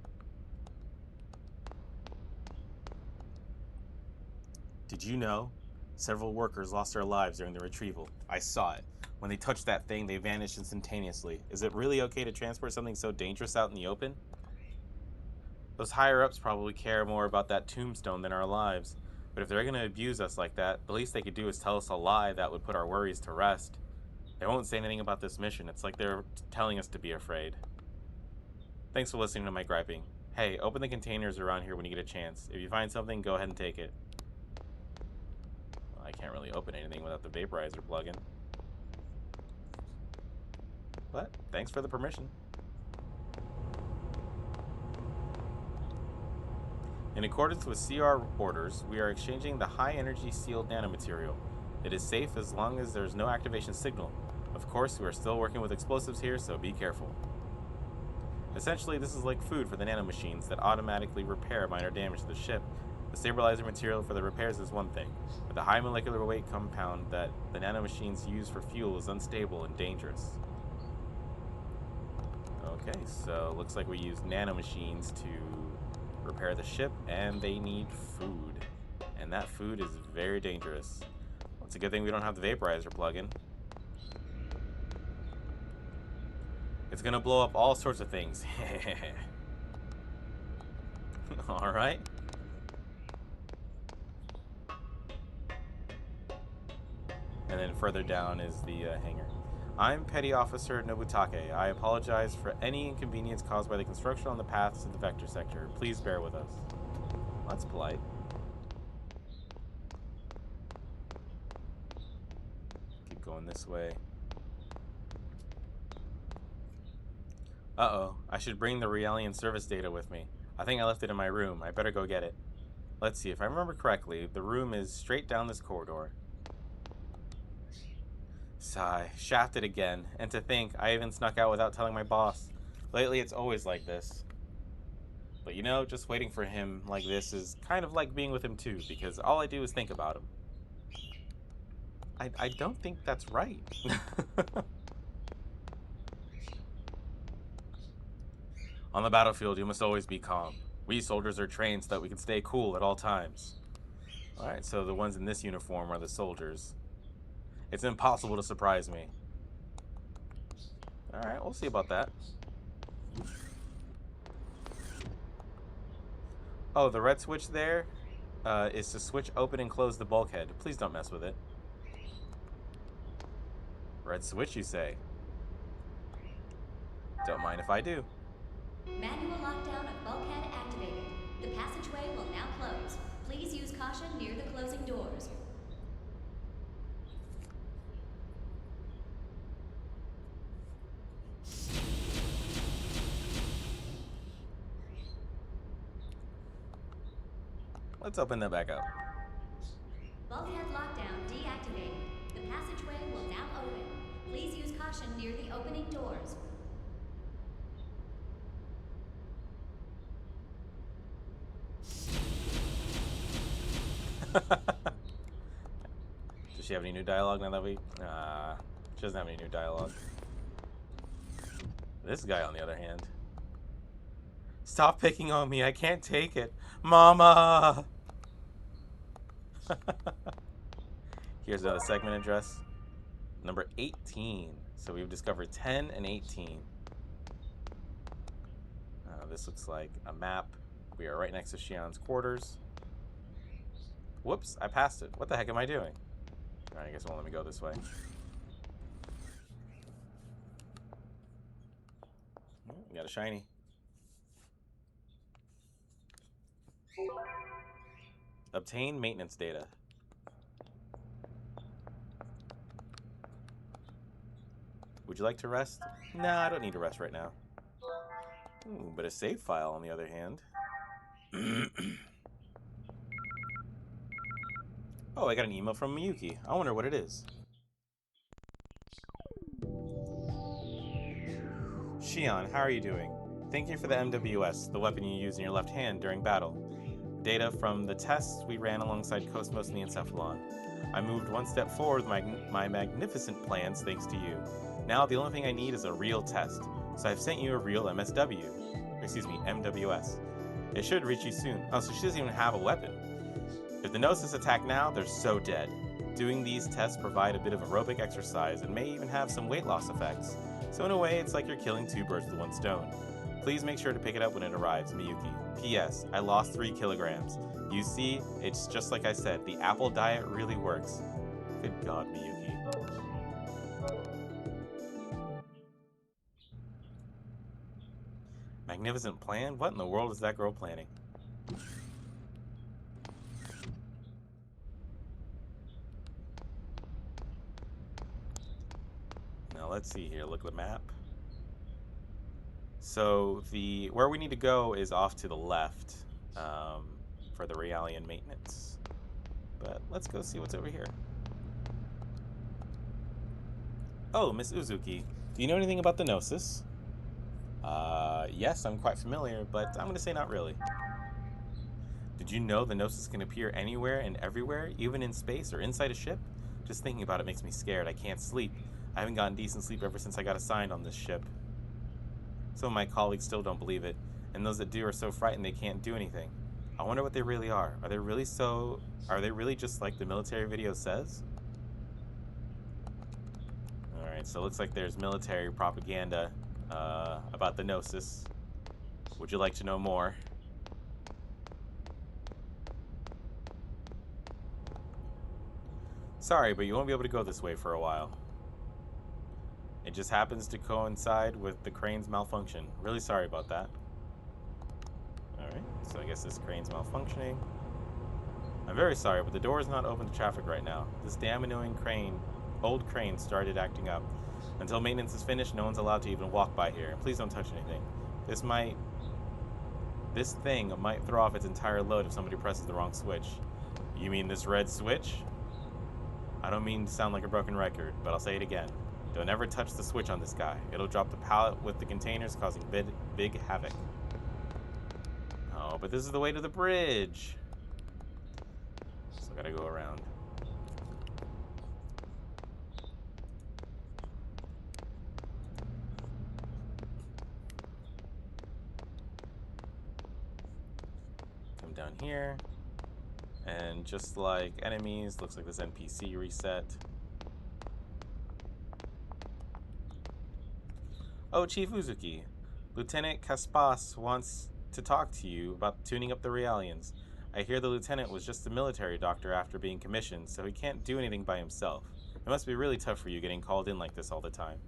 Did you know? Several workers lost their lives during the retrieval. I saw it. When they touched that thing, they vanished instantaneously. Is it really okay to transport something so dangerous out in the open? Those higher-ups probably care more about that tombstone than our lives. But if they're going to abuse us like that, the least they could do is tell us a lie that would put our worries to rest. They won't say anything about this mission. It's like they're telling us to be afraid. Thanks for listening to my griping. Hey, open the containers around here when you get a chance. If you find something, go ahead and take it. Well, I can't really open anything without the vaporizer plug-in. But, thanks for the permission. In accordance with CR orders, we are exchanging the high-energy sealed nanomaterial. It is safe as long as there's no activation signal. Of course, we are still working with explosives here, so be careful. Essentially, this is like food for the nanomachines that automatically repair minor damage to the ship. The stabilizer material for the repairs is one thing, but the high molecular weight compound that the nanomachines use for fuel is unstable and dangerous. Okay, so looks like we use nanomachines to repair the ship, and they need food. And that food is very dangerous. Well, it's a good thing we don't have the vaporizer plug-in. It's gonna blow up all sorts of things. Alright. And then further down is the hangar. I'm Petty Officer Nobutake. I apologize for any inconvenience caused by the construction on the paths to the Vector sector. Please bear with us. Well, that's polite. Keep going this way. Uh-oh, I should bring the Realian service data with me. I think I left it in my room. I better go get it. Let's see, if I remember correctly, the room is straight down this corridor. Sigh, shafted again. And to think, I even snuck out without telling my boss. Lately, it's always like this. But you know, just waiting for him like this is kind of like being with him too, because all I do is think about him. I don't think that's right. On the battlefield, you must always be calm. We soldiers are trained so that we can stay cool at all times. Alright, so the ones in this uniform are the soldiers. It's impossible to surprise me. Alright, we'll see about that. Oh, the red switch there is to switch open and close the bulkhead. Please don't mess with it. Red switch, you say? Don't mind if I do. Manual lockdown of bulkhead activated. The passageway will now close. Please use caution near the closing doors. Let's open that back up. Bulkhead lockdown deactivated. The passageway will now open. Please use caution near the opening doors. Does she have any new dialogue now that we... she doesn't have any new dialogue. This guy, on the other hand. Stop picking on me. I can't take it. Mama! Here's another segment address. Number 18. So we've discovered 10 and 18. This looks like a map. We are right next to Shion's quarters. Whoops, I passed it. What the heck am I doing? Alright, I guess it won't let me go this way. We got a shiny. Obtain maintenance data. Would you like to rest? Nah, I don't need to rest right now. Ooh, but a save file, on the other hand. Oh, I got an email from Miyuki. I wonder what it is. Shion, how are you doing? Thank you for the A.G.W.S, the weapon you use in your left hand during battle. Data from the tests we ran alongside KOS-MOS and the Encephalon. I moved one step forward with my magnificent plans thanks to you. Now the only thing I need is a real test, so I've sent you a real M.W.S. It should reach you soon. Oh, so she doesn't even have a weapon. If the Gnosis attack now, they're so dead. Doing these tests provide a bit of aerobic exercise and may even have some weight loss effects. So in a way, it's like you're killing two birds with one stone. Please make sure to pick it up when it arrives, Miyuki. P.S. I lost 3 kilograms. You see, it's just like I said, the apple diet really works. Good God, Miyuki. Magnificent plan? What in the world is that girl planning? Now let's see here, look at the map. So where we need to go is off to the left for the Realian maintenance. But let's go see what's over here. Oh, Miss Uzuki, do you know anything about the Gnosis? Yes, I'm quite familiar, but I'm going to say not really. Did you know the Gnosis can appear anywhere and everywhere, even in space or inside a ship? Just thinking about it makes me scared. I can't sleep. I haven't gotten decent sleep ever since I got assigned on this ship. Some of my colleagues still don't believe it, and those that do are so frightened they can't do anything. I wonder what they really are. Are they really just like the military video says? Alright, so it looks like there's military propaganda about the Gnosis. Would you like to know more? Sorry, but you won't be able to go this way for a while. It just happens to coincide with the crane's malfunction. Really sorry about that. Alright, so I guess this crane's malfunctioning. I'm very sorry, but the door is not open to traffic right now. This damn annoying old crane started acting up. Until maintenance is finished, no one's allowed to even walk by here. Please don't touch anything. This thing might throw off its entire load if somebody presses the wrong switch. You mean this red switch? I don't mean to sound like a broken record, but I'll say it again. Don't ever touch the switch on this guy. It'll drop the pallet with the containers, causing big havoc. Oh, but this is the way to the bridge. So I gotta go around. Come down here. And just like enemies, looks like this NPC reset. Oh, Chief Uzuki. Lieutenant Kaspas wants to talk to you about tuning up the Realians. I hear the lieutenant was just a military doctor after being commissioned, so he can't do anything by himself. It must be really tough for you getting called in like this all the time.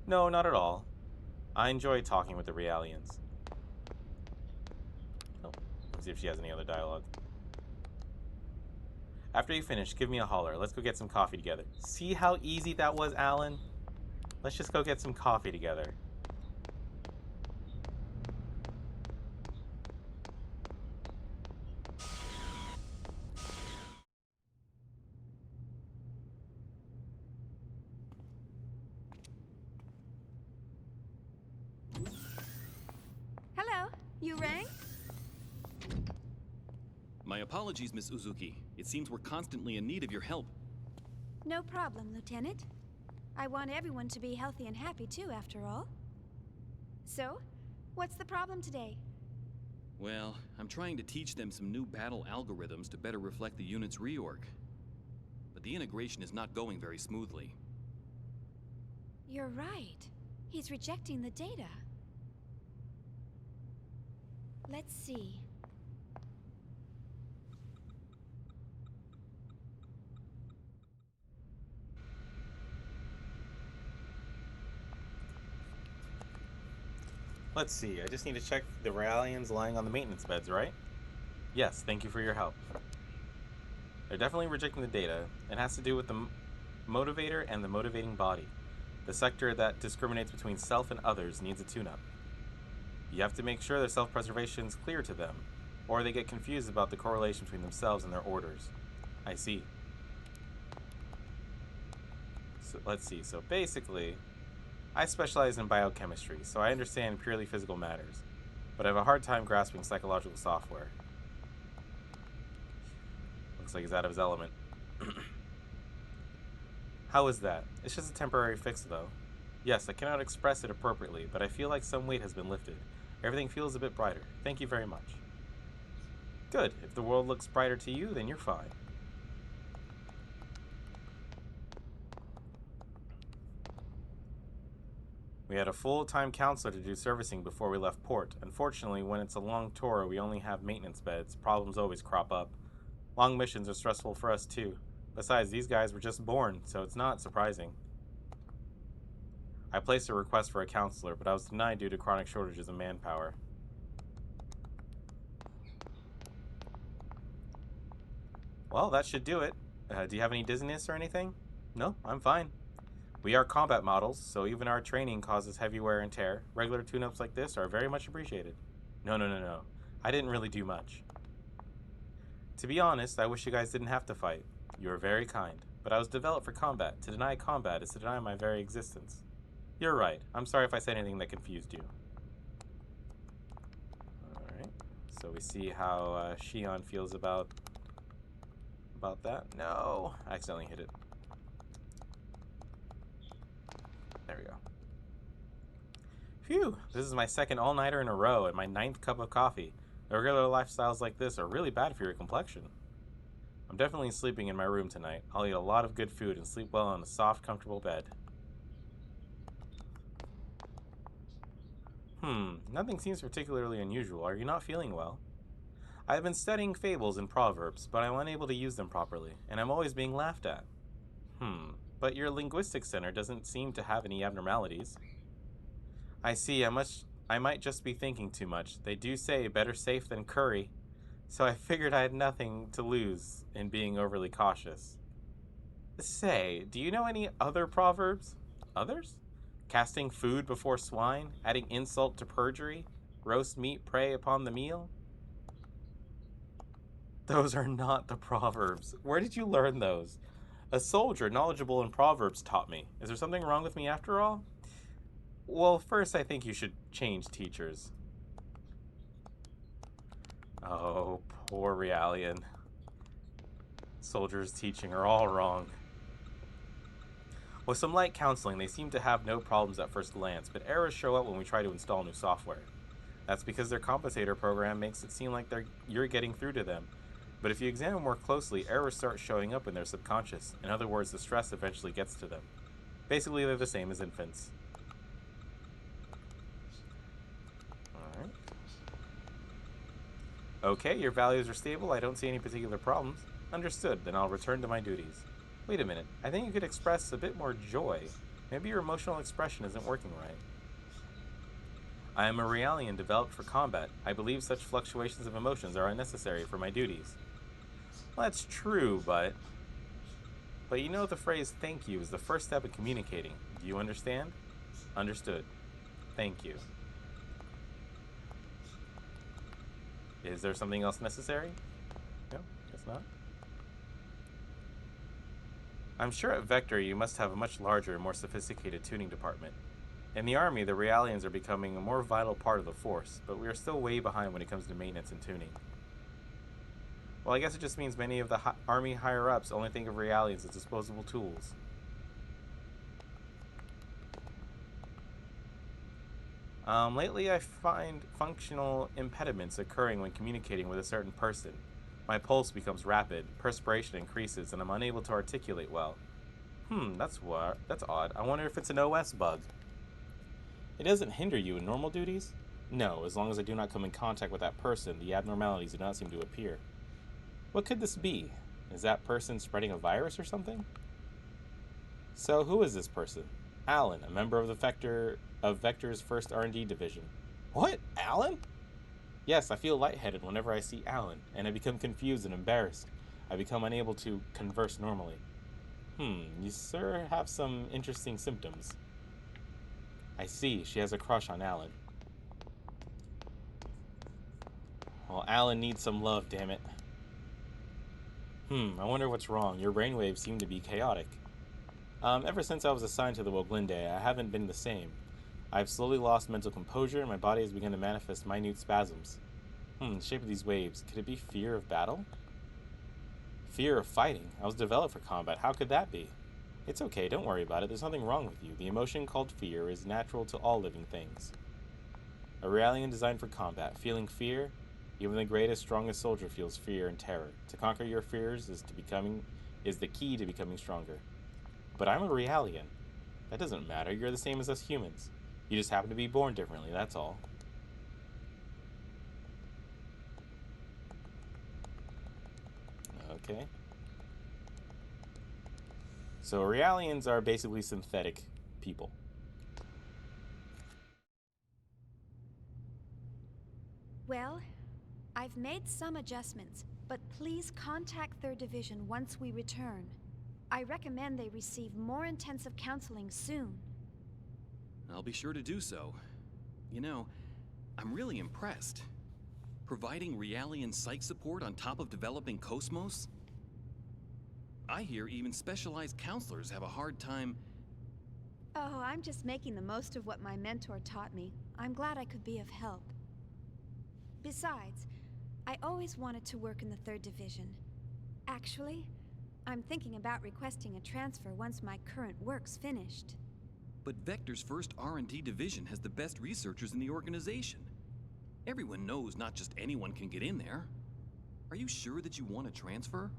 No, not at all. I enjoy talking with the Realians. Oh, let's see if she has any other dialogue. After you finish, give me a holler. Let's go get some coffee together. See how easy that was, Alan? Let's just go get some coffee together. Hello, you rang? My apologies, Miss Uzuki. It seems we're constantly in need of your help. No problem, Lieutenant. I want everyone to be healthy and happy too, after all. So, what's the problem today? Well, I'm trying to teach them some new battle algorithms to better reflect the unit's reorg. But the integration is not going very smoothly. You're right. He's rejecting the data. Let's see. Let's see, I just need to check the Realians lying on the maintenance beds, right? Yes, thank you for your help. They're definitely rejecting the data. It has to do with the motivator and the motivating body. The sector that discriminates between self and others needs a tune-up. You have to make sure their self-preservation is clear to them, or they get confused about the correlation between themselves and their orders. I see. So let's see, so basically, I specialize in biochemistry, so I understand purely physical matters, but I have a hard time grasping psychological software. Looks like he's out of his element. How is that? It's just a temporary fix, though. Yes, I cannot express it appropriately, but I feel like some weight has been lifted. Everything feels a bit brighter. Thank you very much. Good. If the world looks brighter to you, then you're fine. We had a full-time counselor to do servicing before we left port. Unfortunately, when it's a long tour, we only have maintenance beds. Problems always crop up. Long missions are stressful for us too. Besides, these guys were just born, so it's not surprising. I placed a request for a counselor, but I was denied due to chronic shortages of manpower. Well, that should do it. Do you have any dizziness or anything? No, I'm fine. We are combat models, so even our training causes heavy wear and tear. Regular tune-ups like this are very much appreciated. No. I didn't really do much. To be honest, I wish you guys didn't have to fight. You are very kind. But I was developed for combat. To deny combat is to deny my very existence. You're right. I'm sorry if I said anything that confused you. Alright. So we see how Shion feels about that. No! I accidentally hit it. There we go. Phew! This is my second all-nighter in a row and my 9th cup of coffee. Regular lifestyles like this are really bad for your complexion. I'm definitely sleeping in my room tonight. I'll eat a lot of good food and sleep well on a soft, comfortable bed. Nothing seems particularly unusual. Are you not feeling well? I've been studying fables and proverbs, but I'm unable to use them properly, and I'm always being laughed at. But your linguistics center doesn't seem to have any abnormalities. I see, I might just be thinking too much. They do say better safe than curry, so I figured I had nothing to lose in being overly cautious. Say, do you know any other proverbs? Others? Casting food before swine, adding insult to perjury, roast meat prey upon the meal? Those are not the proverbs. Where did you learn those? A soldier knowledgeable in proverbs taught me. Is there something wrong with me after all? Well, first I think you should change teachers. Oh, poor Realian. Soldiers teaching are all wrong. With some light counseling, they seem to have no problems at first glance, but errors show up when we try to install new software. That's because their compensator program makes it seem like you're getting through to them. But if you examine more closely, errors start showing up in their subconscious. In other words, the stress eventually gets to them. Basically, they're the same as infants. Alright. Okay, your values are stable. I don't see any particular problems. Understood, then I'll return to my duties. Wait a minute, I think you could express a bit more joy. Maybe your emotional expression isn't working right. I am a Realian developed for combat. I believe such fluctuations of emotions are unnecessary for my duties. Well, that's true, but you know the phrase thank you is the first step in communicating. Do you understand? Understood. Thank you. Is there something else necessary? No, guess not. I'm sure at Vector you must have a much larger and more sophisticated tuning department. In the Army, the Realians are becoming a more vital part of the force, but we are still way behind when it comes to maintenance and tuning. Well, I guess it just means many of the Army higher-ups only think of Realians as disposable tools. Lately I find functional impediments occurring when communicating with a certain person. My pulse becomes rapid, perspiration increases, and I'm unable to articulate well. That's odd. I wonder if it's an OS bug. It doesn't hinder you in normal duties? No, as long as I do not come in contact with that person, the abnormalities do not seem to appear. What could this be? Is that person spreading a virus or something? So, who is this person? Alan, a member of Vector's first R&D division. What? Alan? Yes, I feel lightheaded whenever I see Alan, and I become confused and embarrassed. I become unable to converse normally. You sir have some interesting symptoms. I see, she has a crush on Alan. Well, Alan needs some love, damn it. I wonder what's wrong. Your brainwaves seem to be chaotic. Ever since I was assigned to the Woglinde, I haven't been the same. I've slowly lost mental composure, and my body has begun to manifest minute spasms. The shape of these waves. Could it be fear of battle? Fear of fighting? I was developed for combat. How could that be? It's okay, don't worry about it. There's nothing wrong with you. The emotion called fear is natural to all living things. A Realian designed for combat. Feeling fear? Even the greatest, strongest soldier feels fear and terror. To conquer your fears is the key to becoming stronger. But I'm a Realian. That doesn't matter. You're the same as us humans. You just happen to be born differently, that's all. Okay. So Realians are basically synthetic people. Well, I've made some adjustments, but please contact 3rd Division once we return. I recommend they receive more intensive counseling soon. I'll be sure to do so. You know, I'm really impressed. Providing Realian psych support on top of developing KOS-MOS? I hear even specialized counselors have a hard time... Oh, I'm just making the most of what my mentor taught me. I'm glad I could be of help. Besides, I always wanted to work in the 3rd Division. Actually, I'm thinking about requesting a transfer once my current work's finished. But Vector's first R&D division has the best researchers in the organization. Everyone knows not just anyone can get in there. Are you sure that you want to transfer?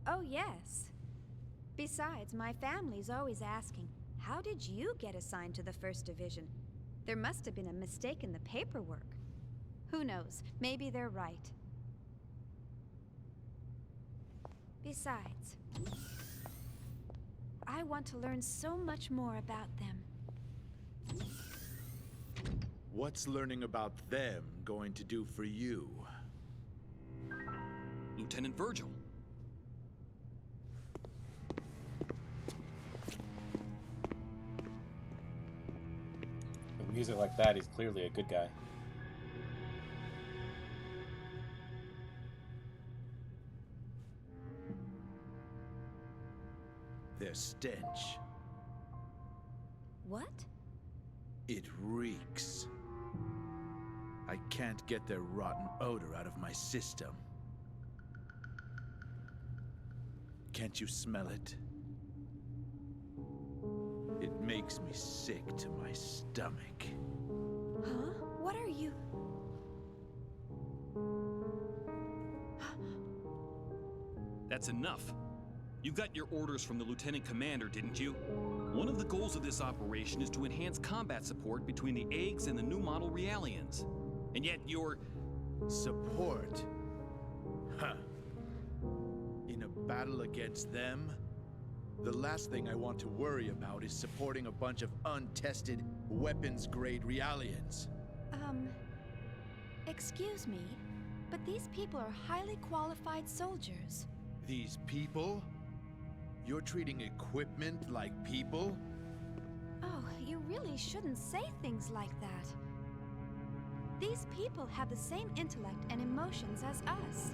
Oh, yes. Besides, my family's always asking, how did you get assigned to the 1st Division? There must have been a mistake in the paperwork. Who knows? Maybe they're right. Besides, I want to learn so much more about them. What's learning about them going to do for you? Lieutenant Virgil. With music like that, he's clearly a good guy. Their stench. What? It reeks. I can't get their rotten odor out of my system. Can't you smell it? It makes me sick to my stomach. Huh? What are you... That's enough. You got your orders from the Lieutenant Commander, didn't you? One of the goals of this operation is to enhance combat support between the eggs and the new model Realians. And yet you're... Support? Huh. In a battle against them? The last thing I want to worry about is supporting a bunch of untested, weapons-grade Realians. Excuse me, but these people are highly qualified soldiers. These people? You're treating equipment like people? Oh, you really shouldn't say things like that. These people have the same intellect and emotions as us.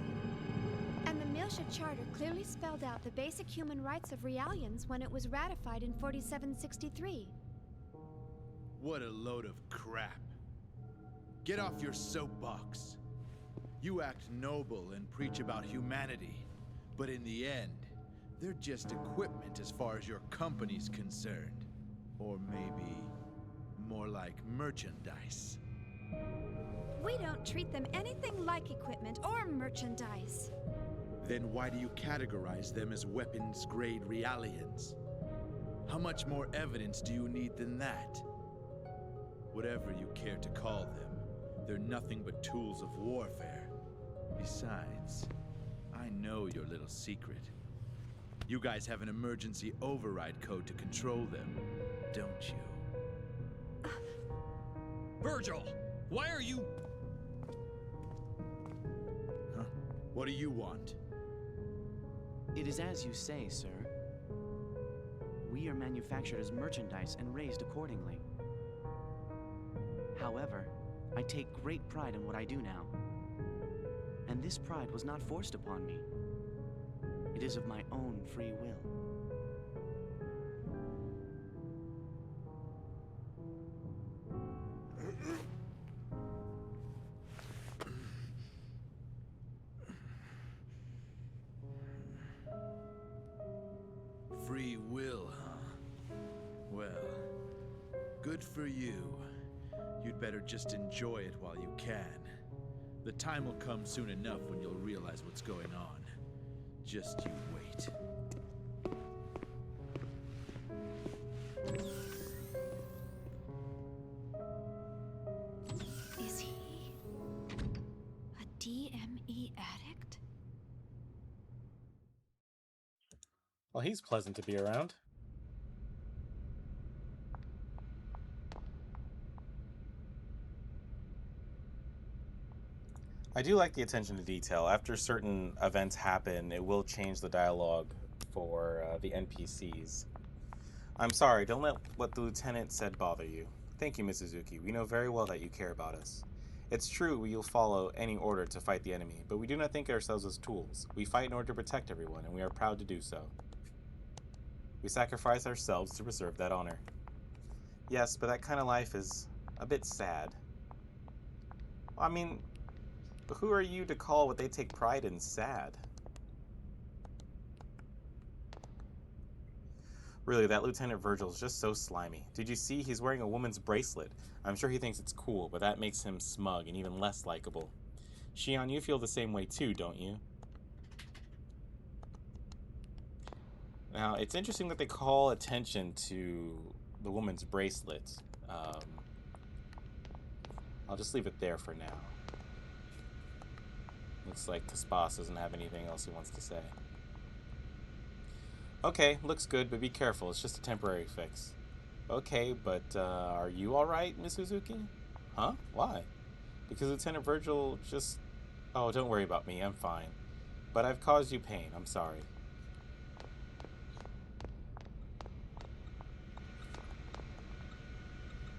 And the Miltian Charter clearly spelled out the basic human rights of Realians when it was ratified in 4763. What a load of crap. Get off your soapbox. You act noble and preach about humanity, but in the end, they're just equipment as far as your company's concerned. Or maybe more like merchandise. We don't treat them anything like equipment or merchandise. Then why do you categorize them as weapons-grade Realians? How much more evidence do you need than that? Whatever you care to call them, they're nothing but tools of warfare. Besides, I know your little secret. You guys have an emergency override code to control them, don't you? Virgil! Why are you... Huh? What do you want? It is as you say, sir. We are manufactured as merchandise and raised accordingly. However, I take great pride in what I do now. And this pride was not forced upon me. It is of my own free will. Free will, huh? Well, good for you. You'd better just enjoy it while you can. The time will come soon enough when you'll realize what's going on. Just you wait. Well, he's pleasant to be around. I do like the attention to detail. After certain events happen, it will change the dialogue for the NPCs. I'm sorry, don't let what the lieutenant said bother you. Thank you, Miss Uzuki. We know very well that you care about us. It's true we will follow any order to fight the enemy, but we do not think of ourselves as tools. We fight in order to protect everyone, and we are proud to do so. We sacrifice ourselves to preserve that honor. Yes, but that kind of life is a bit sad. I mean, who are you to call what they take pride in sad? Really, that Lieutenant Virgil is just so slimy. Did you see he's wearing a woman's bracelet? I'm sure he thinks it's cool, but that makes him smug and even less likable. Shion, you feel the same way too, don't you? Now, it's interesting that they call attention to the woman's bracelet. I'll just leave it there for now. Looks like KOS-MOS doesn't have anything else he wants to say. Okay, looks good, but be careful. It's just a temporary fix. Okay, but are you alright, Miss Uzuki? Huh? Why? Because Lieutenant Virgil just... Oh, don't worry about me. I'm fine. But I've caused you pain. I'm sorry.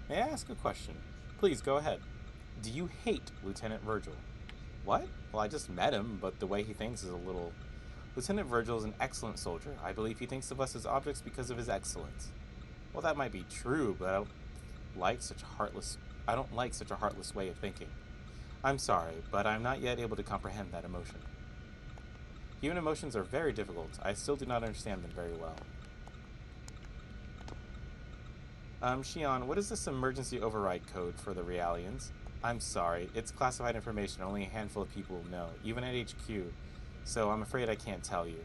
May I ask a question? Please, go ahead. Do you hate Lieutenant Virgil? What? Well, I just met him, but the way he thinks is a little... Lieutenant Virgil is an excellent soldier. I believe he thinks of us as objects because of his excellence. Well, that might be true, but I don't like such a heartless way of thinking. I'm sorry, but I'm not yet able to comprehend that emotion. Human emotions are very difficult. I still do not understand them very well. Shion, what is this emergency override code for the Realians? I'm sorry, it's classified information only a handful of people know, even at HQ, so I'm afraid I can't tell you.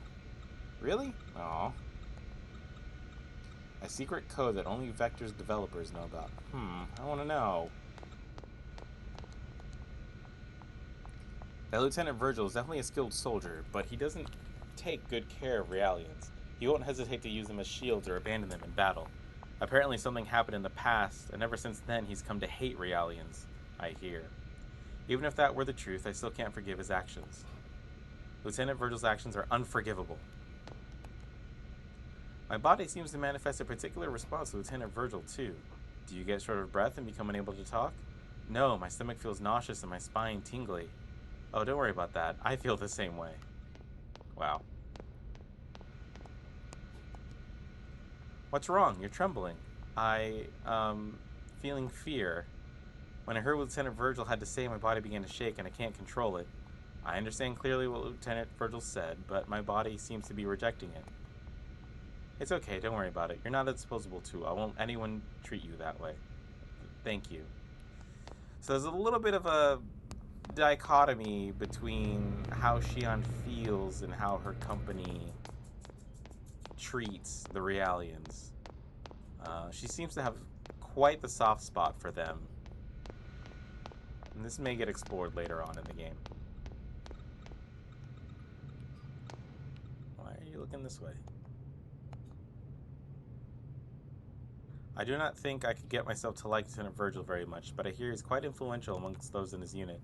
Really? Aw. A secret code that only Vector's developers know about. I want to know. That Lieutenant Virgil is definitely a skilled soldier, but he doesn't take good care of Realians. He won't hesitate to use them as shields or abandon them in battle. Apparently something happened in the past, and ever since then he's come to hate Realians, I hear. Even if that were the truth, I still can't forgive his actions. Lieutenant Virgil's actions are unforgivable. My body seems to manifest a particular response to Lieutenant Virgil, too. Do you get short of breath and become unable to talk? No, my stomach feels nauseous and my spine tingly. Oh, don't worry about that. I feel the same way. Wow. What's wrong? You're trembling. Feeling fear. When I heard what Lieutenant Virgil had to say, my body began to shake and I can't control it. I understand clearly what Lieutenant Virgil said, but my body seems to be rejecting it. It's okay, don't worry about it. You're not a disposable tool. I won't anyone treat you that way. Thank you. So there's a little bit of a dichotomy between how Shion feels and how her company treats the Realians. She seems to have quite the soft spot for them. And this may get explored later on in the game. Why are you looking this way? I do not think I could get myself to like Lieutenant Virgil very much, but I hear he's quite influential amongst those in his unit.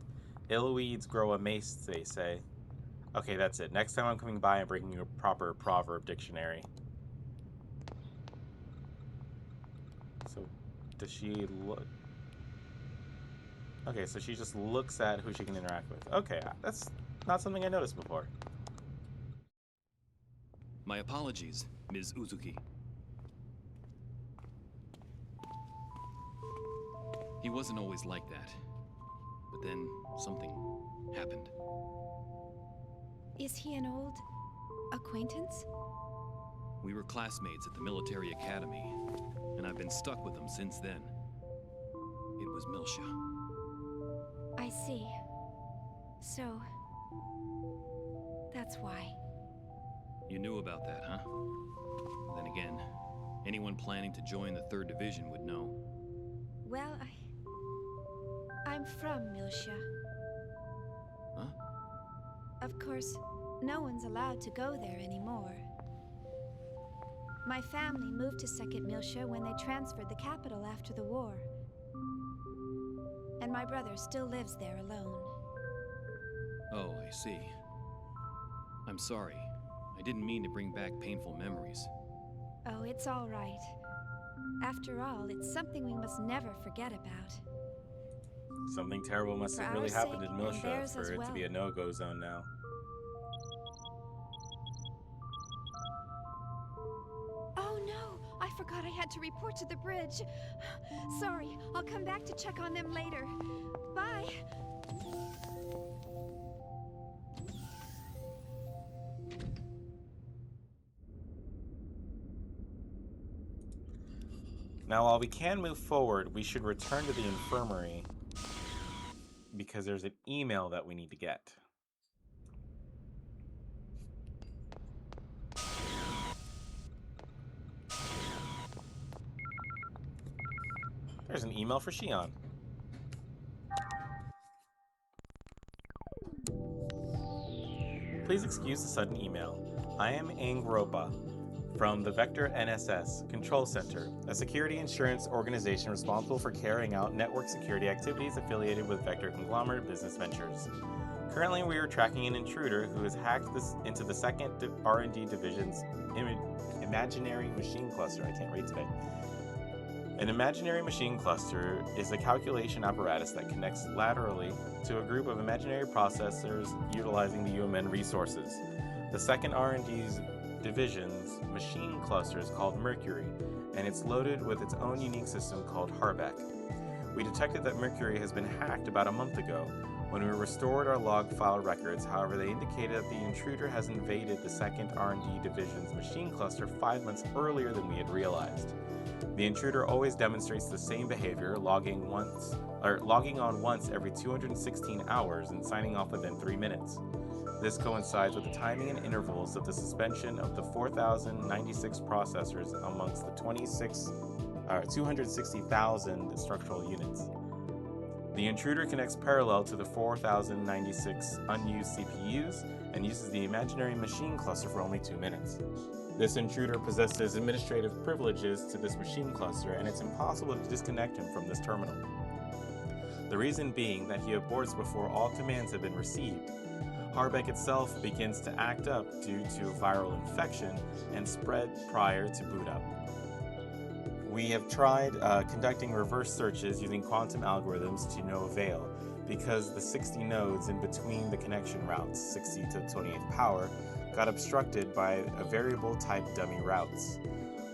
Ill weeds grow amace, they say. Okay, that's it. Next time I'm coming by, I'm bringing you a proper proverb dictionary. So, does she look... Okay, so she just looks at who she can interact with. Okay, that's not something I noticed before. My apologies, Ms. Uzuki. He wasn't always like that. But then something happened. Is he an old acquaintance? We were classmates at the military academy, and I've been stuck with him since then. It was Miltia. I see. So, that's why. You knew about that, huh? Then again, anyone planning to join the 3rd Division would know. Well, I'm from Miltia. Huh? Of course, no one's allowed to go there anymore. My family moved to Second Miltia when they transferred the capital after the war. And my brother still lives there alone. Oh, I see. I'm sorry. I didn't mean to bring back painful memories. Oh, it's all right. After all, it's something we must never forget about. Something terrible must For have really our happened in sake and Miltia theirs for as it to well. be a no-go zone now. Oh no! I forgot I had to report to the bridge. Sorry, I'll come back to check on them later. Bye! Now, while we can move forward, we should return to the infirmary because there's an email that we need to get. There's an email for Shion. Please excuse the sudden email. I am Angropa from the Vector NSS Control Center, a security insurance organization responsible for carrying out network security activities affiliated with Vector conglomerate business ventures. Currently, we are tracking an intruder who has hacked into the second R&D division's imaginary machine cluster. I can't read today. An imaginary machine cluster is a calculation apparatus that connects laterally to a group of imaginary processors utilizing the UMN resources. The second R&D's division's machine cluster is called Mercury, and it's loaded with its own unique system called Harbeck. We detected that Mercury has been hacked about a month ago. When we restored our log file records, however, they indicated that the intruder has invaded the second R&D division's machine cluster 5 months earlier than we had realized. The intruder always demonstrates the same behavior, logging on once every 216 hours and signing off within 3 minutes. This coincides with the timing and intervals of the suspension of the 4,096 processors amongst the 260,000 structural units. The intruder connects parallel to the 4,096 unused CPUs and uses the imaginary machine cluster for only 2 minutes. This intruder possesses administrative privileges to this machine cluster, and it's impossible to disconnect him from this terminal. The reason being that he aborts before all commands have been received. Harbeck itself begins to act up due to viral infection and spread prior to boot up. We have tried conducting reverse searches using quantum algorithms to no avail, because the 60 nodes in between the connection routes, 60 to the 28th power, got obstructed by a variable type dummy routes.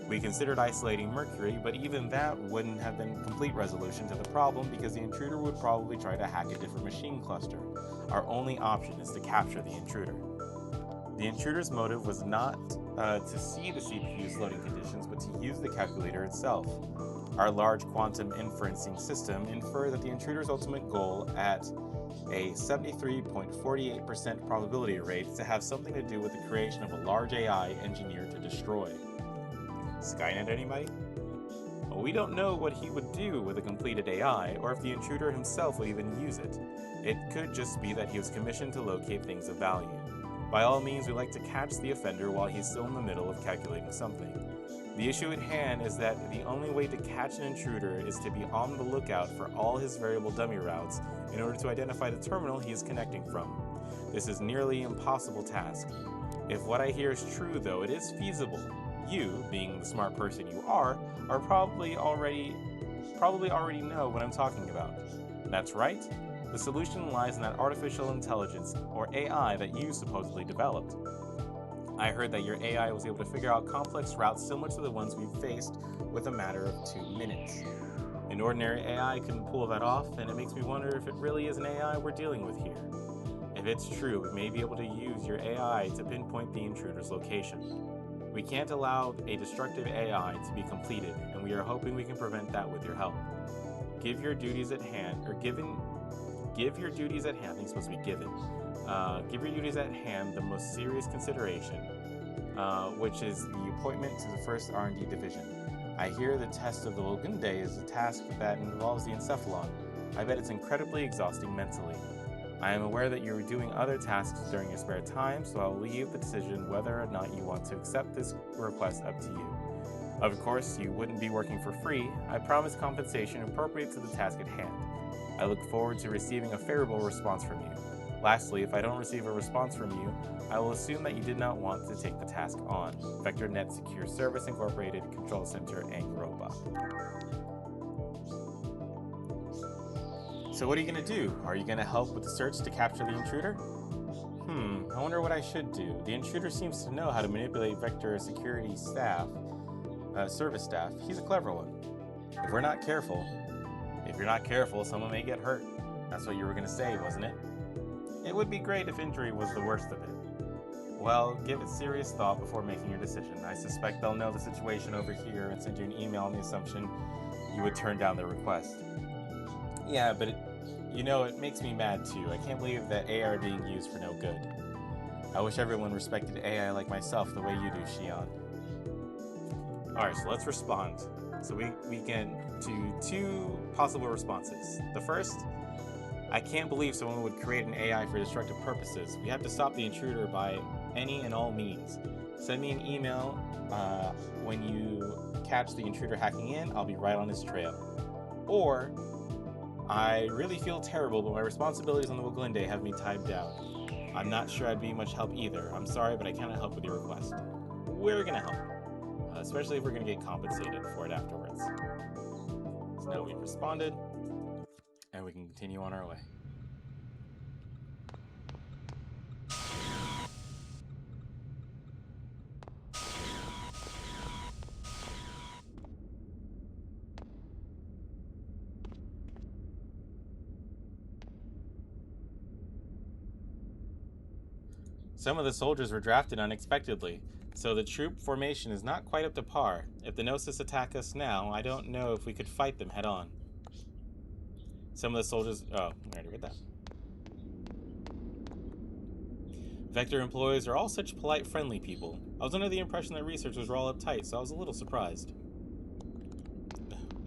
We considered isolating Mercury, but even that wouldn't have been complete resolution to the problem because the intruder would probably try to hack a different machine cluster. Our only option is to capture the intruder. The intruder's motive was not to see the CPU's loading conditions, but to use the calculator itself. Our large quantum inferencing system inferred that the intruder's ultimate goal at a 73.48% probability rate is to have something to do with the creation of a large AI engineered to destroy. Skynet, anybody? Well, we don't know what he would do with a completed AI, or if the intruder himself will even use it. It could just be that he was commissioned to locate things of value. By all means, we like to catch the offender while he's still in the middle of calculating something. The issue at hand is that the only way to catch an intruder is to be on the lookout for all his variable dummy routes in order to identify the terminal he is connecting from. This is nearly an impossible task. If what I hear is true, though, it is feasible. You, being the smart person you are probably already know what I'm talking about. That's right. The solution lies in that artificial intelligence, or AI, that you supposedly developed. I heard that your AI was able to figure out complex routes similar to the ones we've faced with a matter of 2 minutes. An ordinary AI couldn't pull that off, and it makes me wonder if it really is an AI we're dealing with here. If it's true, we may be able to use your AI to pinpoint the intruder's location. We can't allow a destructive AI to be completed, and we are hoping we can prevent that with your help. Give your duties at hand the most serious consideration, which is the appointment to the first R&D division. I hear the test of the Woglinde is a task that involves the encephalon. I bet it's incredibly exhausting mentally. I am aware that you are doing other tasks during your spare time, so I will leave the decision whether or not you want to accept this request up to you. Of course, you wouldn't be working for free. I promise compensation appropriate to the task at hand. I look forward to receiving a favorable response from you. Lastly, if I don't receive a response from you, I will assume that you did not want to take the task on. VectorNet Secure Service Incorporated, Control Center, and Robot. So what are you going to do? Are you going to help with the search to capture the intruder? I wonder what I should do. The intruder seems to know how to manipulate Vector security staff, service staff. He's a clever one. If you're not careful, someone may get hurt. That's what you were going to say, wasn't it? It would be great if injury was the worst of it. Well, give it serious thought before making your decision. I suspect they'll know the situation over here and send you an email on the assumption you would turn down their request. Yeah, but it makes me mad too. I can't believe that AI are being used for no good. I wish everyone respected AI like myself the way you do, Shion. Alright, so let's respond. So we get to 2 possible responses. The first, I can't believe someone would create an AI for destructive purposes. We have to stop the intruder by any and all means. Send me an email when you catch the intruder hacking in. I'll be right on his trail. Or, I really feel terrible, but my responsibilities on the Woglinde have me tied down. I'm not sure I'd be much help either. I'm sorry, but I cannot help with your request. We're gonna help. Especially if we're gonna get compensated for it afterwards. So now we've responded, and we can continue on our way. Some of the soldiers were drafted unexpectedly, so the troop formation is not quite up to par. If the Gnosis attack us now, I don't know if we could fight them head on. Some of the soldiers... Oh, I already read that. Vector employees are all such polite, friendly people. I was under the impression that researchers were all uptight, so I was a little surprised.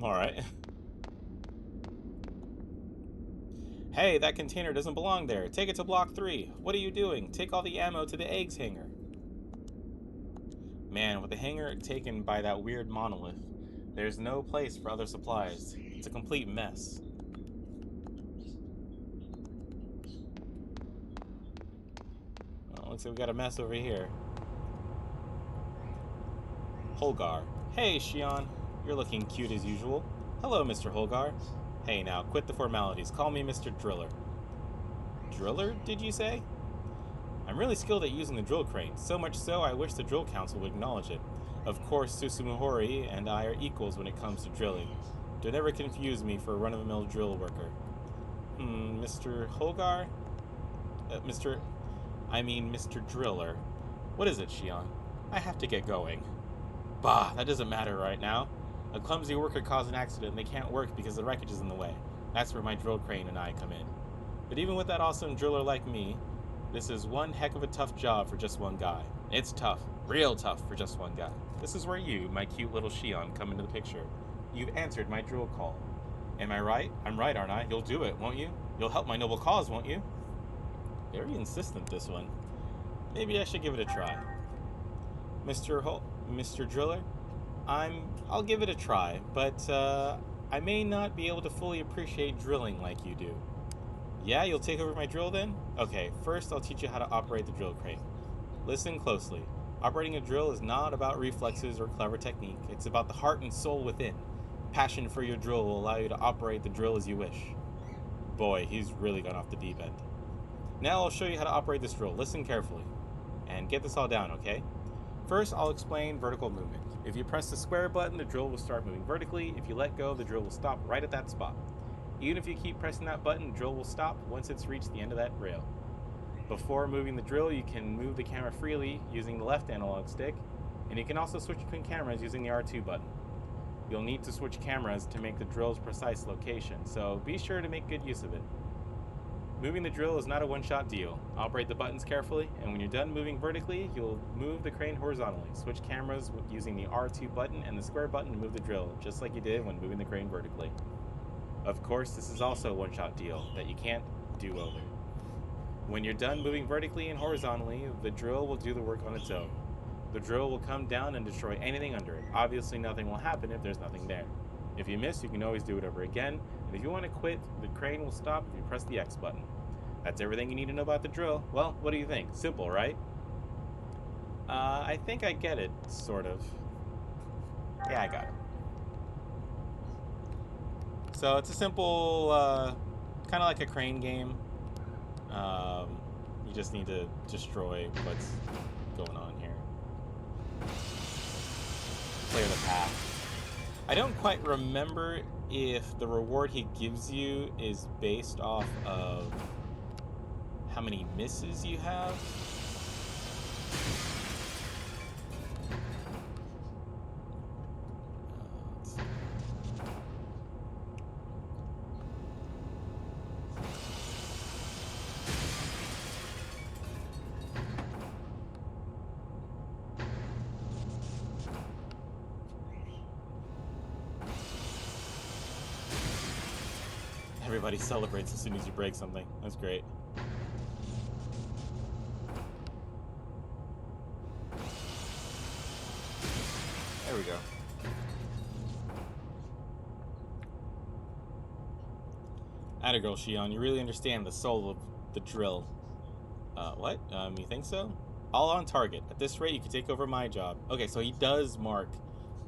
Alright. Hey, that container doesn't belong there. Take it to Block 3. What are you doing? Take all the ammo to the eggs hangar. Man, with the hangar taken by that weird Monolith, there's no place for other supplies. It's a complete mess. Well, looks like we got a mess over here. Holgar. Hey, Shion. You're looking cute as usual. Hello, Mr. Holgar. Hey, now, quit the formalities. Call me Mr. Driller. Driller, did you say? I'm really skilled at using the drill crane, so much so I wish the Drill Council would acknowledge it. Of course, Susumuhori and I are equals when it comes to drilling. Don't ever confuse me for a run-of-the-mill drill worker. Mr. Holgar? Mr. Driller. What is it, Shion? I have to get going. Bah, that doesn't matter right now. A clumsy worker caused an accident and they can't work because the wreckage is in the way. That's where my drill crane and I come in. But even with that awesome driller like me, this is one heck of a tough job for just one guy. It's tough, real tough for just one guy. This is where you, my cute little Shion, come into the picture. You've answered my drill call. Am I right? I'm right, aren't I? You'll do it, won't you? You'll help my noble cause, won't you? Very insistent, this one. Maybe I should give it a try. Mr. Driller? I'll give it a try, but I may not be able to fully appreciate drilling like you do. Yeah, you'll take over my drill then? Okay, first I'll teach you how to operate the drill crane. Listen closely. Operating a drill is not about reflexes or clever technique. It's about the heart and soul within. Passion for your drill will allow you to operate the drill as you wish. Boy, he's really gone off the deep end. Now I'll show you how to operate this drill. Listen carefully. And get this all down, okay? First, I'll explain vertical movement. If you press the square button, the drill will start moving vertically. If you let go, the drill will stop right at that spot. Even if you keep pressing that button, the drill will stop once it's reached the end of that rail. Before moving the drill, you can move the camera freely using the left analog stick, and you can also switch between cameras using the R2 button. You'll need to switch cameras to make the drill's precise location, so be sure to make good use of it. Moving the drill is not a one-shot deal. Operate the buttons carefully, and when you're done moving vertically, you'll move the crane horizontally. Switch cameras using the R2 button and the square button to move the drill, just like you did when moving the crane vertically. Of course, this is also a one-shot deal that you can't do over. When you're done moving vertically and horizontally, the drill will do the work on its own. The drill will come down and destroy anything under it. Obviously, nothing will happen if there's nothing there. If you miss, you can always do it over again. And if you want to quit, the crane will stop if you press the X button. That's everything you need to know about the drill. Well, what do you think? Simple, right? I think I get it, sort of. Yeah, I got it. So it's a simple, kind of like a crane game. You just need to destroy what's going on here. Clear the path. I don't quite remember if the reward he gives you is based off of how many misses you have. Everybody celebrates as soon as you break something. That's great. There we go. Atta girl, Shion. You really understand the soul of the drill. What? You think so? All on target. At this rate, you could take over my job. Okay, so he does mark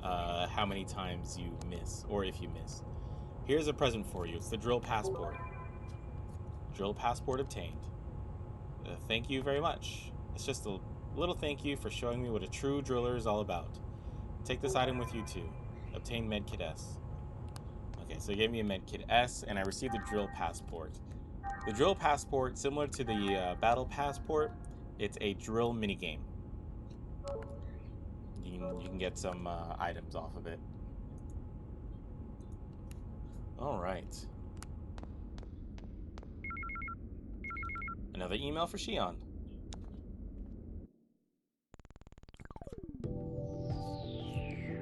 how many times you miss, or if you miss. Here's a present for you. It's the drill passport. Drill passport obtained. Thank you very much. It's just a little thank you for showing me what a true driller is all about. Take this item with you too. Obtain Medkit S. Okay, so he gave me a Medkit S, and I received the drill passport. The drill passport, similar to the battle passport, it's a drill minigame. You can get some items off of it. All right. Another email for Shion.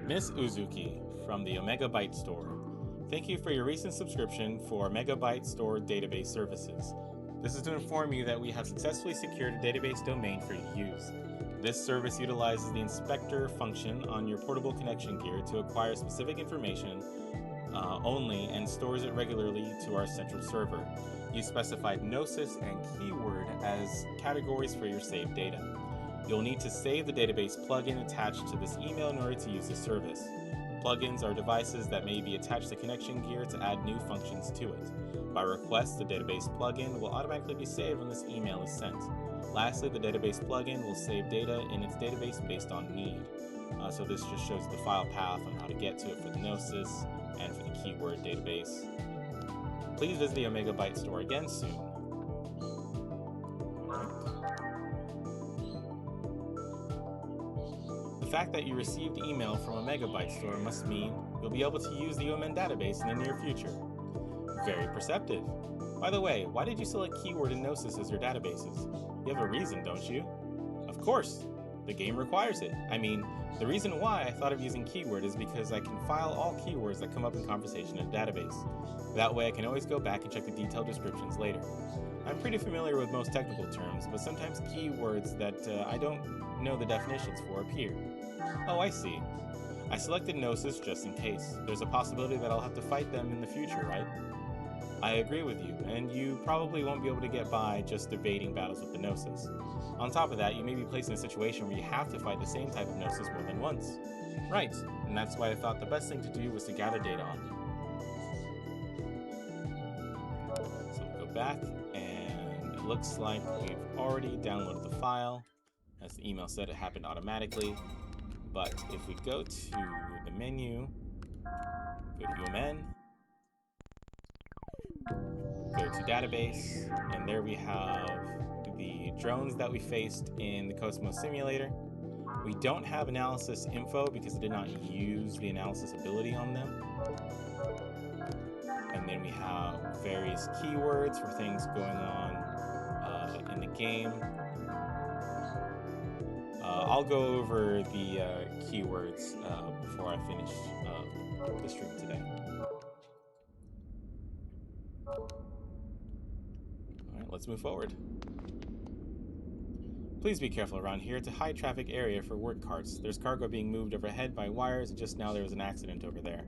Miss Uzuki from the Omega Byte Store. Thank you for your recent subscription for Omega Byte Store database services. This is to inform you that we have successfully secured a database domain for you to use. This service utilizes the inspector function on your portable connection gear to acquire specific information only and stores it regularly to our central server. You specified Gnosis and keyword as categories for your saved data. You'll need to save the database plugin attached to this email in order to use this service. Plugins are devices that may be attached to connection gear to add new functions to it. By request, the database plugin will automatically be saved when this email is sent. Lastly, the database plugin will save data in its database based on need. So this just shows the file path on how to get to it for the Gnosis and for the keyword database. Please visit the Omega Byte Store again soon. The fact that you received email from Omega Byte Store must mean you'll be able to use the OMN database in the near future. Very perceptive. By the way, why did you select keyword and Gnosis as your databases? You have a reason, don't you? Of course! The game requires it. I mean, the reason why I thought of using keyword is because I can file all keywords that come up in conversation in a database. That way I can always go back and check the detailed descriptions later. I'm pretty familiar with most technical terms, but sometimes keywords that I don't know the definitions for appear. Oh, I see. I selected Gnosis just in case. There's a possibility that I'll have to fight them in the future, right? I agree with you, and you probably won't be able to get by just evading battles with the Gnosis. On top of that, you may be placed in a situation where you have to fight the same type of Gnosis more than once. Right, and that's why I thought the best thing to do was to gather data on them. So we'll go back, and it looks like we've already downloaded the file. As the email said, it happened automatically. But if we go to the menu, go to UMN, go to database, and there we have the drones that we faced in the KOS-MOS Simulator. We don't have analysis info because it did not use the analysis ability on them. And then we have various keywords for things going on in the game. I'll go over the keywords before I finish the stream today. Alright, let's move forward. Please be careful around here. It's a high traffic area for work carts. There's cargo being moved overhead by wires, and just now there was an accident over there.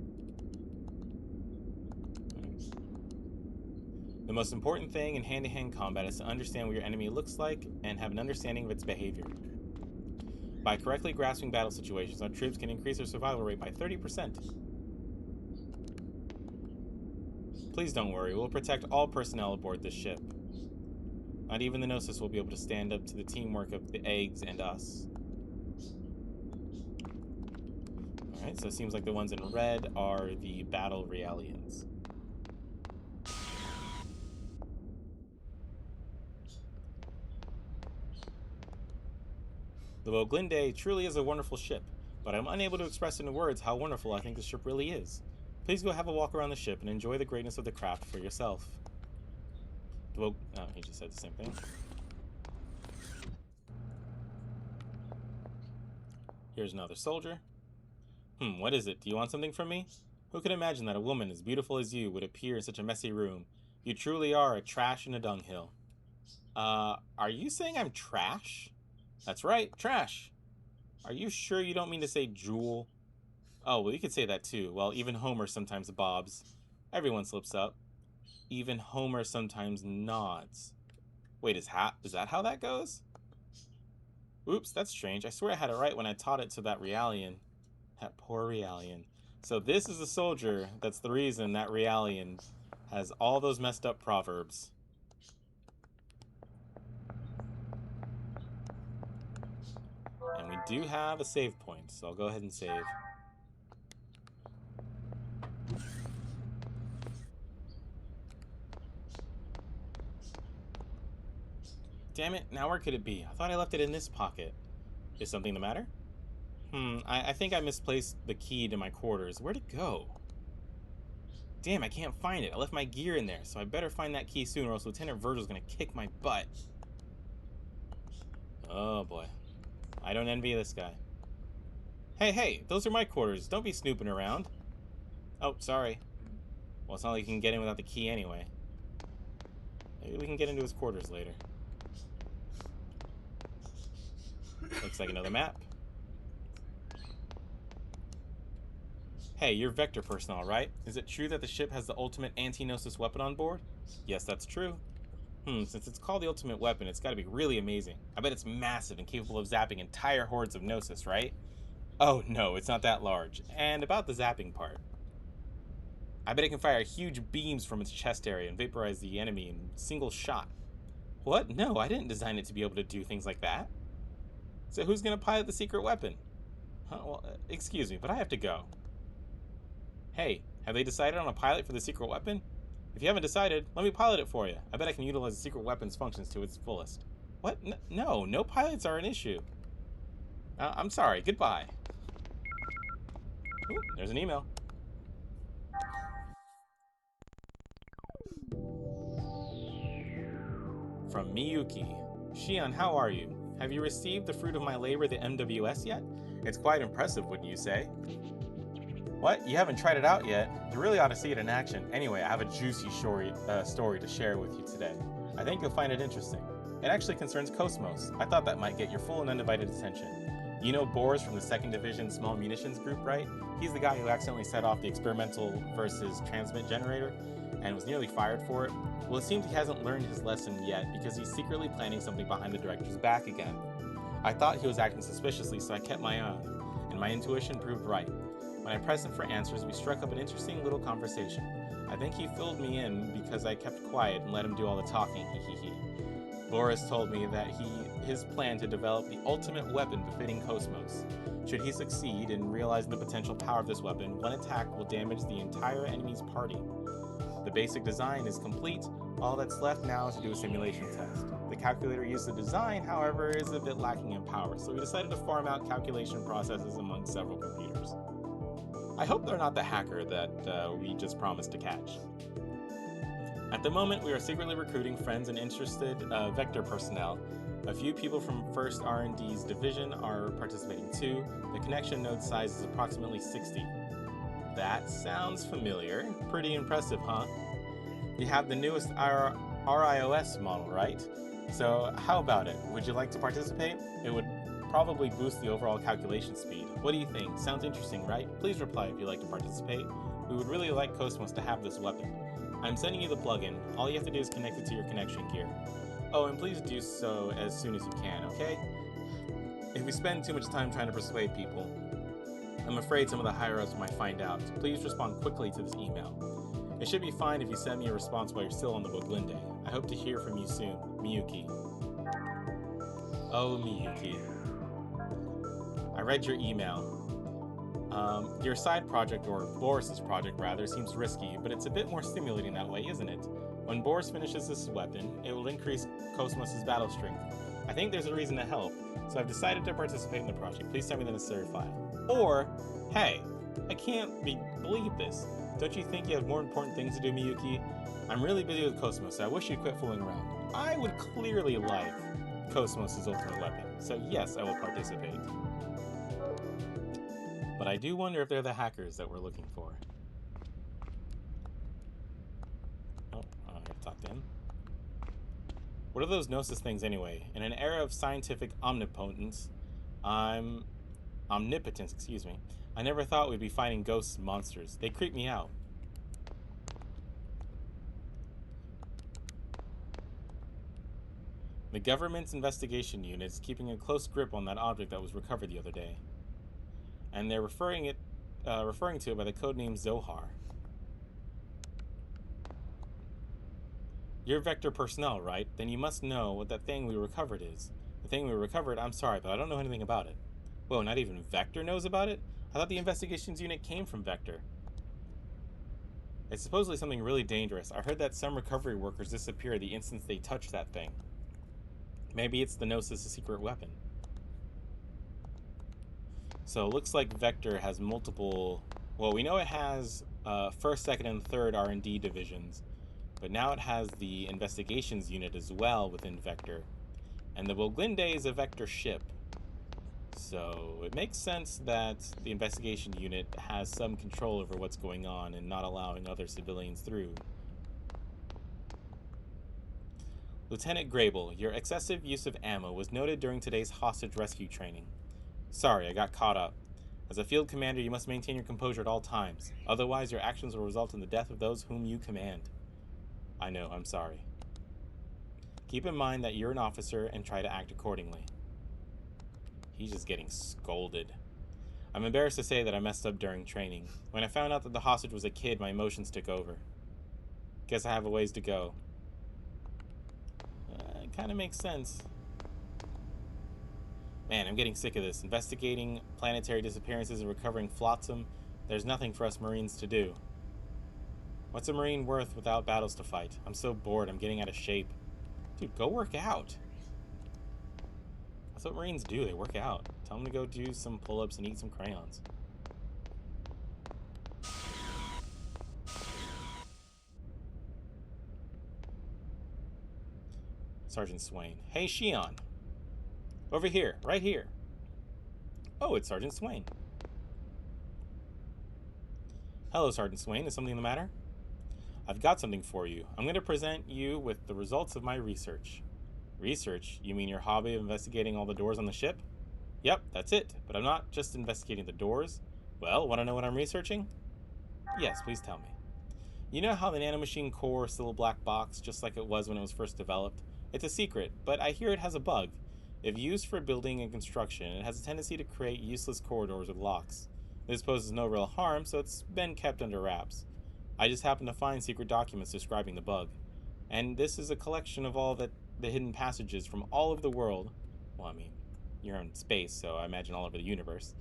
The most important thing in hand-to-hand combat is to understand what your enemy looks like and have an understanding of its behavior. By correctly grasping battle situations, our troops can increase their survival rate by 30%. Please don't worry, we'll protect all personnel aboard this ship. Not even the Gnosis will be able to stand up to the teamwork of the eggs and us. Alright, so it seems like the ones in red are the battle Realians. The Woglinde truly is a wonderful ship, but I'm unable to express in words how wonderful I think the ship really is. Please go have a walk around the ship and enjoy the greatness of the craft for yourself. Oh, he just said the same thing. Here's another soldier. What is it? Do you want something from me? Who could imagine that a woman as beautiful as you would appear in such a messy room? You truly are a trash in a dunghill. Are you saying I'm trash? That's right, trash. Are you sure you don't mean to say jewel? Oh, well, you could say that too. Well, even Homer sometimes bobs. Everyone slips up. Even Homer sometimes nods. Wait, is that how that goes? Oops, that's strange. I swear I had it right when I taught it to that Realian. That poor Realian. So this is the soldier that's the reason that Realian has all those messed up proverbs. And we do have a save point, so I'll go ahead and save. Damn it, now where could it be? I thought I left it in this pocket. Is something the matter? I think I misplaced the key to my quarters. Where'd it go? Damn, I can't find it. I left my gear in there, so I better find that key soon or else Lieutenant Virgil's gonna kick my butt. Oh boy. I don't envy this guy. Hey, those are my quarters. Don't be snooping around. Oh, sorry. Well, it's not like you can get in without the key anyway. Maybe we can get into his quarters later. Looks like another map. Hey, you're Vector personnel, right? Is it true that the ship has the ultimate anti-Gnosis weapon on board? Yes, that's true. Since it's called the ultimate weapon, it's gotta be really amazing. I bet it's massive and capable of zapping entire hordes of Gnosis, right? Oh no, it's not that large. And about the zapping part. I bet it can fire huge beams from its chest area and vaporize the enemy in single shot. What? No, I didn't design it to be able to do things like that. So who's gonna pilot the secret weapon? Well, excuse me, but I have to go. Hey, have they decided on a pilot for the secret weapon? If you haven't decided, let me pilot it for you. I bet I can utilize the secret weapon's functions to its fullest. What? No pilots are an issue. I'm sorry, goodbye. Ooh, there's an email. From Miyuki. Shion, how are you? Have you received the fruit of my labor, the A.G.W.S yet? It's quite impressive, wouldn't you say? What? You haven't tried it out yet? You really ought to see it in action. Anyway, I have a juicy story to share with you today. I think you'll find it interesting. It actually concerns KOS-MOS. I thought that might get your full and undivided attention. You know Boris from the 2nd Division Small Munitions Group, right? He's the guy who accidentally set off the experimental versus transmit generator and was nearly fired for it. Well, it seems he hasn't learned his lesson yet because he's secretly planning something behind the director's back again. I thought he was acting suspiciously, so I kept my eye on him, and my intuition proved right. When I pressed him for answers, we struck up an interesting little conversation. I think he filled me in because I kept quiet and let him do all the talking, hee. Boris told me that his plan to develop the ultimate weapon befitting KOS-MOS. Should he succeed in realizing the potential power of this weapon, one attack will damage the entire enemy's party. The basic design is complete. All that's left now is to do a simulation test. The calculator used to design, however, is a bit lacking in power, so we decided to farm out calculation processes among several computers. I hope they're not the hacker that we just promised to catch. At the moment, we are secretly recruiting friends and interested Vector personnel. A few people from 1st R&D's division are participating too. The connection node size is approximately 60. That sounds familiar. Pretty impressive, huh? You have the newest RIOS model, right? So how about it? Would you like to participate? It would probably boost the overall calculation speed. What do you think? Sounds interesting, right? Please reply if you'd like to participate. We would really like KOS-MOS to have this weapon. I'm sending you the plugin. All you have to do is connect it to your connection gear. Oh, and please do so as soon as you can, okay? If we spend too much time trying to persuade people, I'm afraid some of the higher-ups might find out. Please respond quickly to this email. It should be fine if you send me a response while you're still on the Woglinde. I hope to hear from you soon. Miyuki. Oh, Miyuki. I read your email. Your side project, or Boris's project rather, seems risky, but it's a bit more stimulating that way, isn't it? When Boris finishes this weapon, it will increase KOS-MOS' battle strength. I think there's a reason to help, so I've decided to participate in the project. Please send me the necessary file. Or, hey, I can't believe this. Don't you think you have more important things to do, Miyuki? I'm really busy with KOS-MOS, so I wish you'd quit fooling around. I would clearly like KOS-MOS' ultimate weapon, so yes, I will participate. But I do wonder if they're the hackers that we're looking for. Oh, I have to talk to him. What are those Gnosis things anyway? In an era of scientific omnipotence, excuse me, I never thought we'd be fighting ghosts and monsters. They creep me out. The government's investigation unit is keeping a close grip on that object that was recovered the other day. And they're referring to it by the codename Zohar. You're Vector personnel, right? Then you must know what that thing we recovered is. The thing we recovered, I'm sorry, but I don't know anything about it. Whoa, not even Vector knows about it? I thought the investigations unit came from Vector. It's supposedly something really dangerous. I heard that some recovery workers disappear the instant they touch that thing. Maybe it's the Gnosis' secret weapon. So it looks like Vector has multiple... Well, we know it has first, second, and third R&D divisions. But now it has the investigations unit as well within Vector. And the Woglinde is a Vector ship. So it makes sense that the investigation unit has some control over what's going on and not allowing other civilians through. Lieutenant Grable, your excessive use of ammo was noted during today's hostage rescue training. Sorry, I got caught up. As a field commander, you must maintain your composure at all times. Otherwise, your actions will result in the death of those whom you command. I know, I'm sorry. Keep in mind that you're an officer and try to act accordingly. He's just getting scolded. I'm embarrassed to say that I messed up during training. When I found out that the hostage was a kid, my emotions took over. Guess I have a ways to go. It kind of makes sense. Man, I'm getting sick of this. Investigating planetary disappearances and recovering flotsam. There's nothing for us Marines to do. What's a Marine worth without battles to fight? I'm so bored, I'm getting out of shape. Dude, go work out. That's what Marines do, they work out. Tell them to go do some pull-ups and eat some crayons. Sergeant Swain. Hey, Shion. Over here, right here. Oh, it's Sergeant Swain. Hello, Sergeant Swain. Is something the matter? I've got something for you. I'm going to present you with the results of my research. Research? You mean your hobby of investigating all the doors on the ship? Yep, that's it. But I'm not just investigating the doors. Well, want to know what I'm researching? Yes, please tell me. You know how the nanomachine core is still a black box, just like it was when it was first developed? It's a secret, but I hear it has a bug. If used for building and construction, it has a tendency to create useless corridors with locks. This poses no real harm, so it's been kept under wraps. I just happened to find secret documents describing the bug. And this is a collection of all the hidden passages from all over the world. Well, I mean, you're in space, so I imagine all over the universe.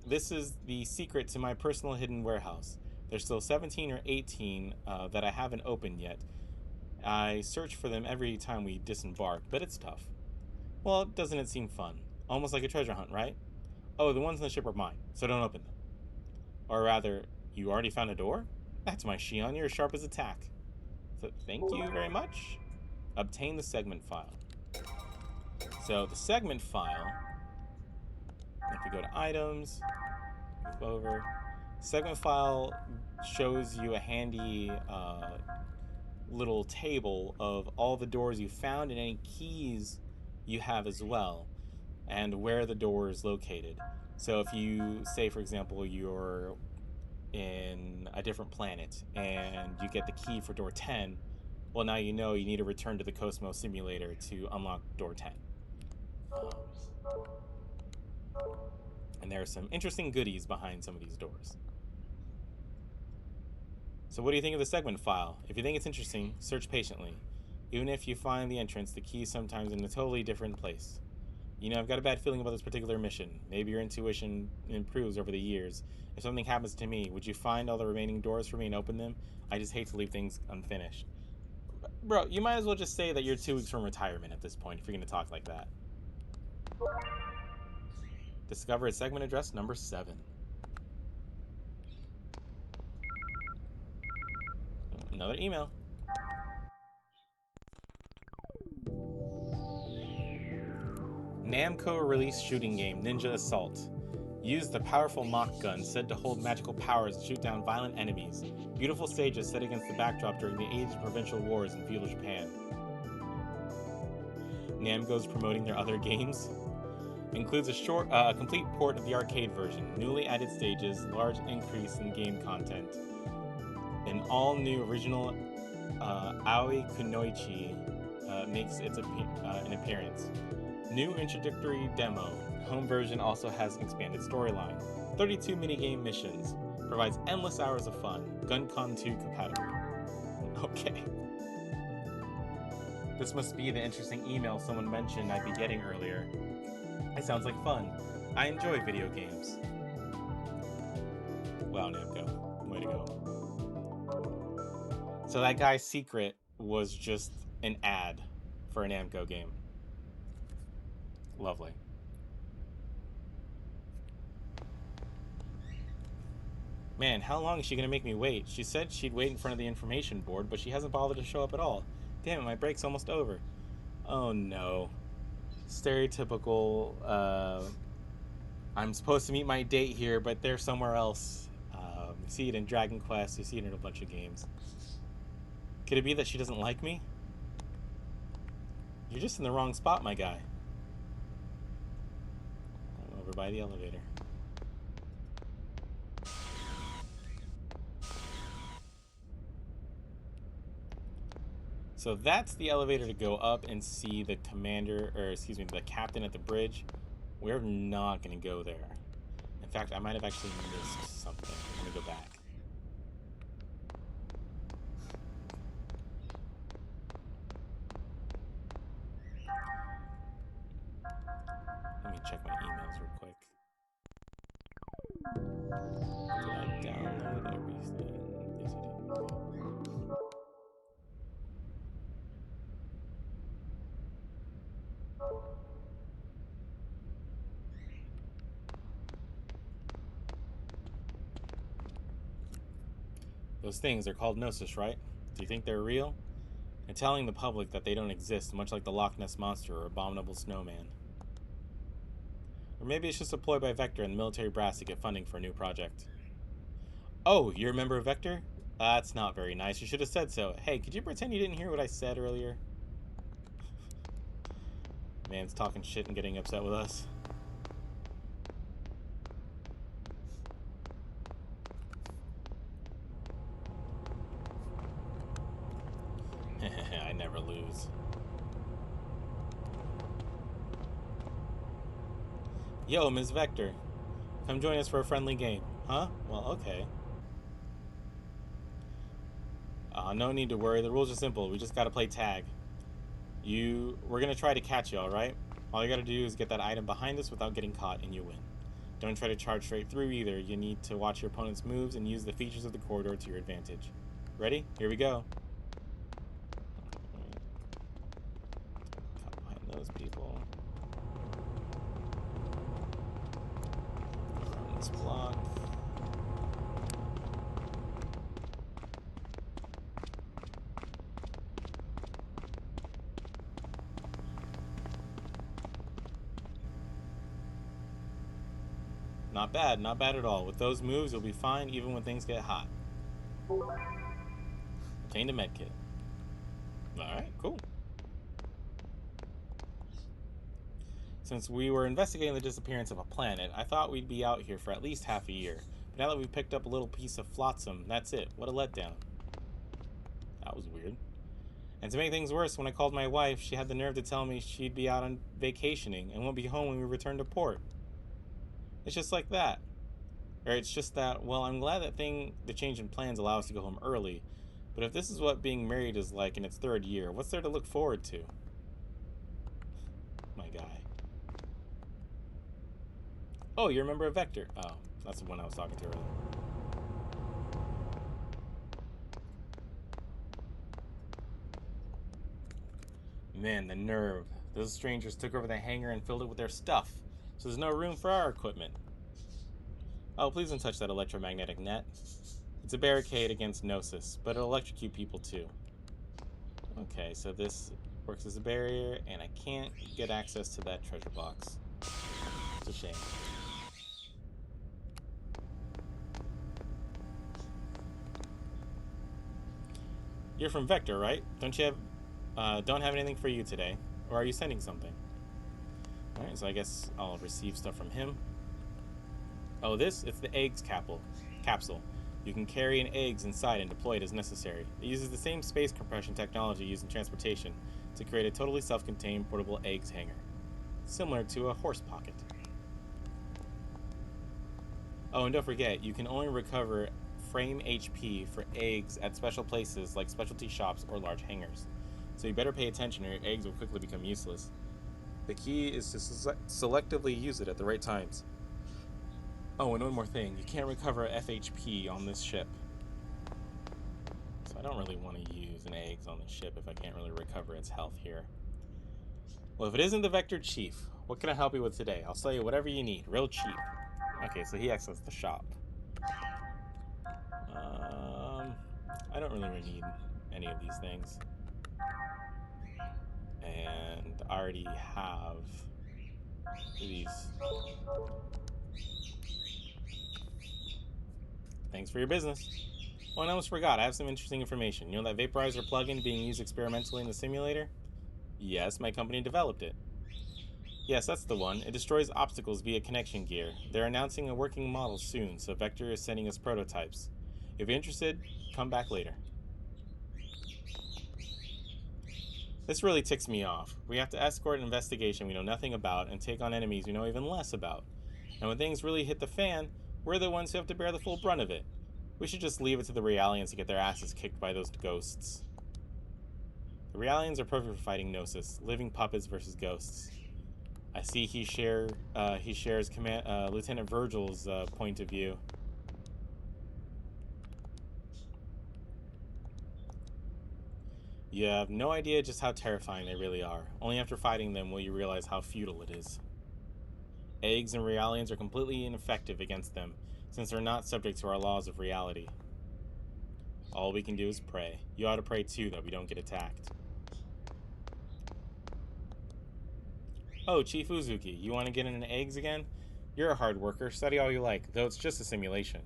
This is the secret to my personal hidden warehouse. There's still 17 or 18 that I haven't opened yet. I search for them every time we disembark, but it's tough. Well, doesn't it seem fun? Almost like a treasure hunt, right? Oh, the ones on the ship are mine, so don't open them. Or rather, you already found a door? That's my Shion, you're as sharp as a tack. So, thank you very much. Obtain the segment file. So, the segment file, if we go to items, move over, segment file shows you a handy little table of all the doors you found and any keys you have as well, and where the door is located. So if you say, for example, you're in a different planet and you get the key for door 10, well, now you know you need to return to the KOS-MOS Simulator to unlock door 10. And there are some interesting goodies behind some of these doors. So what do you think of the segment file? If you think it's interesting, search patiently. Even if you find the entrance, the key is sometimes in a totally different place. You know, I've got a bad feeling about this particular mission. Maybe your intuition improves over the years. If something happens to me, would you find all the remaining doors for me and open them? I just hate to leave things unfinished. Bro, you might as well just say that you're 2 weeks from retirement at this point if you're going to talk like that. Discover segment address number 7. Another email. Namco released shooting game Ninja Assault. Use the powerful Mach gun said to hold magical powers to shoot down violent enemies. Beautiful stages set against the backdrop during the age of provincial wars in feudal Japan. Namco's promoting their other games. Includes a complete port of the arcade version, newly added stages, large increase in game content, an all-new original Aoi Kunoichi makes an appearance. New introductory demo. Home version also has an expanded storyline. 32 minigame missions. Provides endless hours of fun. GunCon 2 compatible. Okay. This must be the interesting email someone mentioned I'd be getting earlier. It sounds like fun. I enjoy video games. Wow, Namco. Way to go. So that guy's secret was just an ad for a Namco game. Lovely. Man, how long is she gonna make me wait? She said she'd wait in front of the information board, but she hasn't bothered to show up at all. Damn it, my break's almost over. Oh no. Stereotypical, I'm supposed to meet my date here, but they're somewhere else. You see it in Dragon Quest, you see it in a bunch of games. Could it be that she doesn't like me? You're just in the wrong spot, my guy. I'm over by the elevator. So that's the elevator to go up and see the commander, or excuse me, the captain at the bridge. We're not going to go there. In fact, I might have actually missed something. I'm going to go back. Let me check my emails real quick. Did I download everything? Yes, I did. Those things, they're called Gnosis, right? Do you think they're real? They're telling the public that they don't exist, much like the Loch Ness Monster or Abominable Snowman. Or maybe it's just a ploy by Vector and the military brass to get funding for a new project. Oh, you remember Vector? That's not very nice. You should have said so. Hey, could you pretend you didn't hear what I said earlier? Man's talking shit and getting upset with us. I never lose. Yo, Ms. Vector. Come join us for a friendly game. Huh? Well, okay. No need to worry. The rules are simple. We just gotta play tag. We're gonna try to catch you, alright? All you gotta do is get that item behind us without getting caught, and you win. Don't try to charge straight through either. You need to watch your opponent's moves and use the features of the corridor to your advantage. Ready? Here we go. Cut behind those people. Around this block. Not bad at all. With those moves, you'll be fine even when things get hot. Obtained a medkit. Alright, cool. Since we were investigating the disappearance of a planet, I thought we'd be out here for at least half a year. But now that we picked up a little piece of flotsam, that's it. What a letdown. That was weird. And to make things worse, when I called my wife, she had the nerve to tell me she'd be out on vacationing and won't be home when we return to port. It's just like that. Or it's just that, well, I'm glad that the change in plans allow us to go home early. But if this is what being married is like in its 3rd year, what's there to look forward to? My guy. Oh, you remember a Vector? Oh, that's the one I was talking to earlier. Man, the nerve. Those strangers took over the hangar and filled it with their stuff, so there's no room for our equipment. Oh, please don't touch that electromagnetic net. It's a barricade against Gnosis, but it'll electrocute people too. Okay, so this works as a barrier, and I can't get access to that treasure box. It's a shame. You're from Vector, right? Don't have anything for you today. Or are you sending something? Alright, so I guess I'll receive stuff from him. Oh, it's the eggs capsule. You can carry an eggs inside and deploy it as necessary. It uses the same space compression technology used in transportation to create a totally self-contained portable eggs hangar. Similar to a horse pocket. Oh, and don't forget, you can only recover frame HP for eggs at special places like specialty shops or large hangars. So you better pay attention or your eggs will quickly become useless. The key is to selectively use it at the right times. Oh, and one more thing. You can't recover FHP on this ship. So I don't really want to use an eggs on the ship if I can't really recover its health here. Well, if it isn't the Vector Chief, what can I help you with today? I'll sell you whatever you need, real cheap. Okay, so he accessed the shop. I don't really need any of these things. And I already have these. Thanks for your business. Oh, and I almost forgot, I have some interesting information. You know that vaporizer plugin being used experimentally in the simulator? Yes, my company developed it. Yes, that's the one. It destroys obstacles via connection gear. They're announcing a working model soon, so Vector is sending us prototypes. If you're interested, come back later. This really ticks me off. We have to escort an investigation we know nothing about and take on enemies we know even less about. And when things really hit the fan, we're the ones who have to bear the full brunt of it. We should just leave it to the Realians to get their asses kicked by those ghosts. The Realians are perfect for fighting Gnosis, living puppets versus ghosts. I see he shares Lieutenant Virgil's point of view. You have no idea just how terrifying they really are. Only after fighting them will you realize how futile it is. Eggs and Realians are completely ineffective against them, since they're not subject to our laws of reality. All we can do is pray. You ought to pray too that we don't get attacked. Oh, Chief Uzuki, you want to get in eggs again? You're a hard worker, study all you like, though it's just a simulation.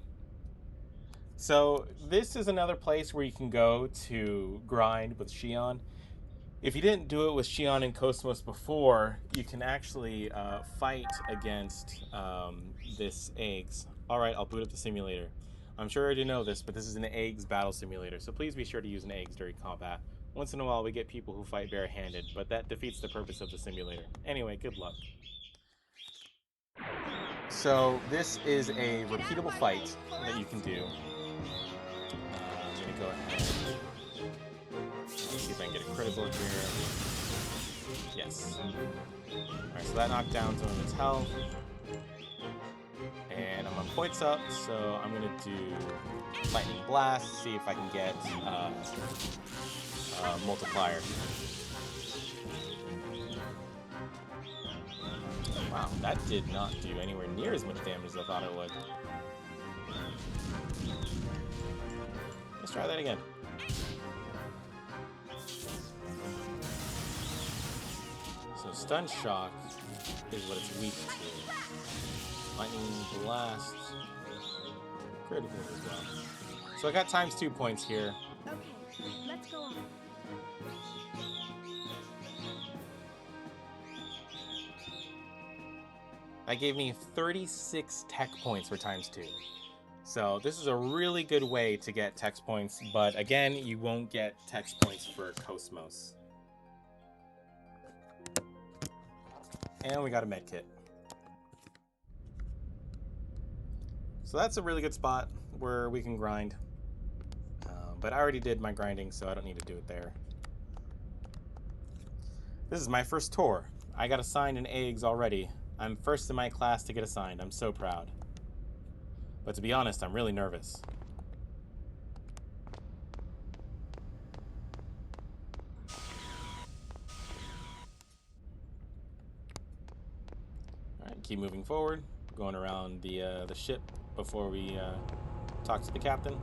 So, this is another place where you can go to grind with Shion. If you didn't do it with Shion and KOS-MOS before, you can actually fight against this eggs. Alright, I'll boot up the simulator. I'm sure I already know this, but this is an eggs battle simulator, so please be sure to use an eggs during combat. Once in a while we get people who fight barehanded, but that defeats the purpose of the simulator. Anyway, good luck. So this is a repeatable fight that you can do. I'm going to go ahead and see if I can get a critical here. Yes. Alright, so that knocked down some of its health. And I'm on points up, so I'm going to do Lightning Blast, see if I can get multiplier. Wow, that did not do anywhere near as much damage as I thought it would. Let's try that again. So Stun Shock is what it's weak to. Lightning Blast, critical as well. So I got ×2 points here. Okay, let's go on. That gave me 36 tech points for ×2. So this is a really good way to get tech points, but again, you won't get tech points for KOS-MOS. And we got a med kit. So that's a really good spot where we can grind. But I already did my grinding, so I don't need to do it there. This is my first tour. I got assigned an eggs already. I'm first in my class to get assigned. I'm so proud. But to be honest, I'm really nervous. Alright, keep moving forward. Going around the ship before we talk to the captain.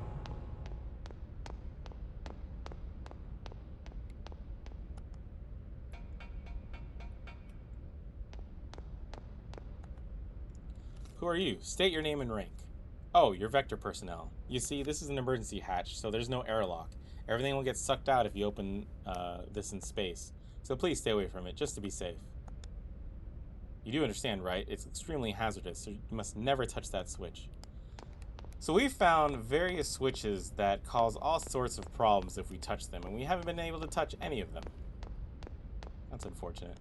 Who are you? State your name and rank. Oh, you're Vector personnel. You see, this is an emergency hatch, so there's no airlock. Everything will get sucked out if you open this in space. So please stay away from it, just to be safe. You do understand, right? It's extremely hazardous, so you must never touch that switch. So we've found various switches that cause all sorts of problems if we touch them, and we haven't been able to touch any of them. That's unfortunate.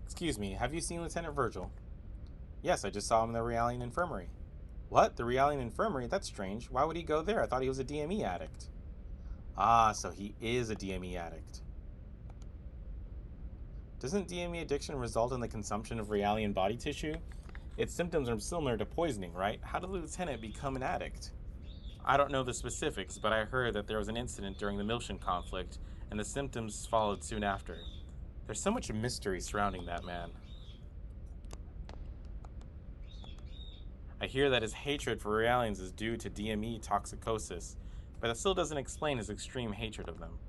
Excuse me, have you seen Lieutenant Virgil? Yes, I just saw him in the Realian Infirmary. What? The Realian Infirmary? That's strange. Why would he go there? I thought he was a DME addict. Ah, so he is a DME addict. Doesn't DME addiction result in the consumption of Realian body tissue? Its symptoms are similar to poisoning, right? How did the lieutenant become an addict? I don't know the specifics, but I heard that there was an incident during the Miltian conflict, and the symptoms followed soon after. There's so much mystery surrounding that man. I hear that his hatred for Realians is due to DME toxicosis, but that still doesn't explain his extreme hatred of them.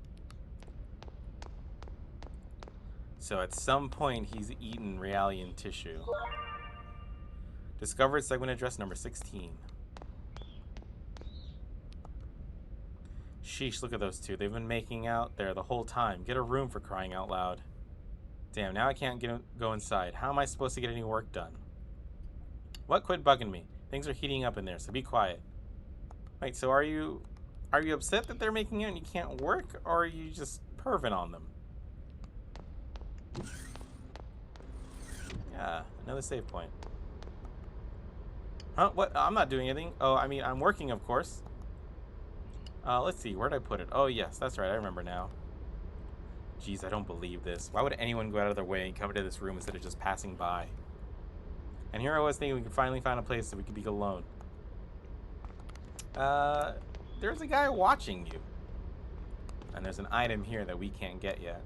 So at some point he's eaten Realian tissue. Discovered segment address number 16. Sheesh, look at those two. They've been making out there the whole time. Get a room, for crying out loud. Damn, now I can't go inside. How am I supposed to get any work done? What? Quit bugging me. Things are heating up in there, so be quiet. Wait, so are you upset that they're making out and you can't work, or are you just perving on them? Yeah, another save point. Huh? What? I'm not doing anything. Oh, I mean, I'm working, of course. Let's see, where'd I put it? Oh, yes, that's right, I remember now. Jeez, I don't believe this. Why would anyone go out of their way and come into this room instead of just passing by? And here I was thinking we could finally find a place that we could be alone. There's a guy watching you. And there's an item here that we can't get yet.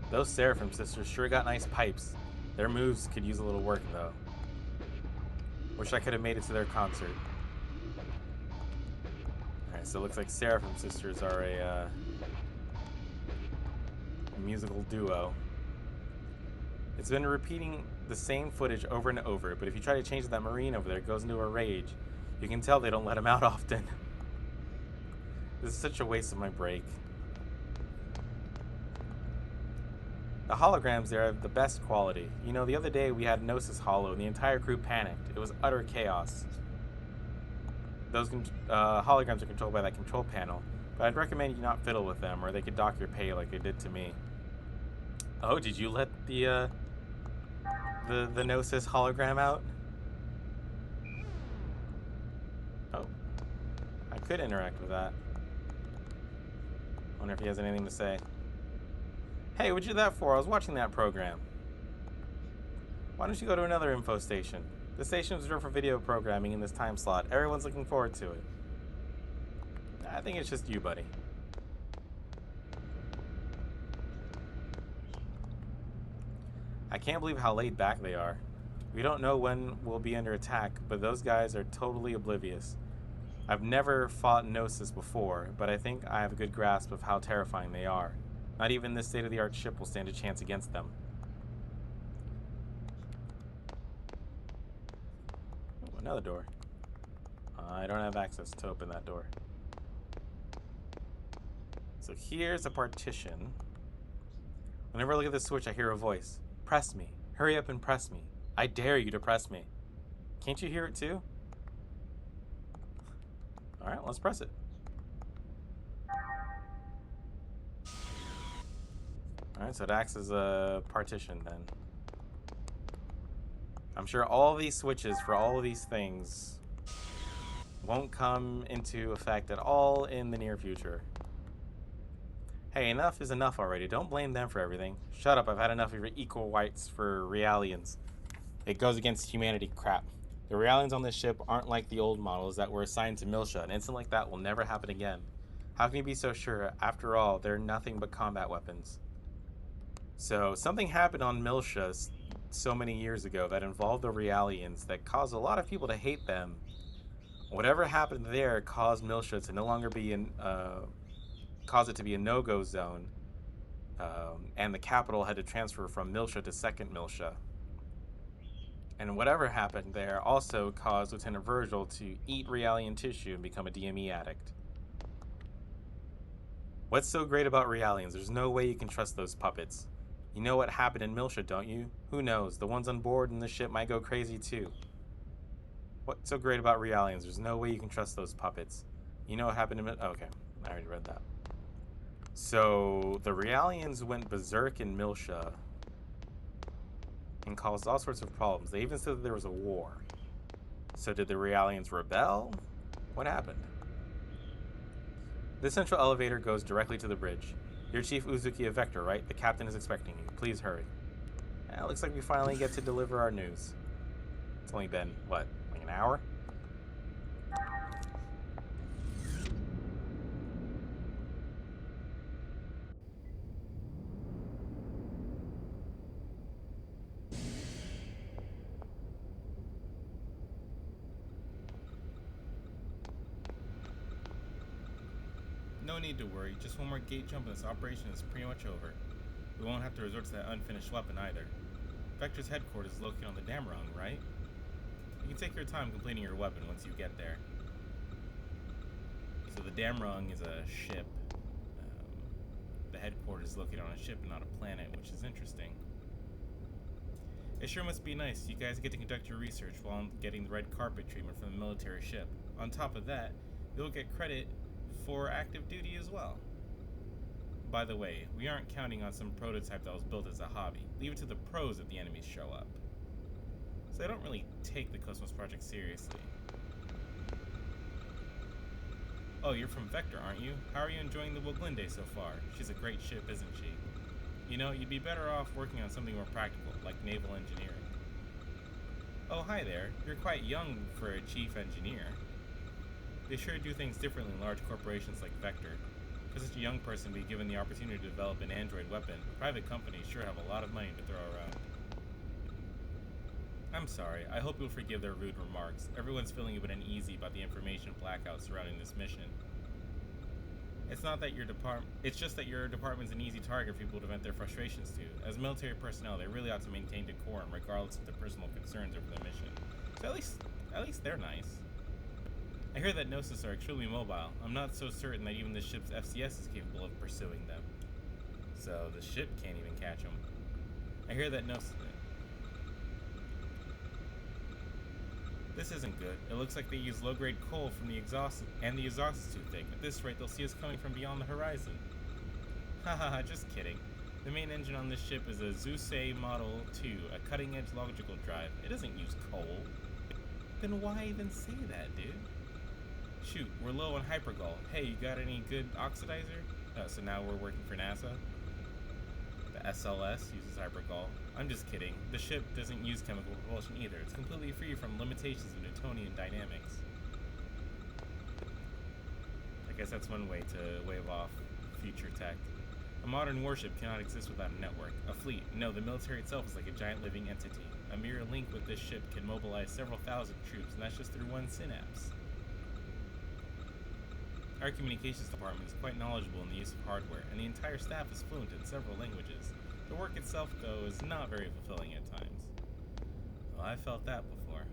Those Seraphim sisters sure got nice pipes. Their moves could use a little work, though. Wish I could have made it to their concert. Alright, so it looks like Seraphim sisters are a musical duo. It's been repeating the same footage over and over, but if you try to change that Marine over there, it goes into a rage. You can tell they don't let him out often. This is such a waste of my break. The holograms there have the best quality. You know, the other day we had Gnosis holo and the entire crew panicked. It was utter chaos. Those holograms are controlled by that control panel, but I'd recommend you not fiddle with them or they could dock your pay like they did to me. Oh, did you let the Gnosis hologram out? Oh, I could interact with that. Wonder if he has anything to say. Hey, what'd you do that for? I was watching that program. Why don't you go to another info station? The station is reserved for video programming in this time slot. Everyone's looking forward to it. I think it's just you, buddy. I can't believe how laid back they are. We don't know when we'll be under attack, but those guys are totally oblivious. I've never fought Gnosis before, but I think I have a good grasp of how terrifying they are. Not even this state-of-the-art ship will stand a chance against them. Oh, another door. I don't have access to open that door. So here's a partition. Whenever I look at this switch, I hear a voice. Press me. Hurry up and press me. I dare you to press me. Can't you hear it too? Alright, let's press it. Alright, so it acts as a partition then. I'm sure all these switches for all of these things won't come into effect at all in the near future. Hey, enough is enough already. Don't blame them for everything. Shut up, I've had enough of your equal rights for Realians. It goes against humanity crap. The Realians on this ship aren't like the old models that were assigned to Miltia. An incident like that will never happen again. How can you be so sure? After all, they're nothing but combat weapons. So, something happened on Miltia so many years ago that involved the Realians that caused a lot of people to hate them. Whatever happened there caused Miltia to no longer be in... caused it to be a no-go zone, and the capital had to transfer from Miltia to 2nd Miltia. And whatever happened there also caused Lieutenant Virgil to eat Realian tissue and become a DME addict. What's so great about Realians? There's no way you can trust those puppets. You know what happened in Miltia, don't you? Who knows? The ones on board in the ship might go crazy too. What's so great about Realians? There's no way you can trust those puppets. You know what happened in Miltia? Oh, okay, I already read that. So, the Realians went berserk in Miltia and caused all sorts of problems. They even said that there was a war. So did the Realians rebel? What happened? This central elevator goes directly to the bridge. You're Chief Uzuki of Vector, right? The captain is expecting you. Please hurry. Looks like we finally get to deliver our news. It's only been, what, like an hour? No need to worry, just one more gate jump and this operation is pretty much over. We won't have to resort to that unfinished weapon either. Vector's headquarters is located on the dam rung, right? You can take your time completing your weapon once you get there. So the dam rung is a ship. The headquarters is located on a ship and not a planet, which is interesting. It sure must be nice. You guys get to conduct your research while I'm getting the red carpet treatment from the military ship. On top of that, you'll get credit for active duty as well. By the way, we aren't counting on some prototype that was built as a hobby. Leave it to the pros if the enemies show up. So I don't really take the KOS-MOS project seriously. Oh, you're from Vector, aren't you? How are you enjoying the Woglinde so far? She's a great ship, isn't she? You know, you'd be better off working on something more practical, like naval engineering. Oh, hi there. You're quite young for a chief engineer. They sure do things differently in large corporations like Vector. For such a young person to be given the opportunity to develop an android weapon, private companies sure have a lot of money to throw around. I'm sorry, I hope you'll forgive their rude remarks. Everyone's feeling a bit uneasy about the information blackout surrounding this mission. It's just that your department's an easy target for people to vent their frustrations to. As military personnel, they really ought to maintain decorum regardless of their personal concerns over the mission. So at least they're nice. I hear that Gnosis are extremely mobile. I'm not so certain that even the ship's FCS is capable of pursuing them. So the ship can't even catch them. I hear that Gnosis... This isn't good. It looks like they use low-grade coal from the exhaust and the exhaust is too thick. At this rate, they'll see us coming from beyond the horizon. Haha, just kidding. The main engine on this ship is a Xenosaga Model 2, a cutting-edge logical drive. It doesn't use coal. Then why even say that, dude? Shoot, we're low on hypergol. Hey, you got any good oxidizer? So now we're working for NASA? The SLS uses hypergol. I'm just kidding. The ship doesn't use chemical propulsion either. It's completely free from limitations of Newtonian dynamics. I guess that's one way to wave off future tech. A modern warship cannot exist without a network. A fleet. No, the military itself is like a giant living entity. A mere link with this ship can mobilize several thousand troops, and that's just through one synapse. Our communications department is quite knowledgeable in the use of hardware, and the entire staff is fluent in several languages. The work itself, though, is not very fulfilling at times. Well, I felt that before.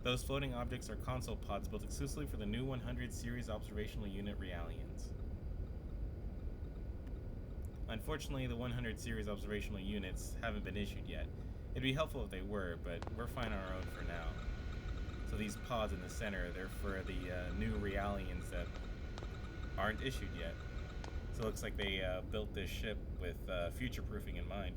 Those floating objects are console pods built exclusively for the new 100 series observational unit Realians. Unfortunately, the 100 series observational units haven't been issued yet. It'd be helpful if they were, but we're fine on our own for now. So these pods in the center, they're for the new Realians that aren't issued yet. So it looks like they built this ship with future-proofing in mind.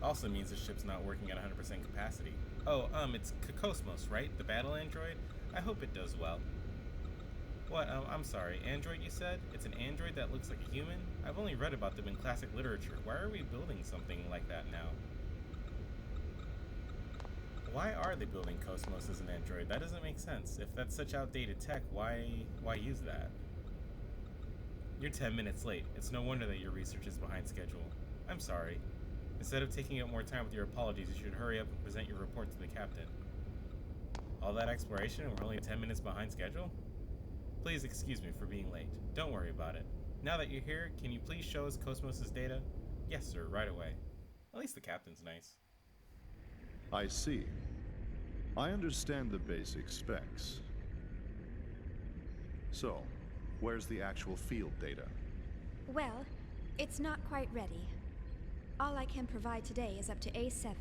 Also means the ship's not working at 100% capacity. Oh, it's KOS-MOS, right? The battle android? I hope it does well. What? I'm sorry, android you said? It's an android that looks like a human? I've only read about them in classic literature. Why are we building something like that now? Why are they building KOS-MOS as an android? That doesn't make sense. If that's such outdated tech, why use that? You're 10 minutes late. It's no wonder that your research is behind schedule. I'm sorry. Instead of taking up more time with your apologies, you should hurry up and present your report to the captain. All that exploration and we're only 10 minutes behind schedule? Please excuse me for being late. Don't worry about it. Now that you're here, can you please show us KOS-MOS's data? Yes, sir, right away. At least the captain's nice. I see. I understand the basic specs. So, where's the actual field data? Well, it's not quite ready. All I can provide today is up to A7.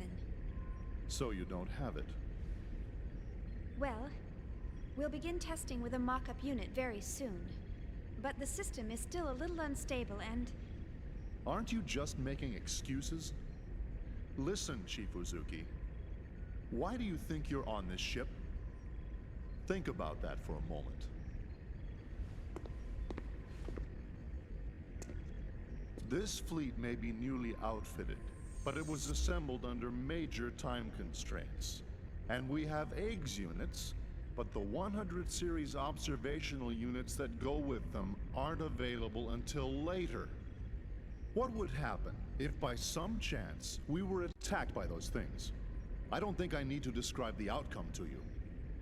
So you don't have it? Well, we'll begin testing with a mock-up unit very soon. But the system is still a little unstable and... Aren't you just making excuses? Listen, Chief Uzuki. Why do you think you're on this ship? Think about that for a moment. This fleet may be newly outfitted, but it was assembled under major time constraints. And we have eggs units, but the 100 series observational units that go with them aren't available until later. What would happen if by some chance we were attacked by those things? I don't think I need to describe the outcome to you.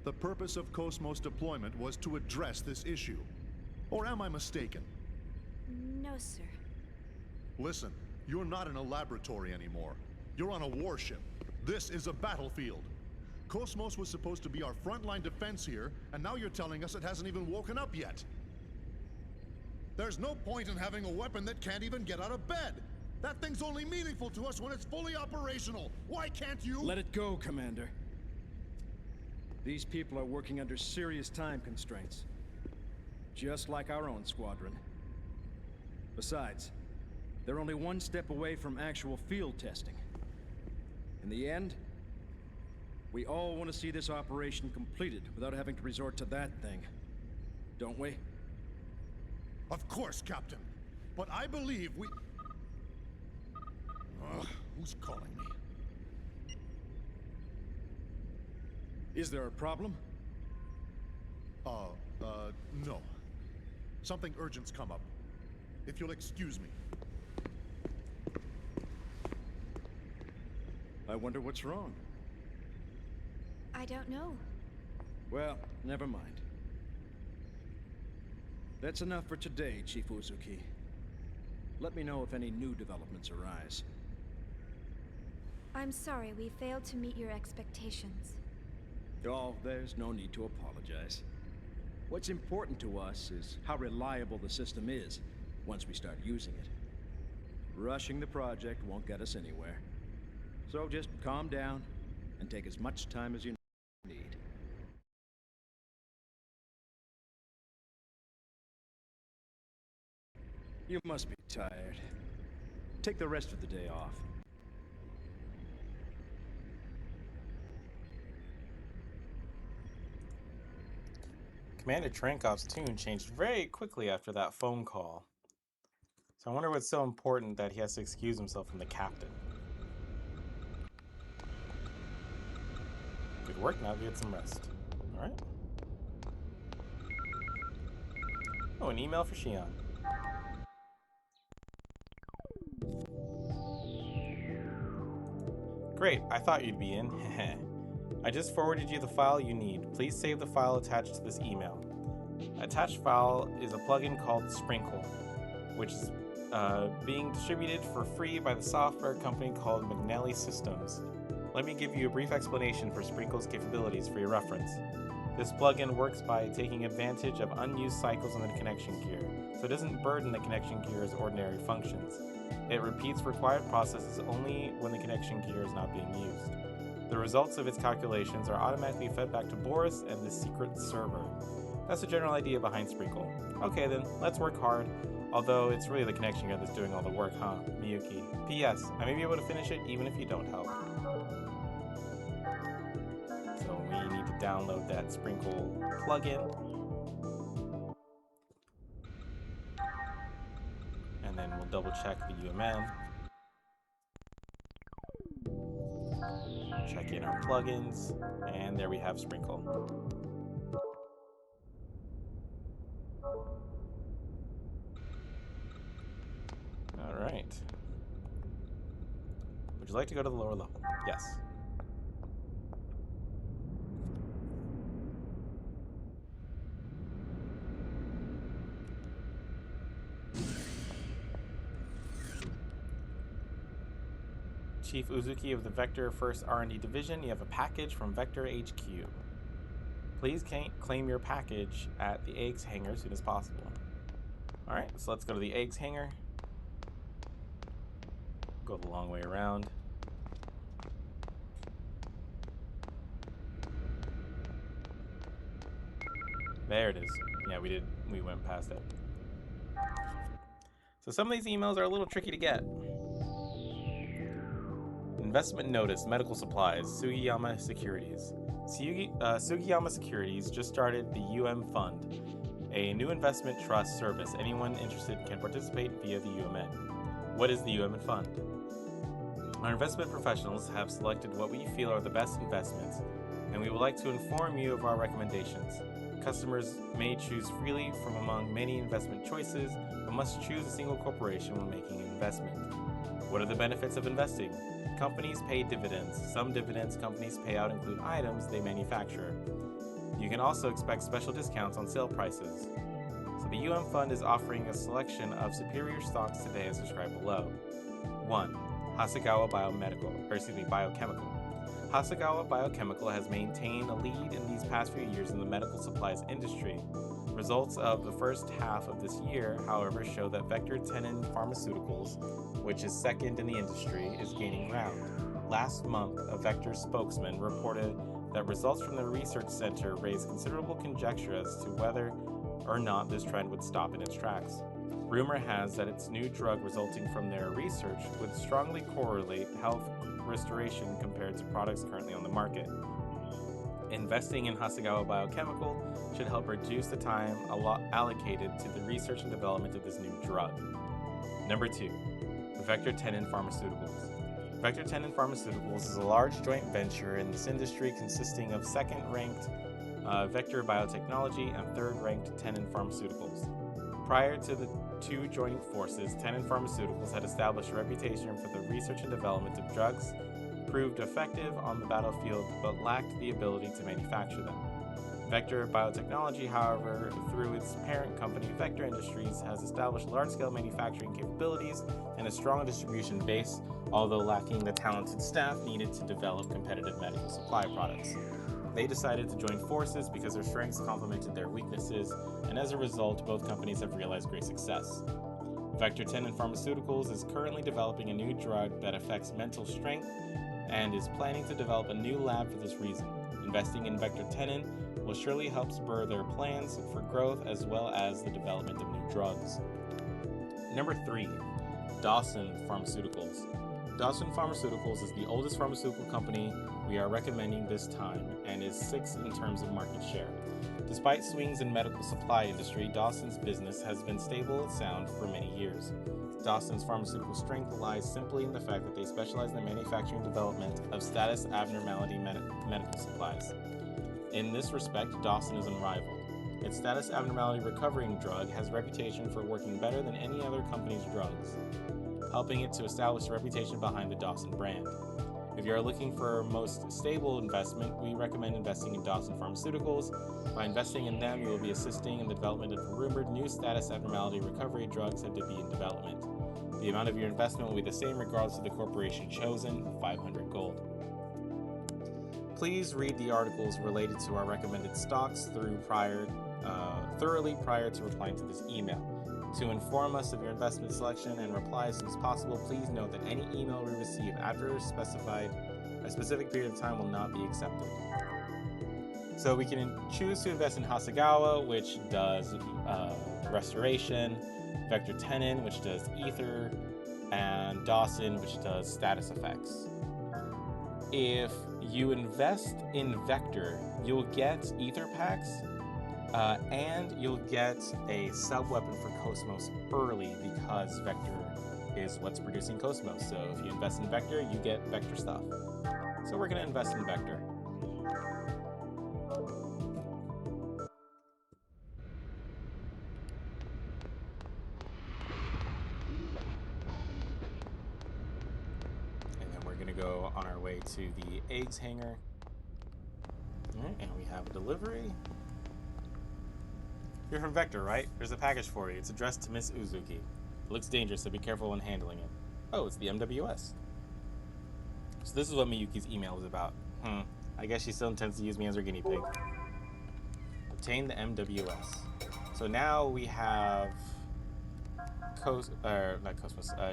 The purpose of KOS-MOS deployment was to address this issue. Or am I mistaken? No, sir. Listen, you're not in a laboratory anymore. You're on a warship. This is a battlefield. KOS-MOS was supposed to be our frontline defense here, and now you're telling us it hasn't even woken up yet. There's no point in having a weapon that can't even get out of bed. That thing's only meaningful to us when it's fully operational. Why can't you— Let it go, Commander. These people are working under serious time constraints. Just like our own squadron. Besides, they're only one step away from actual field testing. In the end, we all want to see this operation completed without having to resort to that thing. Don't we? Of course, Captain. But I believe we— who's calling me? Is there a problem? No. Something urgent's come up. If you'll excuse me. I wonder what's wrong. I don't know. Well, never mind. That's enough for today, Chief Uzuki. Let me know if any new developments arise. I'm sorry we failed to meet your expectations. Oh, there's no need to apologize. What's important to us is how reliable the system is once we start using it. Rushing the project won't get us anywhere. So just calm down and take as much time as you need. You must be tired. Take the rest of the day off. Commander Cherenkov's tune changed very quickly after that phone call. So I wonder what's so important that he has to excuse himself from the captain. Good work, now get some rest. Alright. Oh, an email for Shion. Great, I thought you'd be in. I just forwarded you the file you need. Please save the file attached to this email. Attached file is a plugin called Sprinkle, which is being distributed for free by the software company called McNally Systems. Let me give you a brief explanation for Sprinkle's capabilities for your reference. This plugin works by taking advantage of unused cycles on the connection gear, so it doesn't burden the connection gear's ordinary functions. It repeats required processes only when the connection gear is not being used. The results of its calculations are automatically fed back to Boris and the secret server. That's the general idea behind Sprinkle. Okay then, let's work hard, although it's really the connection gear that's doing all the work, huh, Miyuki? P.S. I may be able to finish it even if you don't help. So we need to download that Sprinkle plugin. And then we'll double check the UMN. Check in our plugins, and there we have Sprinkle. Alright. Would you like to go to the lower level? Yes. Chief Uzuki of the Vector 1st R&D Division, you have a package from Vector HQ. Please claim your package at the eggs hangar as soon as possible. Alright, so let's go to the eggs hangar. Go the long way around. There it is. Yeah, we went past it. So some of these emails are a little tricky to get. Investment notice, medical supplies, Sugiyama Securities. Sugiyama Securities just started the Fund, a new investment trust service. Anyone interested can participate via the UMN. What is the UMN Fund? Our investment professionals have selected what we feel are the best investments, and we would like to inform you of our recommendations. Customers may choose freely from among many investment choices, but must choose a single corporation when making an investment. What are the benefits of investing? Companies pay dividends. Some dividends companies pay out include items they manufacture. You can also expect special discounts on sale prices. So the Fund is offering a selection of superior stocks today as described below. 1. Hasegawa Biochemical. Hasegawa Biochemical has maintained a lead in these past few years in the medical supplies industry. Results of the first half of this year, however, show that Vector Tenon Pharmaceuticals, which is second in the industry, is gaining ground. Last month, a Vector spokesman reported that results from the research center raised considerable conjecture as to whether or not this trend would stop in its tracks. Rumor has that its new drug resulting from their research would strongly correlate health restoration compared to products currently on the market. Investing in Hasegawa Biochemical should help reduce the time allocated to the research and development of this new drug. Number 2. Vector Tenon Pharmaceuticals. Vector Tenon Pharmaceuticals is a large joint venture in this industry consisting of second-ranked Vector Biotechnology and third-ranked Tenon Pharmaceuticals. Prior to the two joining forces, Tenon Pharmaceuticals had established a reputation for the research and development of drugs, proved effective on the battlefield, but lacked the ability to manufacture them. Vector Biotechnology, however, through its parent company Vector Industries, has established large-scale manufacturing capabilities and a strong distribution base, although lacking the talented staff needed to develop competitive medical supply products. They decided to join forces because their strengths complemented their weaknesses, and as a result, both companies have realized great success. Vector Tenon Pharmaceuticals is currently developing a new drug that affects mental strength and is planning to develop a new lab for this reason. Investing in Vector Tenon will surely help spur their plans for growth as well as the development of new drugs. Number 3. Dawson Pharmaceuticals. Dawson Pharmaceuticals is the oldest pharmaceutical company we are recommending this time and is 6th in terms of market share. Despite swings in medical supply industry, Dawson's business has been stable and sound for many years. Dawson's pharmaceutical strength lies simply in the fact that they specialize in the manufacturing and development of status abnormality medical supplies. In this respect, Dawson is unrivaled. Its status abnormality recovering drug has a reputation for working better than any other company's drugs, helping it to establish a reputation behind the Dawson brand. If you are looking for most stable investment, we recommend investing in Dawson Pharmaceuticals. By investing in them, you will be assisting in the development of rumored new status abnormality recovery drugs said to be in development. The amount of your investment will be the same regardless of the corporation chosen, 500 gold. Please read the articles related to our recommended stocks thoroughly prior to replying to this email. To inform us of your investment selection and reply as soon as possible, please note that any email we receive after a specific period of time will not be accepted. So we can choose to invest in Hasagawa, which does restoration, Vector Tenon, which does ether, and Dawson, which does status effects. If you invest in Vector, you'll get ether packs, and you'll get a sub-weapon for KOS-MOS early because Vector is what's producing KOS-MOS. So if you invest in Vector, you get Vector stuff. So we're going to invest in Vector. And then we're going to go on our way to the eggs hangar. All right, and we have a delivery. You're from Vector, right? There's a package for you. It's addressed to Miss Uzuki. It looks dangerous, so be careful when handling it. Oh, it's the M.W.S. So this is what Miyuki's email was about. I guess she still intends to use me as her guinea pig. Obtain the M.W.S. So now we have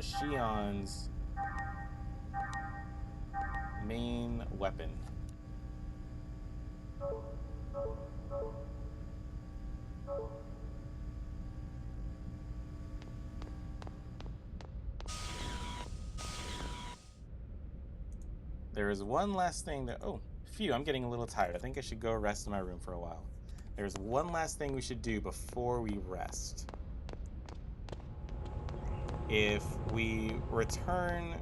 Shion's main weapon. There is one last thing that... Oh, phew, I'm getting a little tired. I think I should go rest in my room for a while. There's one last thing we should do before we rest. If we return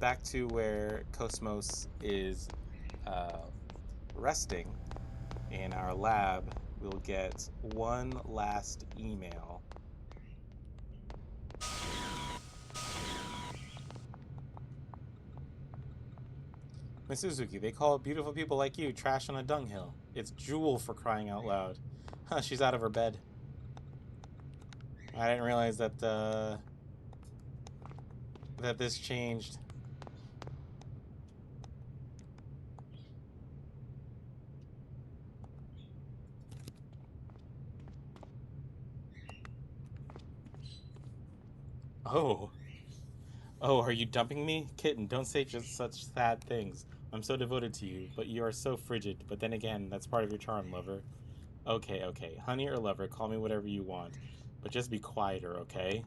back to where KOS-MOS is resting in our lab, we'll get one last email. Miss Uzuki, they call beautiful people like you trash on a dunghill. It's Jewel, for crying out loud. Huh, she's out of her bed. I didn't realize that that this changed. Oh. Oh, are you dumping me? Kitten, don't say just such sad things. I'm so devoted to you, but you are so frigid. But then again, that's part of your charm, lover. Okay, okay. Honey or lover, call me whatever you want. But just be quieter, okay?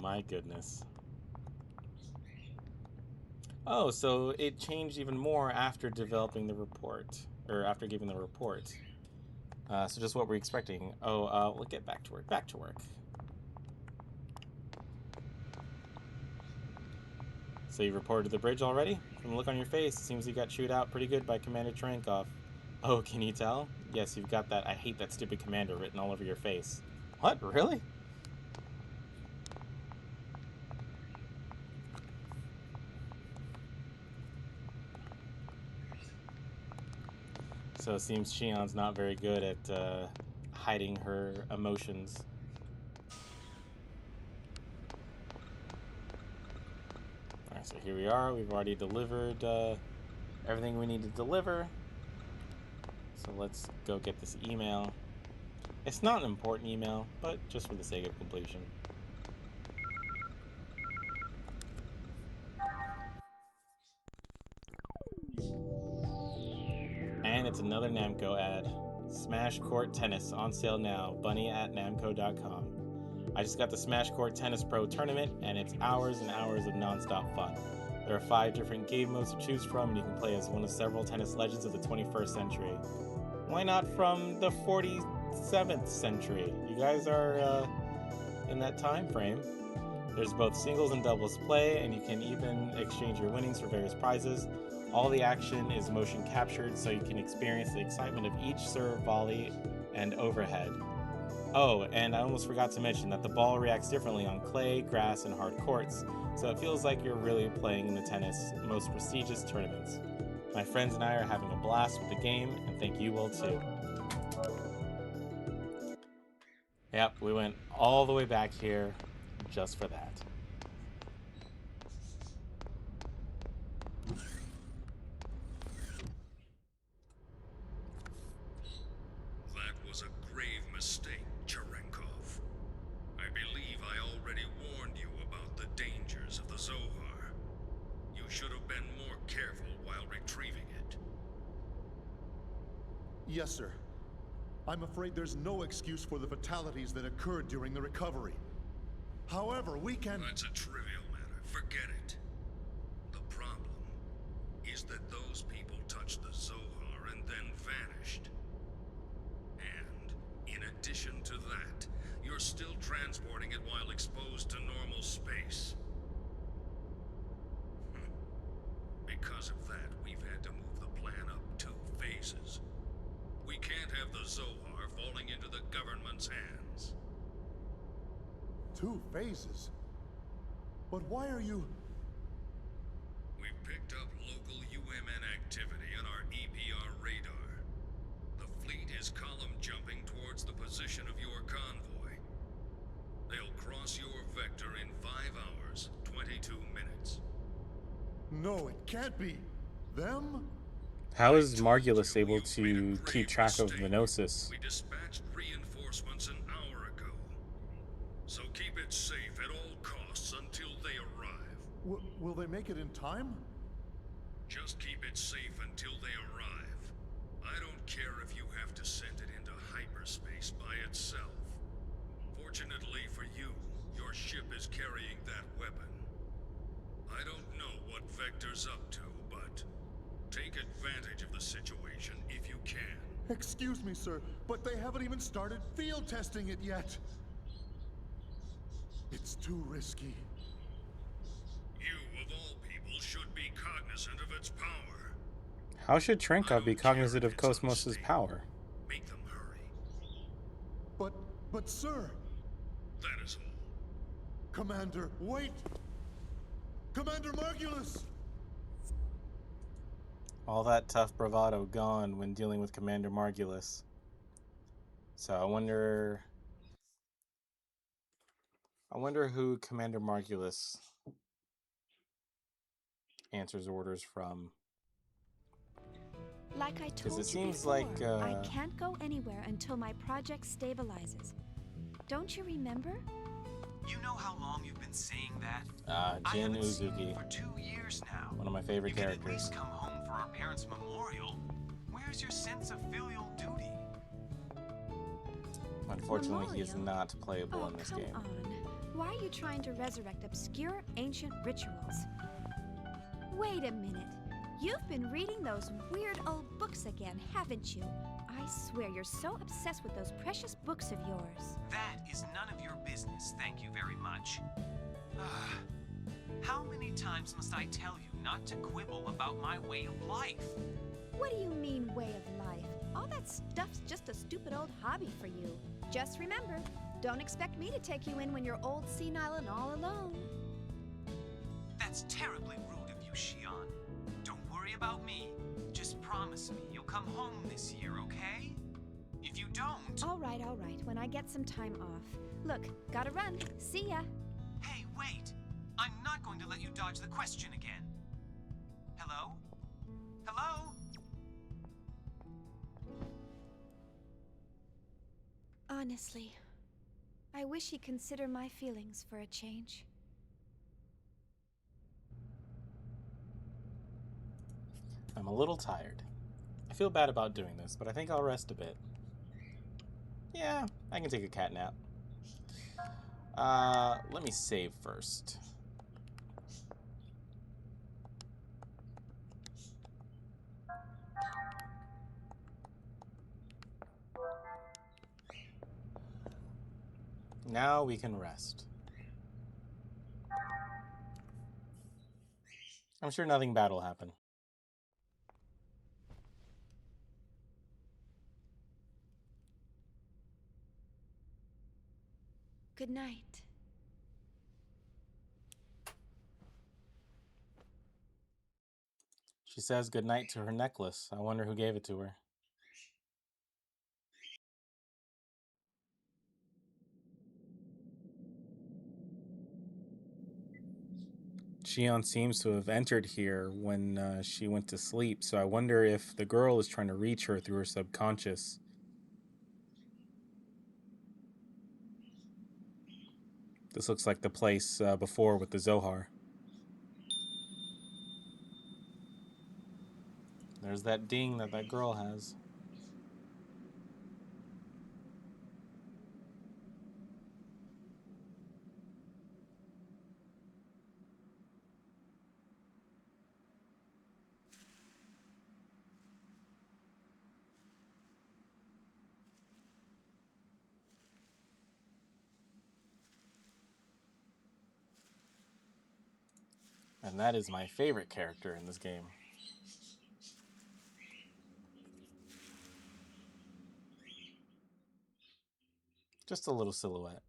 My goodness. Oh, so it changed even more after developing the report. Or after giving the report. So just what we're expecting. Oh, we'll get back to work. Back to work. So you reported the bridge already? From the look on your face, it seems you got chewed out pretty good by Commander Cherenkov. Oh, can you tell? Yes, you've got that "I hate that stupid commander" written all over your face. What? Really? So it seems Shion's not very good at hiding her emotions. Alright, so here we are. We've already delivered everything we need to deliver. So let's go get this email. It's not an important email, but just for the sake of completion. And it's another Namco ad. Smash Court Tennis on sale now. bunny@namco.com. I just got the Smash Court Tennis Pro tournament, and it's hours and hours of non-stop fun. There are 5 different game modes to choose from, and you can play as one of several tennis legends of the 21st century. Why not from the 47th century? You guys are in that time frame. There's both singles and doubles play, and you can even exchange your winnings for various prizes. All the action is motion captured, so you can experience the excitement of each serve, volley, and overhead. Oh, and I almost forgot to mention that the ball reacts differently on clay, grass, and hard courts, so it feels like you're really playing in the tennis' most prestigious tournaments. My friends and I are having a blast with the game, and think you will too. Yep, we went all the way back here just for that. That was a grave mistake, Cherenkov. I believe I already warned you about the dangers of the Zohar. You should have been more careful while retrieving it. Yes, sir. I'm afraid there's no excuse for the fatalities that occurred during the recovery. However, we can... That's a trivial matter. Forget it. The problem is that those people touched the Zohar and then vanished. And, in addition to that, you're still transporting it while exposed to normal space. Because of that, we've had to move the plan up 2 phases. We can't have the Zohar falling into the government's hands. 2 phases? But why are you... We've picked up local UMN activity on our EPR radar. The fleet is column jumping towards the position of your convoy. They'll cross your vector in 5 hours, 22 minutes. No, it can't be. Them? How is Margulis able to keep track of the Gnosis? We dispatched reinforcements an hour ago. So keep it safe at all costs until they arrive. Will they make it in time? Just keep it safe until they arrive. I don't care if you have to send it into hyperspace by itself. Fortunately for you, your ship is carrying that weapon. I don't know what Vector's up to, but take advantage of the situation if you can. Excuse me, sir, but they haven't even started field testing it yet. It's too risky. You, of all people, should be cognizant of its power. How should Cherenkov be cognizant of KOS-MOS's power? Make them hurry. But sir... That is all. Commander, wait! Commander Margulis! All that tough bravado gone when dealing with Commander Margulis. So I wonder who Commander Margulis answers orders from. Like I told it you seems before, like I can't go anywhere until my project stabilizes. Don't you remember? You know how long you've been saying that? Shion Uzuki. For 2 years now. One of my favorite you characters. Can at least come home for our parents' memorial. Where's your sense of filial duty? Unfortunately, he is not playable in this game. Come on. Why are you trying to resurrect obscure ancient rituals? Wait a minute. You've been reading those weird old books again, haven't you? I swear you're so obsessed with those precious books of yours. That is none of your business, thank you very much. How many times must I tell you not to quibble about my way of life? What do you mean, way of life? All that stuff's just a stupid old hobby for you. Just remember, don't expect me to take you in when you're old, senile, and all alone. That's terribly rude of you, Shion. Don't worry about me. Just promise me you'll come home this year, okay? If you don't... All right, when I get some time off. Look, gotta run. See ya. Hey, wait! I'm not going to let you dodge the question again. Hello? Hello? Honestly, I wish he'd consider my feelings for a change. I'm a little tired. I feel bad about doing this, but I think I'll rest a bit. Yeah, I can take a cat nap. Let me save first. Now we can rest. I'm sure nothing bad will happen. Good night. She says goodnight to her necklace. I wonder who gave it to her. Shion seems to have entered here when she went to sleep, so I wonder if the girl is trying to reach her through her subconscious. This looks like the place before with the Zohar. There's that ding that girl has. And that is my favorite character in this game. Just a little silhouette.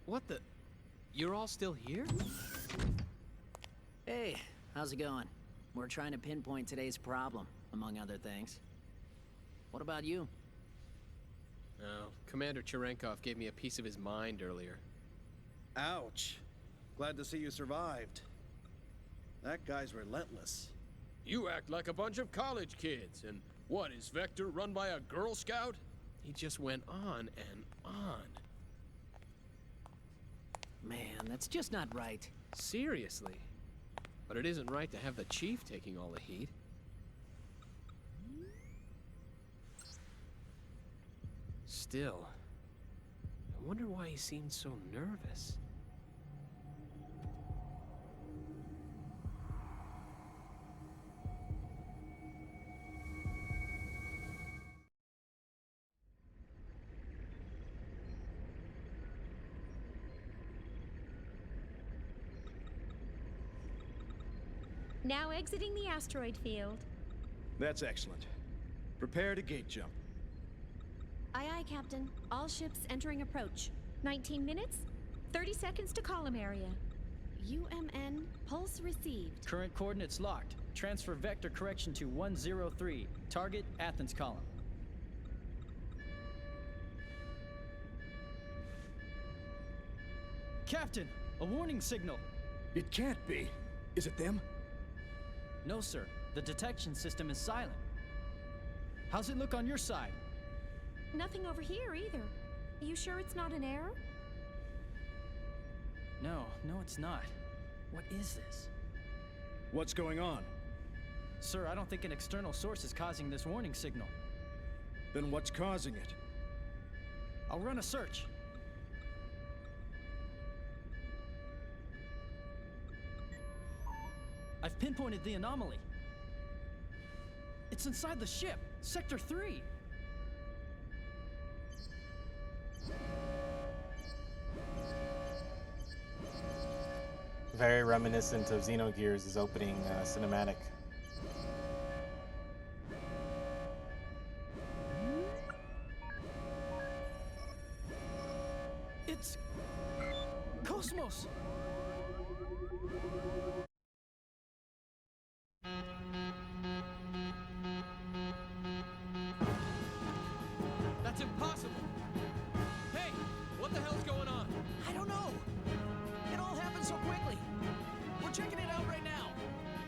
What the? You're all still here? Hey, how's it going? We're trying to pinpoint today's problem, among other things. What about you? Oh, Commander Cherenkov gave me a piece of his mind earlier. Ouch. Glad to see you survived. That guy's relentless. You act like a bunch of college kids, and what, is Vector run by a Girl Scout? He just went on and on. Man, that's just not right. Seriously. But it isn't right to have the Chief taking all the heat. Still, I wonder why he seemed so nervous. Now exiting the asteroid field. That's excellent. Prepare to gate jump. Aye, aye, Captain. All ships entering approach. 19 minutes, 30 seconds to column area. UMN, pulse received. Current coordinates locked. Transfer vector correction to 103. Target, Athens column. Captain, a warning signal. It can't be. Is it them? No, sir. The detection system is silent. How's it look on your side? Nothing over here either. Are you sure it's not an error? No, it's not. What is this? What's going on? Sir, I don't think an external source is causing this warning signal. Then what's causing it? I'll run a search. I've pinpointed the anomaly. It's inside the ship, Sector 3. Very reminiscent of Xenogears' opening cinematic. It's KOS-MOS.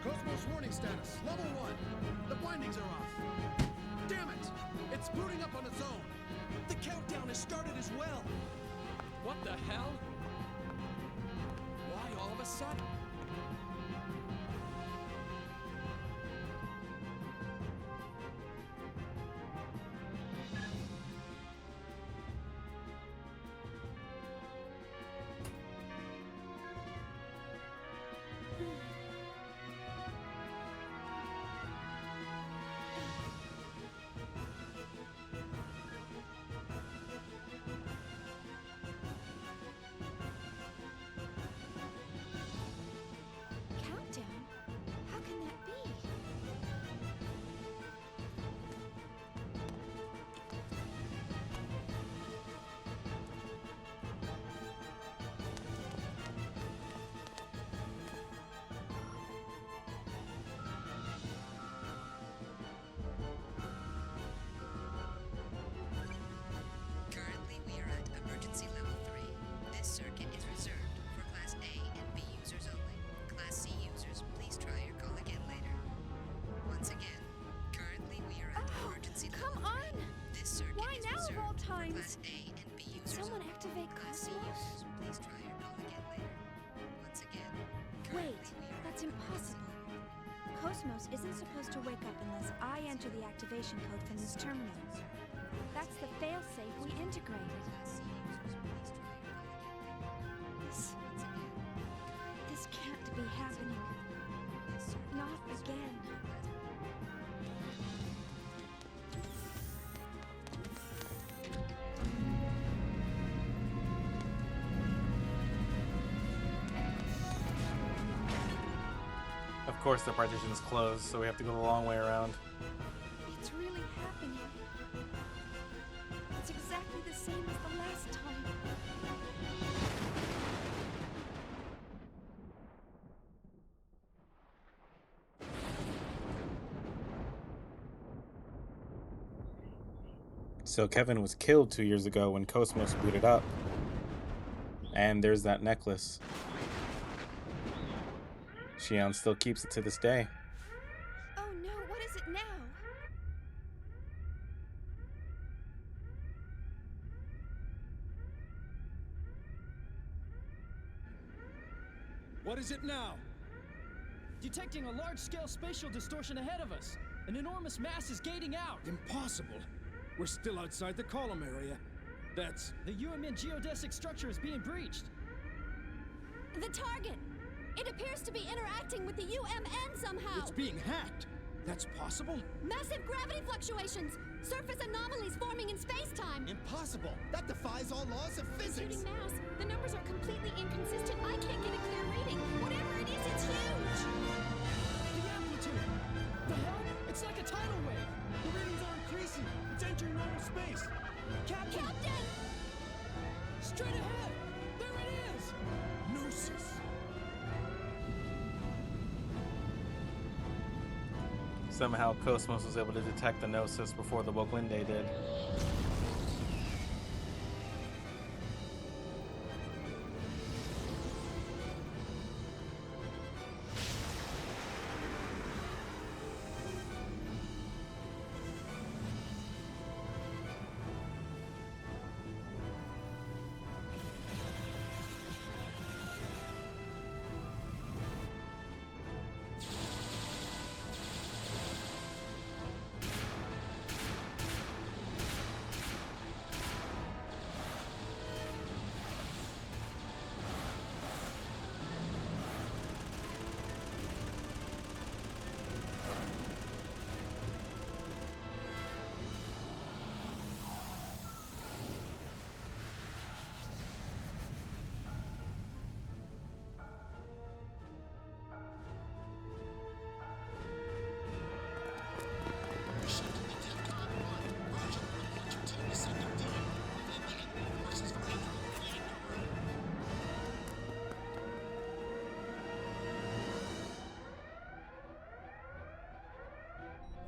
KOS-MOS warning status, level 1. The bindings are off. Damn it! It's booting up on its own. The countdown has started as well. What the hell? Why all of a sudden? Countdown? How can that be? Currently, we are at emergency level 3. This circuit is reserved for Class A and B users only. Class C users, please try your call again later. Once again, currently we are at emergency level 3. Come on! This circuit Why is now of all reserved for times? Class A and B users Someone only. activate Class C KOS-MOS? users, please try your call again later. Once again, Wait, that's impossible. KOS-MOS isn't supposed to wake up unless I enter the activation code from this terminal. That's the failsafe we integrated. This can't be happening. Not again. Of course, the partition's closed, so we have to go the long way around. It's really happening. It's exactly the same as the last time. So Kevin was killed 2 years ago when KOS-MOS booted up. And there's that necklace. Shion still keeps it to this day. Oh no, what is it now? What is it now? Detecting a large-scale spatial distortion ahead of us. An enormous mass is gating out. Impossible. We're still outside the column area. That's... The UMN geodesic structure is being breached. The target! It appears to be interacting with the UMN somehow! It's being hacked. That's possible? Massive gravity fluctuations! Surface anomalies forming in space-time! Impossible! That defies all laws of physics! Shooting mass. The numbers are completely inconsistent. I can't get a clear reading. Whatever it is, it's huge! The amplitude! The hell? It's like a tidal wave! The readings are increasing! It's entering normal space! Captain! Straight ahead! There it is! Gnosis! Somehow KOS-MOS was able to detect the Gnosis before the Woglinde did.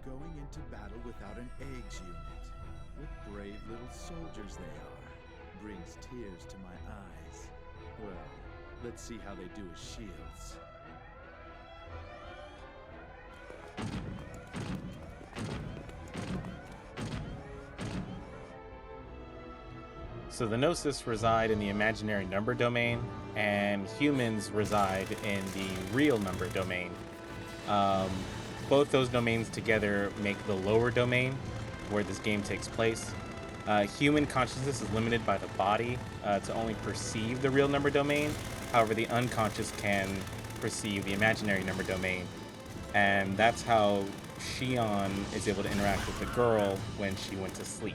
Going into battle without an eggs unit. What brave little soldiers they are. Brings tears to my eyes. Well, let's see how they do as shields. So the Gnosis reside in the imaginary number domain, and humans reside in the real number domain. Both those domains together make the lower domain, where this game takes place. Human consciousness is limited by the body to only perceive the real number domain. However, the unconscious can perceive the imaginary number domain. And that's how Shion is able to interact with the girl when she went to sleep.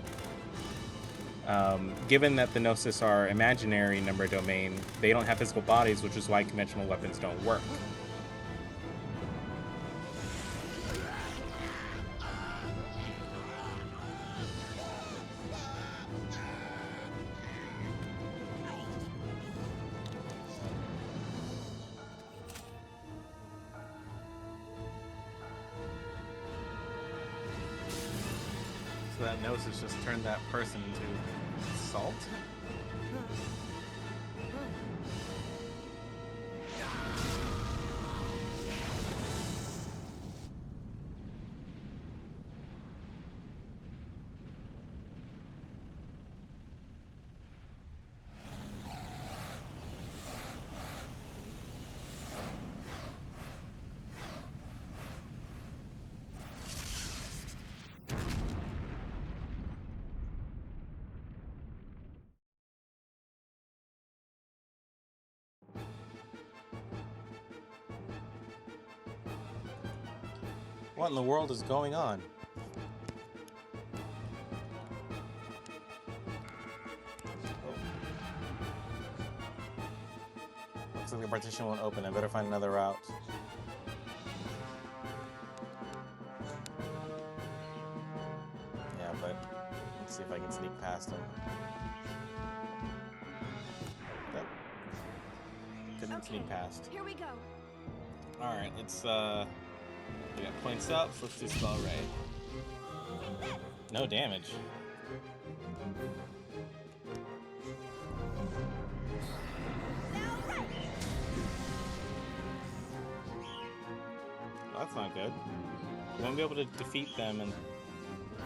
Given that the Gnosis are imaginary number domain, they don't have physical bodies, which is why conventional weapons don't work. So that Gnosis just turned that person into salt? What in the world is going on? Looks like the partition won't open. I better find another route. Yeah, but let's see if I can sneak past him. Yep. Couldn't sneak past. Here we go. Alright, it's we got points up, so let's do spell ray. No damage. Well, that's not good. We won't be able to defeat them and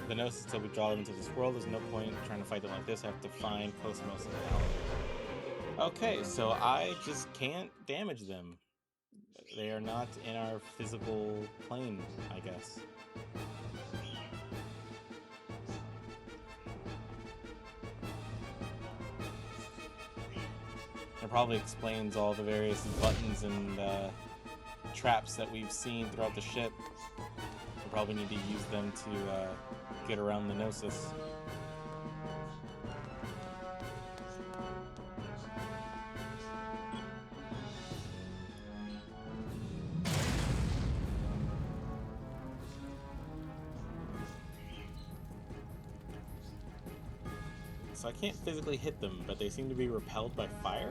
the Gnosis until we draw them into this world. There's no point trying to fight them like this. I have to find KOS-MOS and Elly. Okay, so I just can't damage them. They are not in our physical plane, I guess. It probably explains all the various buttons and traps that we've seen throughout the ship. We probably need to use them to get around the Gnosis. So I can't physically hit them, but they seem to be repelled by fire?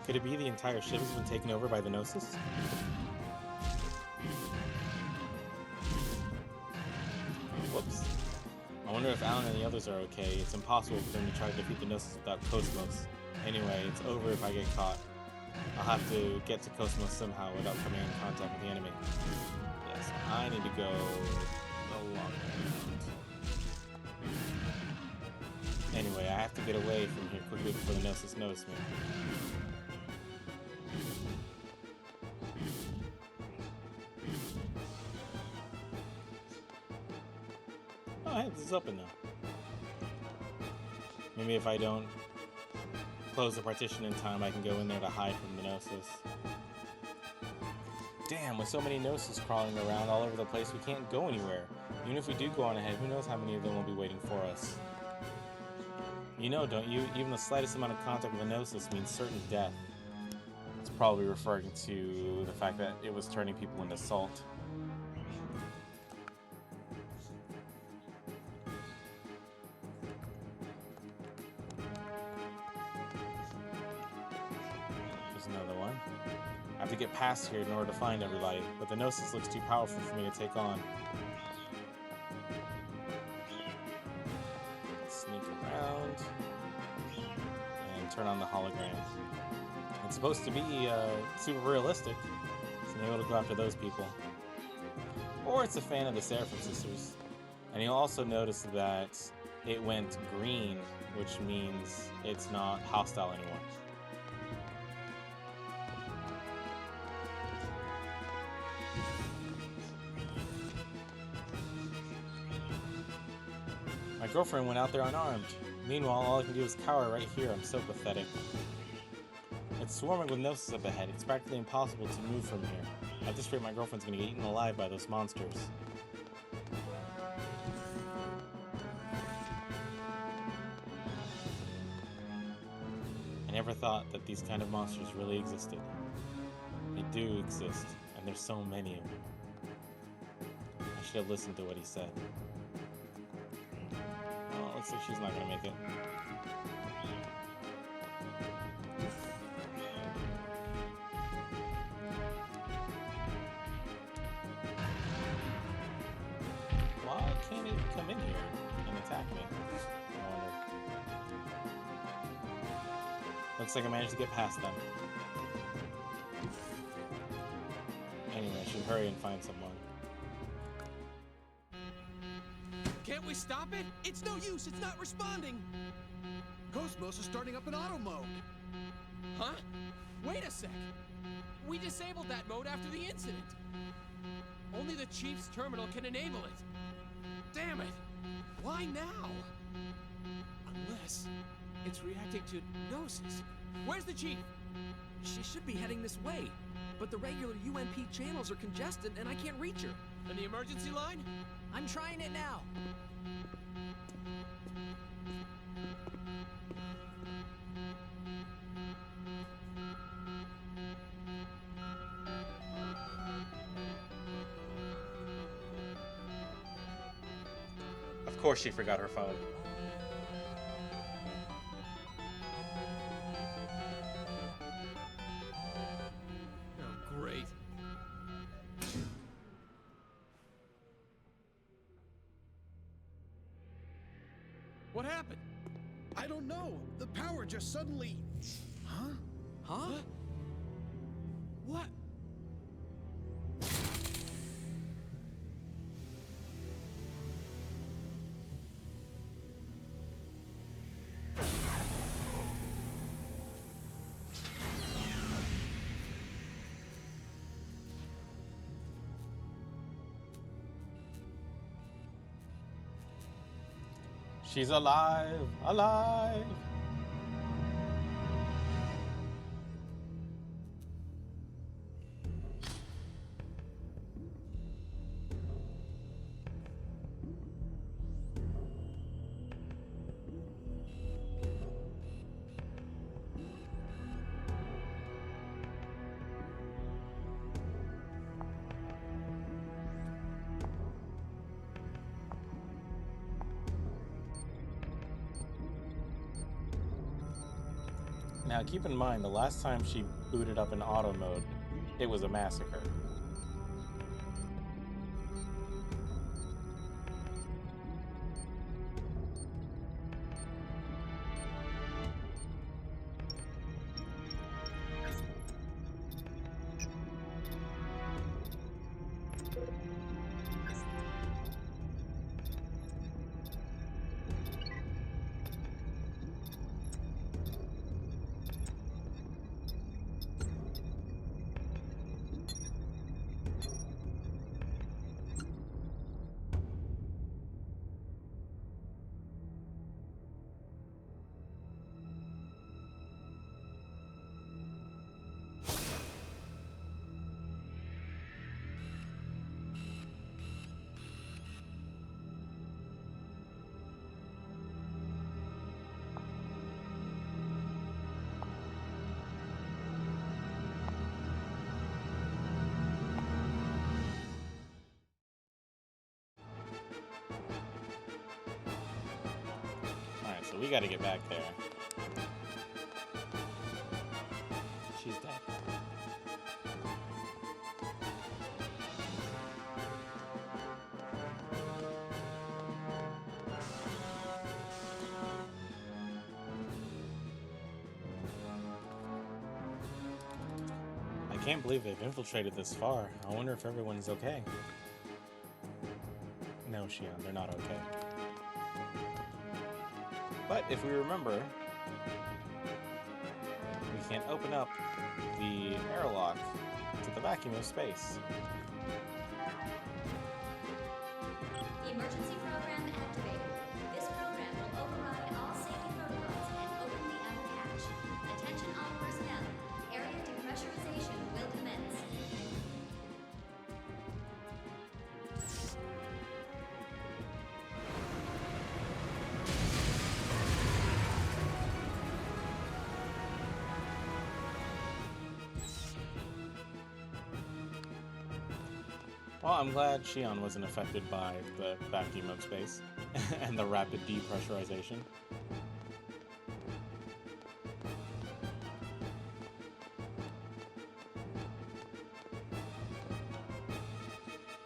Could it be the entire ship has been taken over by the Gnosis? Whoops. I wonder if Alan and the others are okay. It's impossible for them to try to defeat the Gnosis without KOS-MOS. Anyway, it's over if I get caught. I'll have to get to KOS-MOS somehow without coming in contact with the enemy. Yes, I need to go the long way around. Anyway, I have to get away from here quickly before the Gnosis notice me. Oh, hey, this is open now. Maybe if I don't close the partition in time, I can go in there to hide from the Gnosis. Damn, with so many Gnosis crawling around all over the place, we can't go anywhere. Even if we do go on ahead, who knows how many of them will be waiting for us. You know, don't you? Even the slightest amount of contact with the Gnosis means certain death. It's probably referring to the fact that it was turning people into salt. Another one. I have to get past here in order to find everybody, but the Gnosis looks too powerful for me to take on. Sneak around and turn on the holograms. It's supposed to be super realistic, so maybe it'll go after those people. Or it's a fan of the Seraphim Sisters. And you'll also notice that it went green, which means it's not hostile anymore. My girlfriend went out there unarmed. Meanwhile, all I can do is cower right here. I'm so pathetic. It's swarming with Gnosis up ahead. It's practically impossible to move from here. At this rate, my girlfriend's gonna get eaten alive by those monsters. I never thought that these kind of monsters really existed. They do exist, and there's so many of them. I should have listened to what he said. Oh, looks like she's not gonna make it. Why can't it come in here and attack me? I wonder. Looks like I managed to get past them. Anyway, I should hurry and find someone. Can't we stop it? It's no use. It's not responding. KOS-MOS is starting up in auto mode. Huh? Wait a sec. We disabled that mode after the incident. Only the Chief's terminal can enable it. Damn it. Why now? Unless it's reacting to Gnosis. Where's the Chief? She should be heading this way, but the regular UMP channels are congested and I can't reach her. And the emergency line? I'm trying it now. Of course she forgot her phone. Oh, great. What happened? I don't know. The power just suddenly... Huh? Huh? What? She's alive! Alive! Now keep in mind, the last time she booted up in auto mode, it was a massacre. So we gotta get back there. She's dead. can't believe they've infiltrated this far. I wonder if everyone's okay. No, Shion, they're not okay. But if we remember, we can open up the airlock to the vacuum of space. The emergency program activated. This program will override all safety protocols and open the outer hatch. Attention all personnel. Area depressurization will commence. Well, I'm glad Shion wasn't affected by the vacuum of space and the rapid depressurization.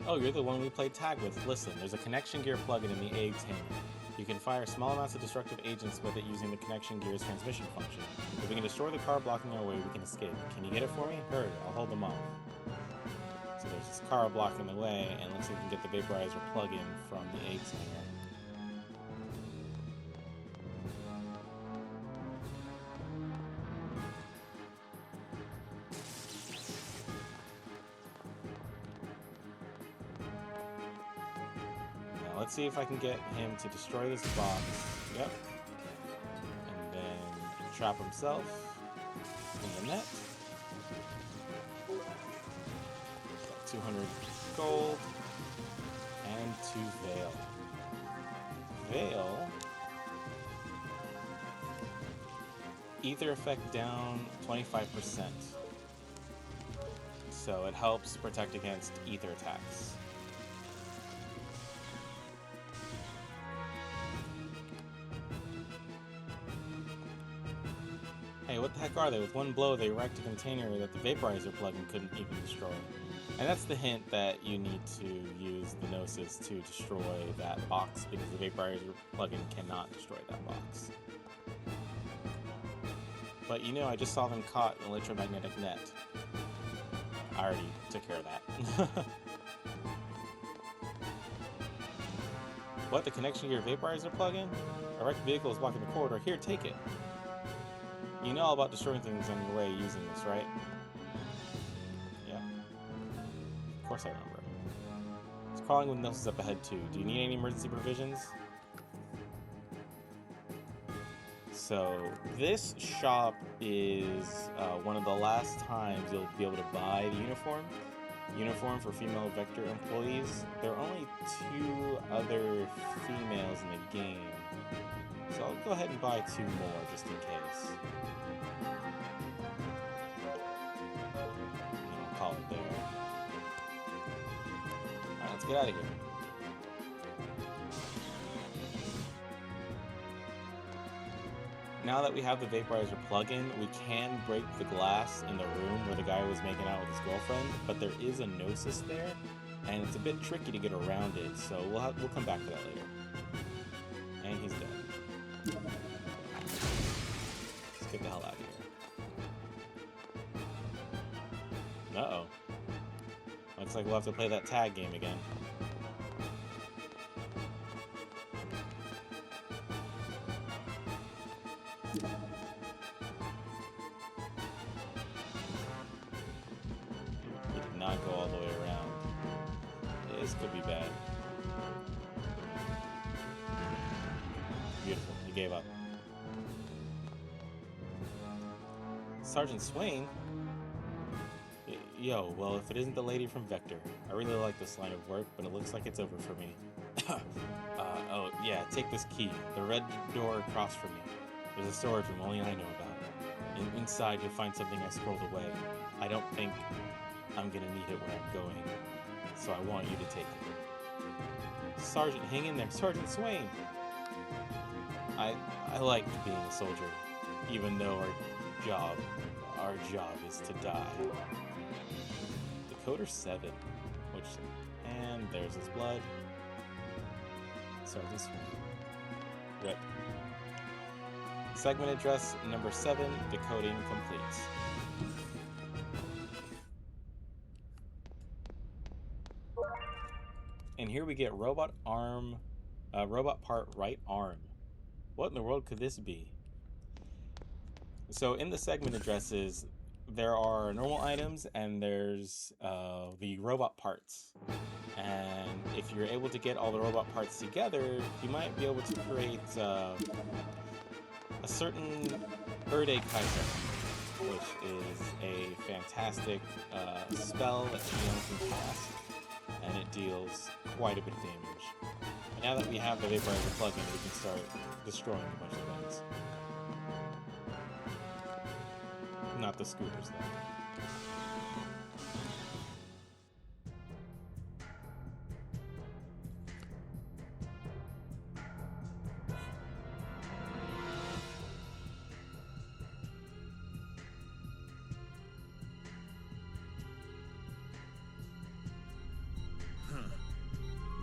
Oh, you're the one we played tag with. Listen, there's a connection gear plug-in in the Eggs hangar. You can fire small amounts of destructive agents with it using the connection gear's transmission function. If we can destroy the car blocking our way, we can escape. Can you get it for me? Hurry, I'll hold them off. So there's this car blocking the way, and it looks like we can get the vaporizer plug-in from the Eggs hangar. Now let's see if I can get him to destroy this box. Yep. And then trap himself in the net. 200 gold, and 2 Veil. Veil, ether effect down 25%. So it helps protect against ether attacks. Hey, what the heck are they? With one blow, they wrecked a container that the vaporizer plugin couldn't even destroy. And that's the hint that you need to use the Gnosis to destroy that box, because the vaporizer plugin cannot destroy that box. But you know, I just saw them caught in an electromagnetic net. I already took care of that. What, the connection to your vaporizer plugin? A wrecked vehicle is blocking the corridor. Here, take it. You know all about destroying things on your way using this, right? Yeah. Of course I remember. It's crawling with Gnosis up ahead too. Do you need any emergency provisions? So this shop is one of the last times you'll be able to buy the uniform for female Vector employees. There are only 2 other females in the game, so I'll go ahead and buy 2 more just in case. And I'll call it there. Alright, let's get out of here. Now that we have the vaporizer plug-in, we can break the glass in the room where the guy was making out with his girlfriend, but there is a Gnosis there, and it's a bit tricky to get around it, so we'll come back to that later. And he's dead. Let's get the hell out of here. Uh-oh. Looks like we'll have to play that tag game again. He did not go all the way around. This could be bad. Beautiful. He gave up. Sergeant Swain? Yo, well, if it isn't the lady from Vector. I really like this line of work, but it looks like it's over for me. Oh, yeah, take this key. The red door across from me. There's a storage room only I know about. Inside, you'll find something I scrolled away. I don't think I'm gonna need it where I'm going, so I want you to take it. Sergeant, hang in there. Sergeant Swain! I liked being a soldier, even though our job is to die. Decoder 7, and there's his blood. Sergeant Swain. Rip. Segment address number 7, decoding complete. And here we get robot part right arm. What in the world could this be? So in the segment addresses, there are normal items and there's the robot parts. And if you're able to get all the robot parts together, you might be able to create a certain Erde Kaiser, which is a fantastic spell that Shion can cast, and it deals quite a bit of damage. And now that we have the Vaporizer plugin, we can start destroying a bunch of things. Not the scooters, though.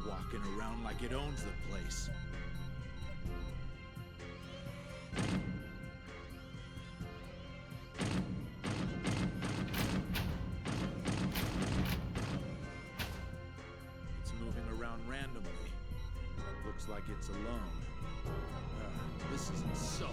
Walking around like it owns the place. It's moving around randomly. Looks like it's alone. This isn't so.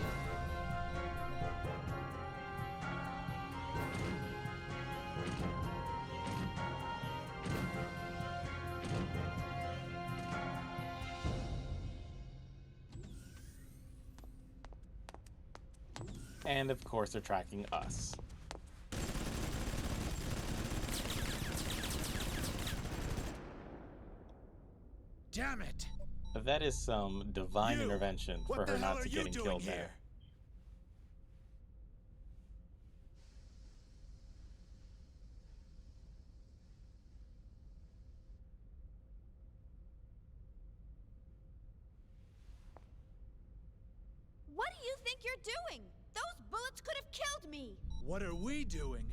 And of course, they're tracking us. Damn it! That is some divine intervention for her not to getting killed here? there. What do you think you're doing? Those bullets could have killed me! What are we doing?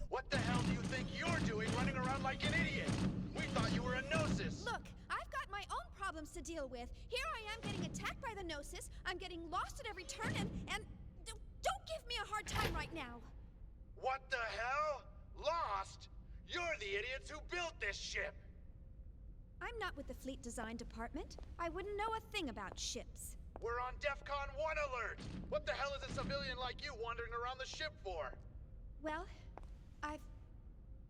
What the hell do you think you're doing running around like an idiot? We thought you were a Gnosis! Look, I've got my own problems to deal with. Here I am getting attacked by the Gnosis, I'm getting lost at every turn, and don't give me a hard time right now! What the hell? Lost? You're the idiots who built this ship! I'm not with the fleet design department. I wouldn't know a thing about ships. We're on DEFCON 1 alert! What the hell is a civilian like you wandering around the ship for? Well, I've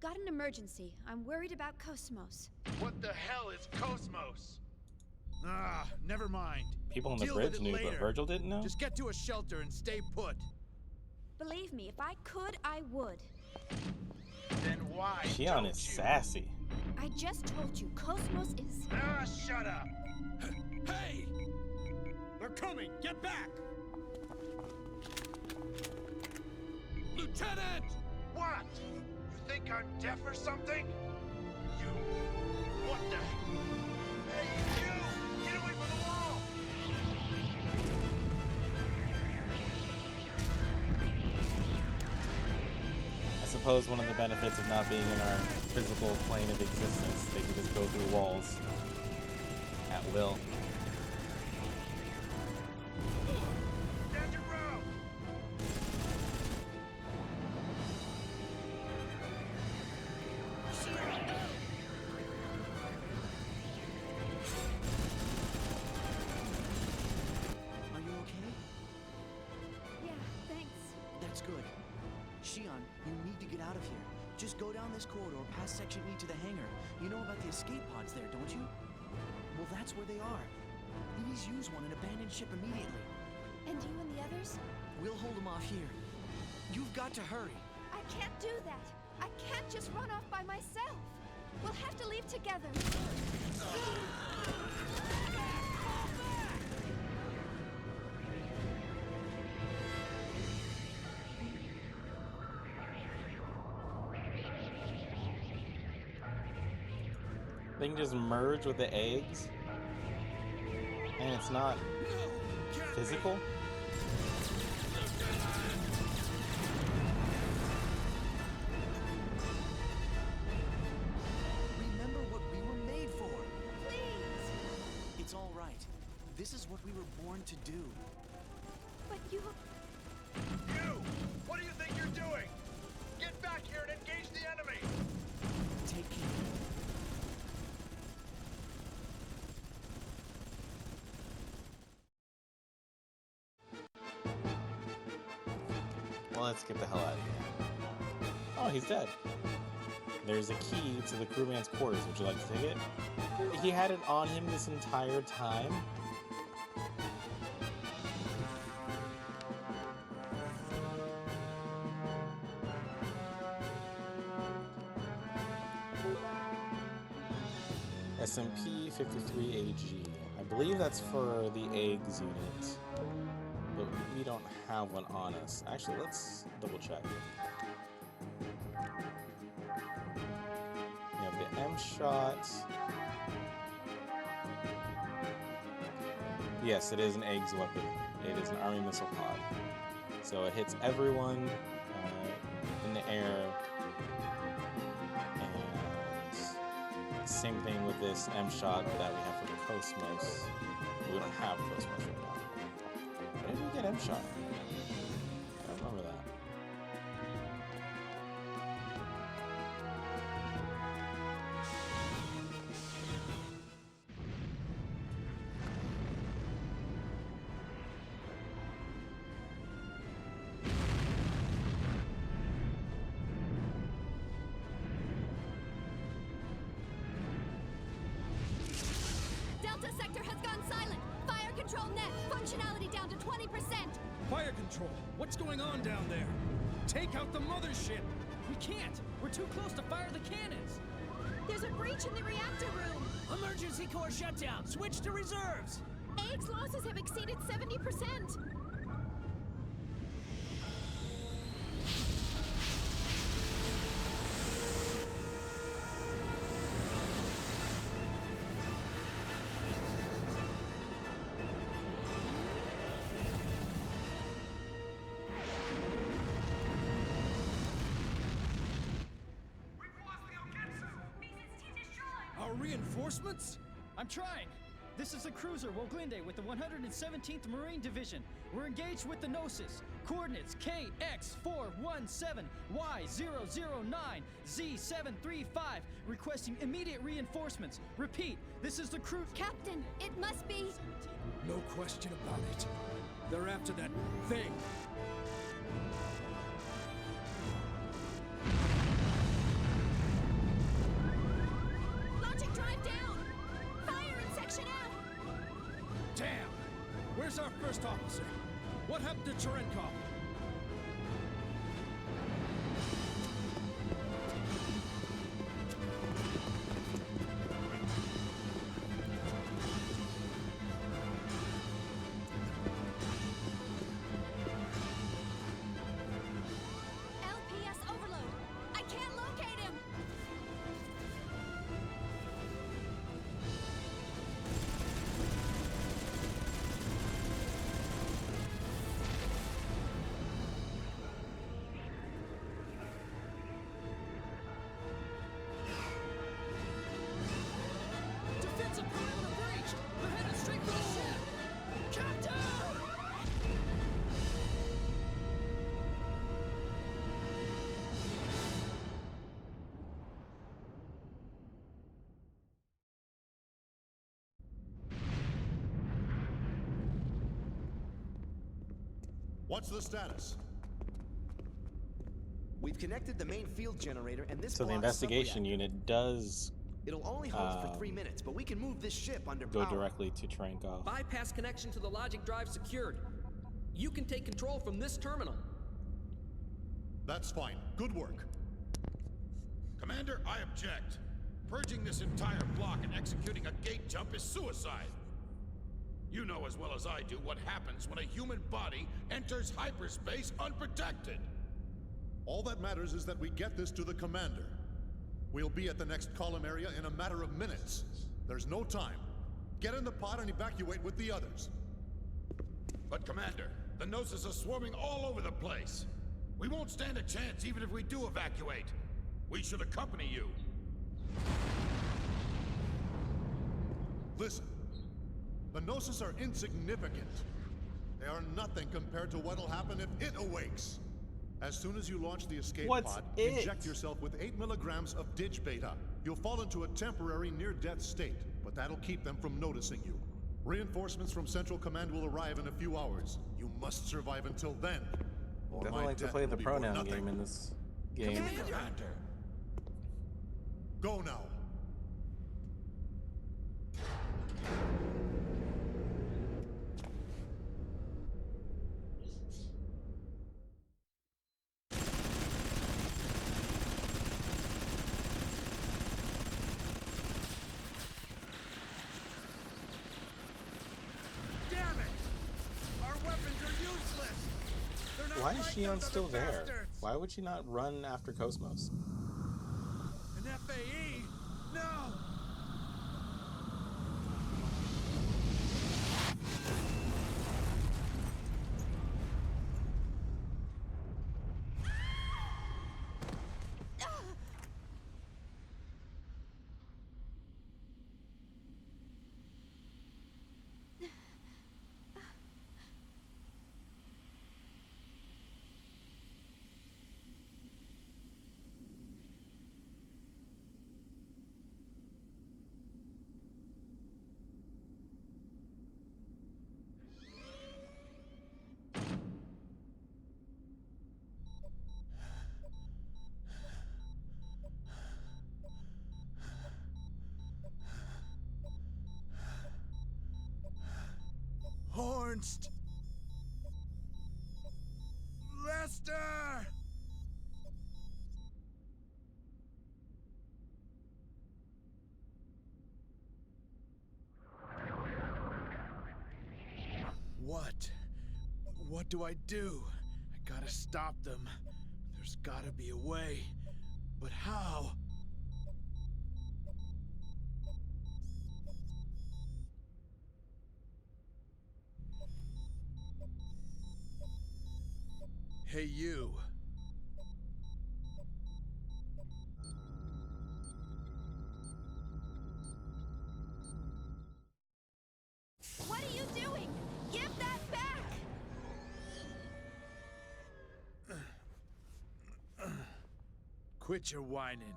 got an emergency. I'm worried about KOS-MOS. What the hell is KOS-MOS? Ah, never mind. People on the Deal with bridge it knew, later. but Virgil didn't know? Just get to a shelter and stay put. Believe me, if I could, I would. Then why Shion is sassy. I just told you, KOS-MOS is... Ah, shut up! Hey! They're coming! Get back! Lieutenant! What? You think I'm deaf or something? You... What the... Hey, you! Get away from the wall! I suppose one of the benefits of not being in our physical plane of existence, they can just go through walls at will. Are you okay? Yeah, thanks. That's good. Shion, you need to get out of here. Just go down this corridor past Section E to the hangar. You know about the escape pods there, don't you? Well, that's where they are. Please use one and abandon ship immediately. And you and the others? We'll hold them off here. You've got to hurry. I can't do that. I can't just run off by myself. We'll have to leave together. They can just merge with the eggs, and it's not physical. Remember what we were made for. Please. It's all right. This is what we were born to do. But you... You! What do you think you're doing? Get back here and engage the enemy! Take care. let's get the hell out of here. Oh, he's dead. There's a key to the crewman's quarters. Would you like to take it? He had it on him this entire time? SMP 53 AG. I believe that's for the eggs unit, but we don't have one on us. Actually, let's double check. We have the M shot. Yes, it is an eggs weapon. It is an army missile pod. So it hits everyone in the air. Same thing with this M shot that we have for the KOS-MOS. We don't have KOS-MOS right now. Where did we get M shot? I don't remember that. Sector has gone silent. Fire control net. Functionality down to 20%. Fire control. What's going on down there? Take out the mothership. We can't. We're too close to fire the cannons. There's a breach in the reactor room. Emergency core shutdown. Switch to reserves. AX losses have exceeded 70%. Reinforcements? I'm trying. This is the cruiser Woglinde with the 117th Marine Division. We're engaged with the Gnosis. Coordinates KX4117Y009Z735. Requesting immediate reinforcements. Repeat, this is the crew. Captain, it must be. No question about it. They're after that thing. Where's our first officer? What happened to Cherenkov? LPS overload. I can't locate him. What's the status? We've connected the main field generator, and this. So the investigation unit does. It'll only hold for 3 minutes, but we can move this ship under go power. directly to Cherenkov. Bypass connection to the logic drive secured. You can take control from this terminal. That's fine. Good work. Commander, I object. Purging this entire block and executing a gate jump is suicide. You know as well as I do what happens when a human body enters hyperspace unprotected. All that matters is that we get this to the commander. We'll be at the next column area in a matter of minutes. There's no time. Get in the pod and evacuate with the others. But Commander, the Gnosis are swarming all over the place. We won't stand a chance even if we do evacuate. We should accompany you. Listen. The Gnosis are insignificant. They are nothing compared to what'll happen if it awakes. As soon as you launch the escape pod, inject yourself with 8 milligrams of dig beta. You'll fall into a temporary near-death state, but that'll keep them from noticing you. Reinforcements from Central Command will arrive in a few hours. You must survive until then, Definitely like to play the pronoun game in this game. Commander! Go now. Damn it! Our weapons are useless! They're not Why is like Shion those still other there? bastards. Why would she not run after KOS-MOS? An FAE? No! Hornst! Lester! What? What do I do? I gotta stop them. There's gotta be a way. But how? Hey, you. What are you doing? Give that back! Quit your whining.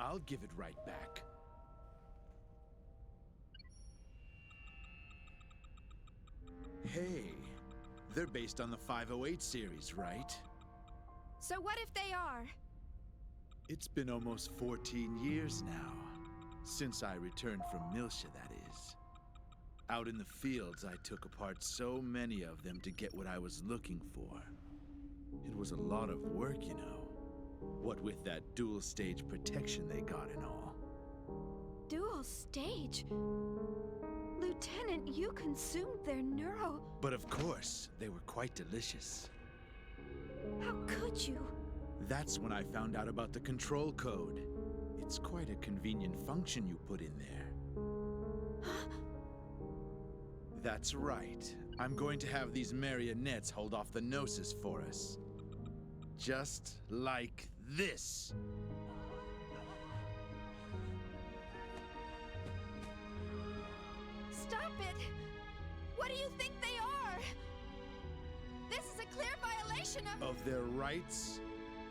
I'll give it right back. Hey, they're based on the 508 series, right? So what if they are? It's been almost 14 years now, since I returned from Miltia, that is. Out in the fields, I took apart so many of them to get what I was looking for. It was a lot of work, you know. What with that dual-stage protection they got and all. Dual stage? Lieutenant, you consumed their neuro... But of course, they were quite delicious. How could you? That's when I found out about the control code. It's quite a convenient function you put in there. That's right. I'm going to have these marionettes hold off the Gnosis for us. Just like this. Stop it! What do you think they are? This is a clear violation Of their rights?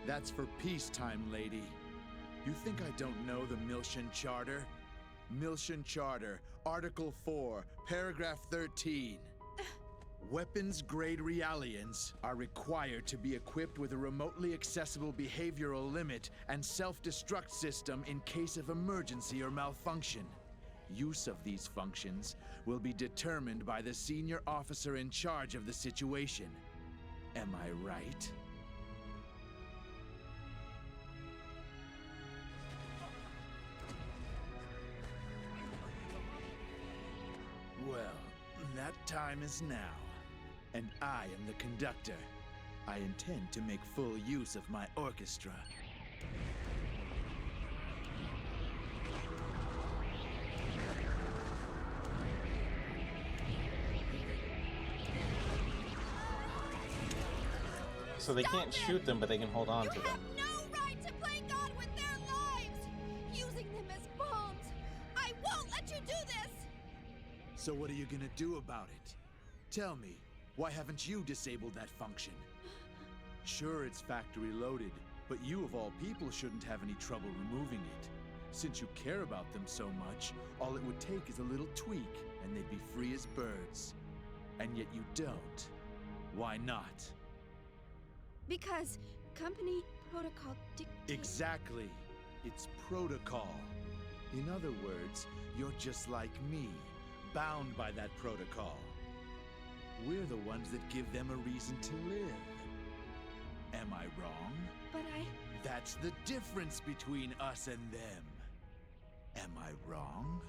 That's for peacetime, lady. You think I don't know the Miltian Charter? Miltian Charter, Article 4, Paragraph 13. Weapons-grade Realians are required to be equipped with a remotely accessible behavioral limit and self-destruct system in case of emergency or malfunction. Use of these functions will be determined by the senior officer in charge of the situation. Am I right? Well, that time is now. And I am the conductor. I intend to make full use of my orchestra. So they can't shoot them, but they can hold on to them. no right to play God with their lives! Using them as bombs! I won't let you do this! So what are you gonna do about it? Tell me, why haven't you disabled that function? Sure, it's factory loaded, but you of all people shouldn't have any trouble removing it. Since you care about them so much, all it would take is a little tweak, and they'd be free as birds. And yet you don't. Why not? Because company protocol dictates. Exactly. It's protocol. In other words, you're just like me, bound by that protocol. We're the ones that give them a reason to live. Am I wrong? But That's the difference between us and them. Am I wrong?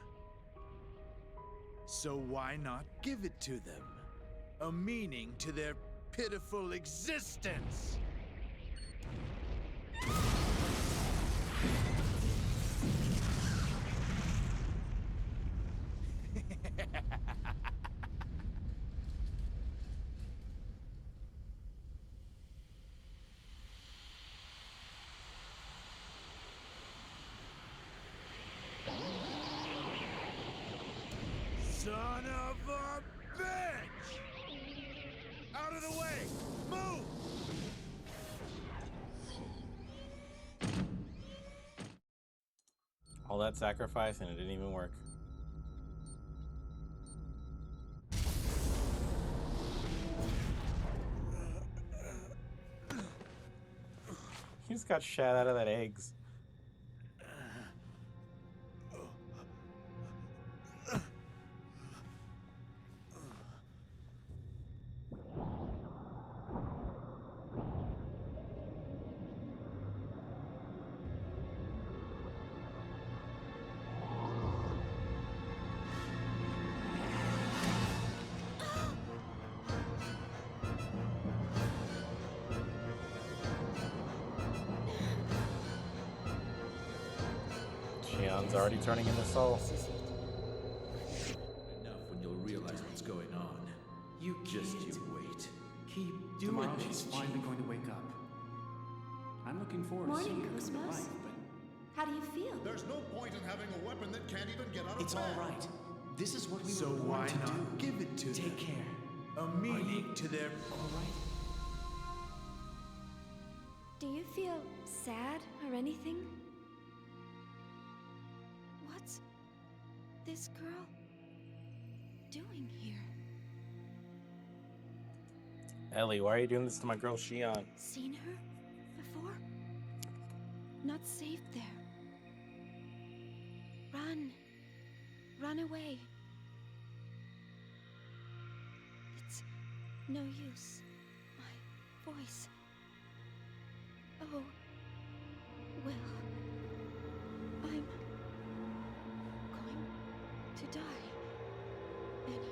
So why not give it to them? A meaning to their pitiful existence! Son of a bitch! Out of the way! Move! All that sacrifice and it didn't even work. He just got shot out of that eggs. Shion's already turning into Soul. Enough when you'll realize what's going on. You wait. Keep doing Tomorrow this, she's finally Chief. going to wake up. I'm looking forward to seeing Morning, her come to KOS-MOS. life, How do you feel? There's no point in having a weapon that can't even get out of It's bed. all right. This is what we So were born why to not do. give it to them? Take care. A meaning to their... All right. Do you feel sad or anything? What's this girl doing here? Elly, why are you doing this to my girl Shion? Seen her before? Not safe there. Run. Run away. It's no use. My voice. Oh, well, I'm going to die anyway.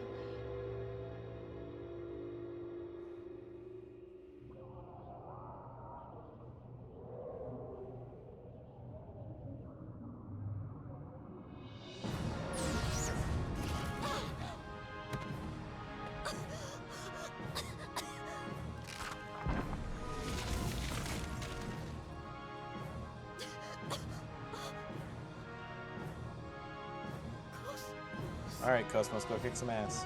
Alright, KOS-MOS, go kick some ass.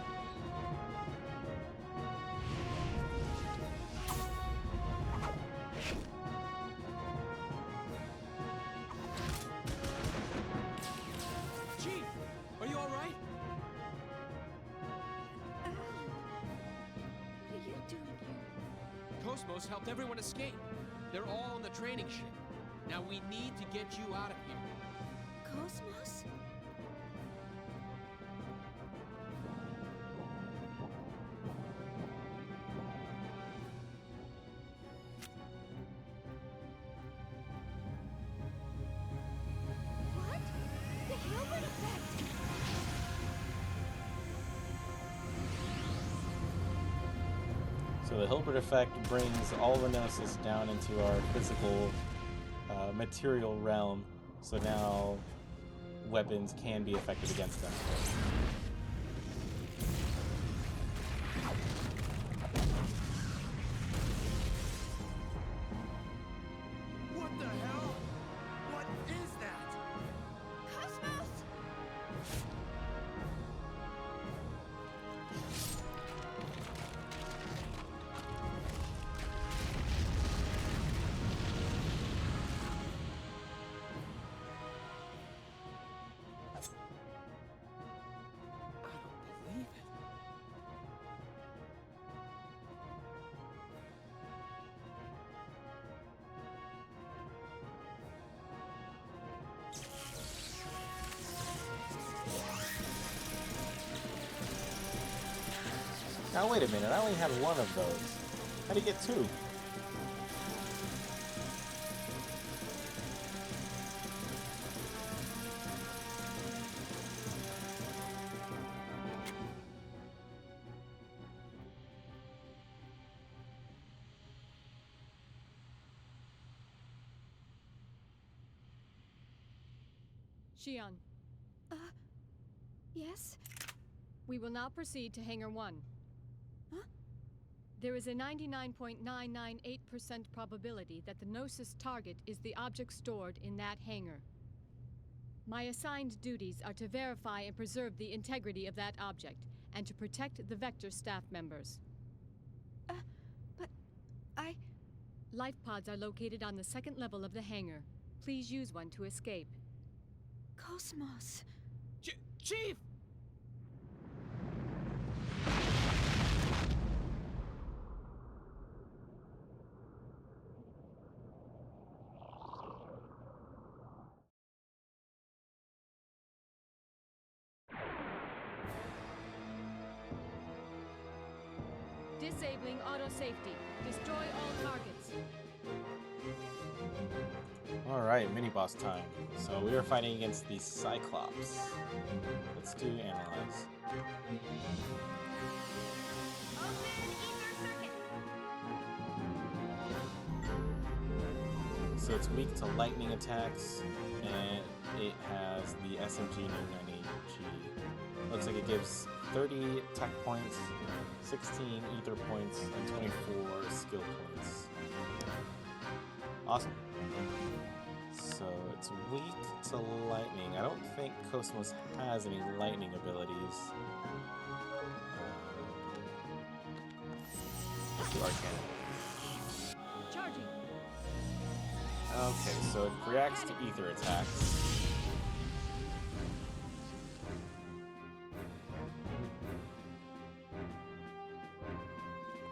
Chief, are you all right? What are you doing here? KOS-MOS helped everyone escape. They're all on the training ship. Now we need to get you out of here. KOS-MOS? What? The Hilbert effect! So the Hilbert effect brings all the Gnosis down into our physical material realm, so now weapons can be effective against them. What the hell? What is that? KOS-MOS! Now wait a minute, I only had one of those. How'd he get two? Shion, yes? we will now proceed to Hangar 1. Huh? There is a 99.998% probability that the Gnosis target is the object stored in that hangar. My assigned duties are to verify and preserve the integrity of that object, and to protect the Vector staff members. But I... Life pods are located on the second level of the hangar. Please use one to escape. KOS-MOS. Chief! Disabling auto safety. Destroy all targets. Alright, mini-boss time. So we are fighting against the Cyclops. Let's do analyze. So it's weak to lightning attacks, and it has the SMG new 98G. Looks like it gives 30 tech points, 16 ether points, and 24 skill points. Awesome. So it's weak to lightning. I don't think KOS-MOS has any lightning abilities. Let's do Arcana. Charging. Okay, so it reacts to ether attacks.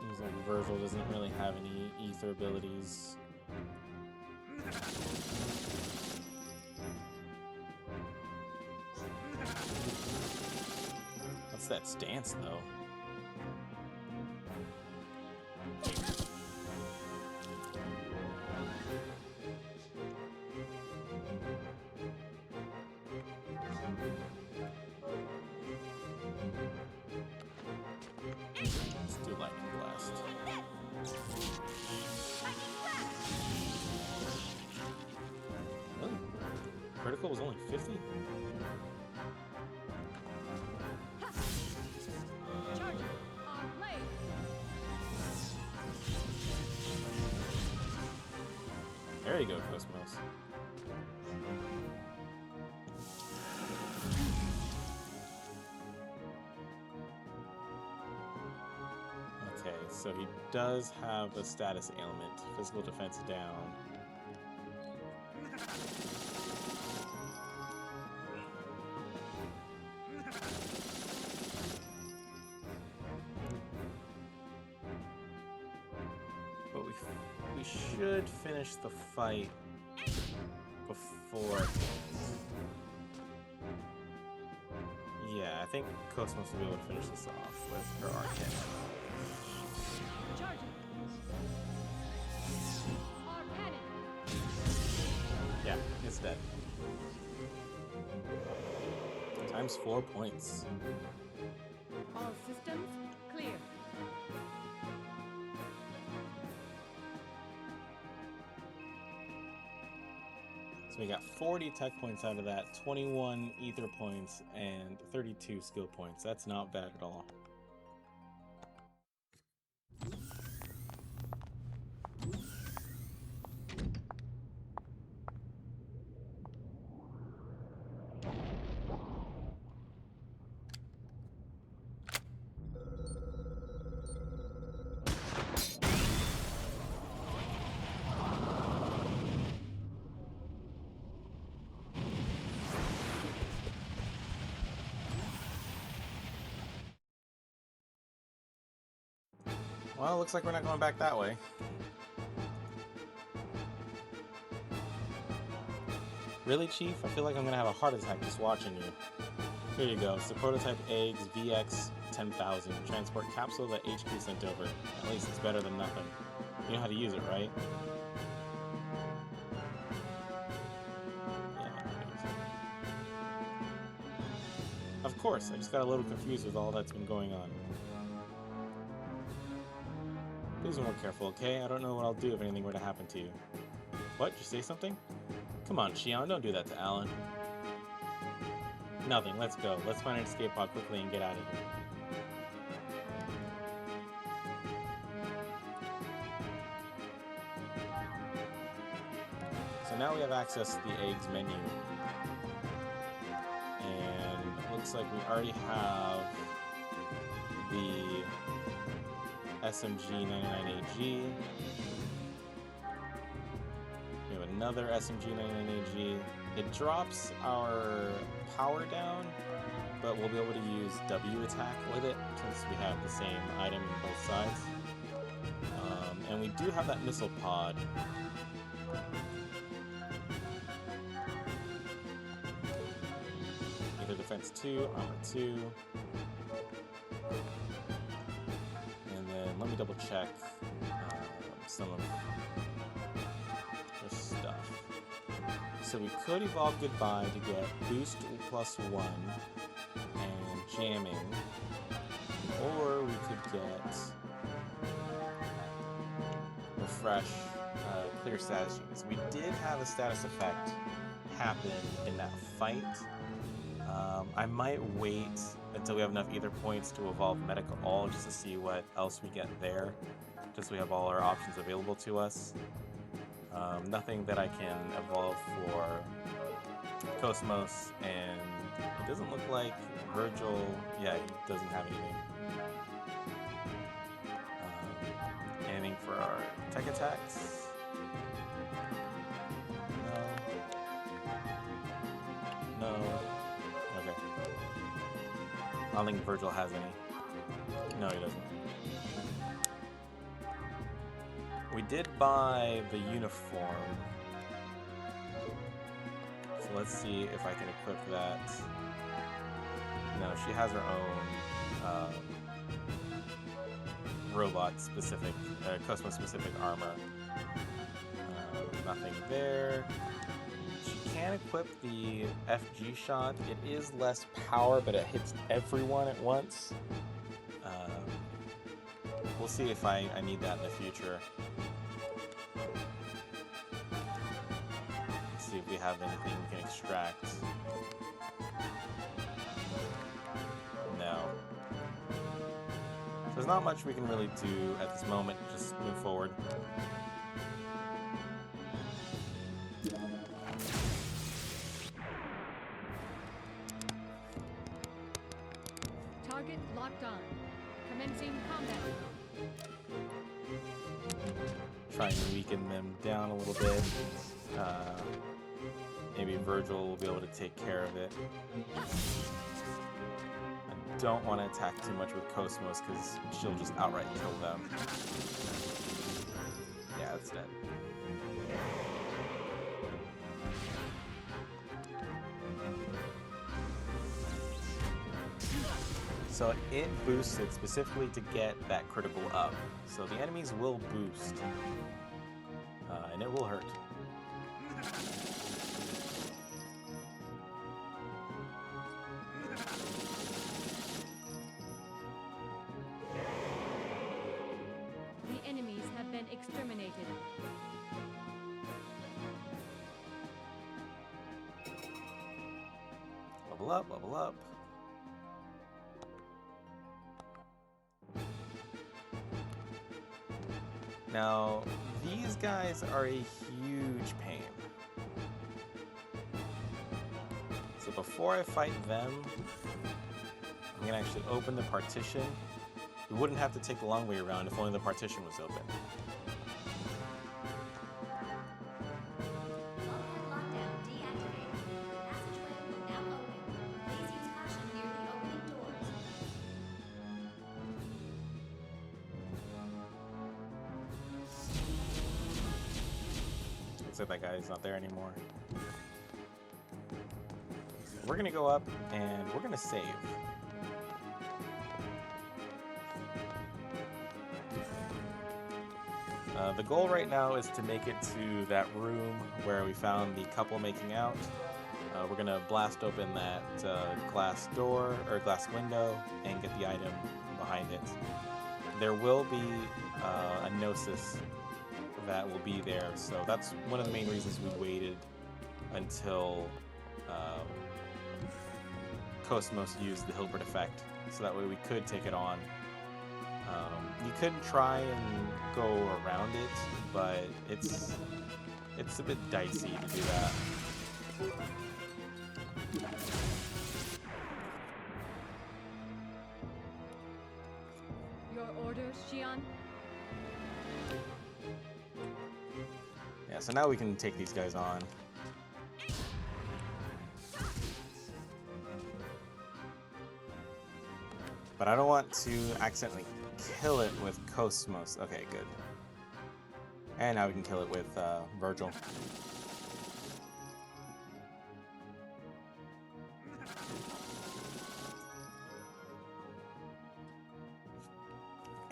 Seems like Virgil doesn't really have any ether abilities. What's that stance, though? Let's do Lightning Blast. Really? Critical was only 50? Charging. On blade. There you go, KOS-MOS. Okay, so he does have a status ailment. Physical defense down. But we should finish the fight before. Yeah, I think KOS-MOS will be able to finish this off with her Arcana. Charging. Arcana. Yeah, it's dead. Times 4 points. All systems clear. So we got 40 tech points out of that, 21 ether points, and 32 skill points. That's not bad at all. Well, looks like we're not going back that way. Really, Chief? I feel like I'm gonna have a heart attack just watching you. Here you go. It's the prototype eggs VX-10,000 transport capsule that HQ sent over. At least it's better than nothing. You know how to use it, right? Yeah, I know how to use it. Of course, I just got a little confused with all that's been going on. Please be more careful, okay? I don't know what I'll do if anything were to happen to you. What? Did you say something? Come on, Shion, don't do that to Alan. Nothing, let's go. Let's find an escape pod quickly and get out of here. So now we have access to the eggs menu. And it looks like we already have the SMG-99AG. We have another SMG-99AG. It drops our power down, but we'll be able to use W attack with it since we have the same item on both sides. And we do have that missile pod. Either defense 2, armor 2. And then let me double check some of their stuff. So we could evolve Goodbye to get Boost +1 and Jamming, or we could get Refresh, Clear Status Units. We did have a status effect happen in that fight. I might wait until we have enough Ether points to evolve Medica All just to see what else we get there, just so we have all our options available to us. Nothing that I can evolve for KOS-MOS, and it doesn't look like Virgil, yeah, he doesn't have anything. Anything for our tech attacks? No. No. Okay. I don't think Virgil has any. No, he doesn't. We did buy the uniform, so let's see if I can equip that. No, she has her own robot-specific, KOS-MOS-specific armor. Nothing there. She can equip the FG shot. It is less power, but it hits everyone at once. We'll see if I need that in the future. Let's see if we have anything we can extract. No. So there's not much we can really do at this moment. Just move forward. Target locked on. Commencing combat. Try and weaken them down a little bit. Maybe Virgil will be able to take care of it. I don't want to attack too much with KOS-MOS because she'll just outright kill them. Yeah, it's dead. So it boosts it specifically to get that critical up. So the enemies will boost. And it will hurt. The enemies have been exterminated. Level up, level up. Now, these guys are a huge pain. So before I fight them, I'm gonna actually open the partition. We wouldn't have to take the long way around if only the partition was open. Looks like that guy's not there anymore. we're gonna go up and we're gonna save. The goal right now is to make it to that room where we found the couple making out. We're gonna blast open that glass door or glass window and get the item behind it. There will be a Gnosis that will be there, so that's one of the main reasons we waited until KOS-MOS used the Hilbert effect, so that way we could take it on. You could try and go around it, but it's a bit dicey to do that. Your orders, Shion? Yeah, so now we can take these guys on. But I don't want to accidentally kill it with KOS-MOS. Okay, good. And now we can kill it with Virgil.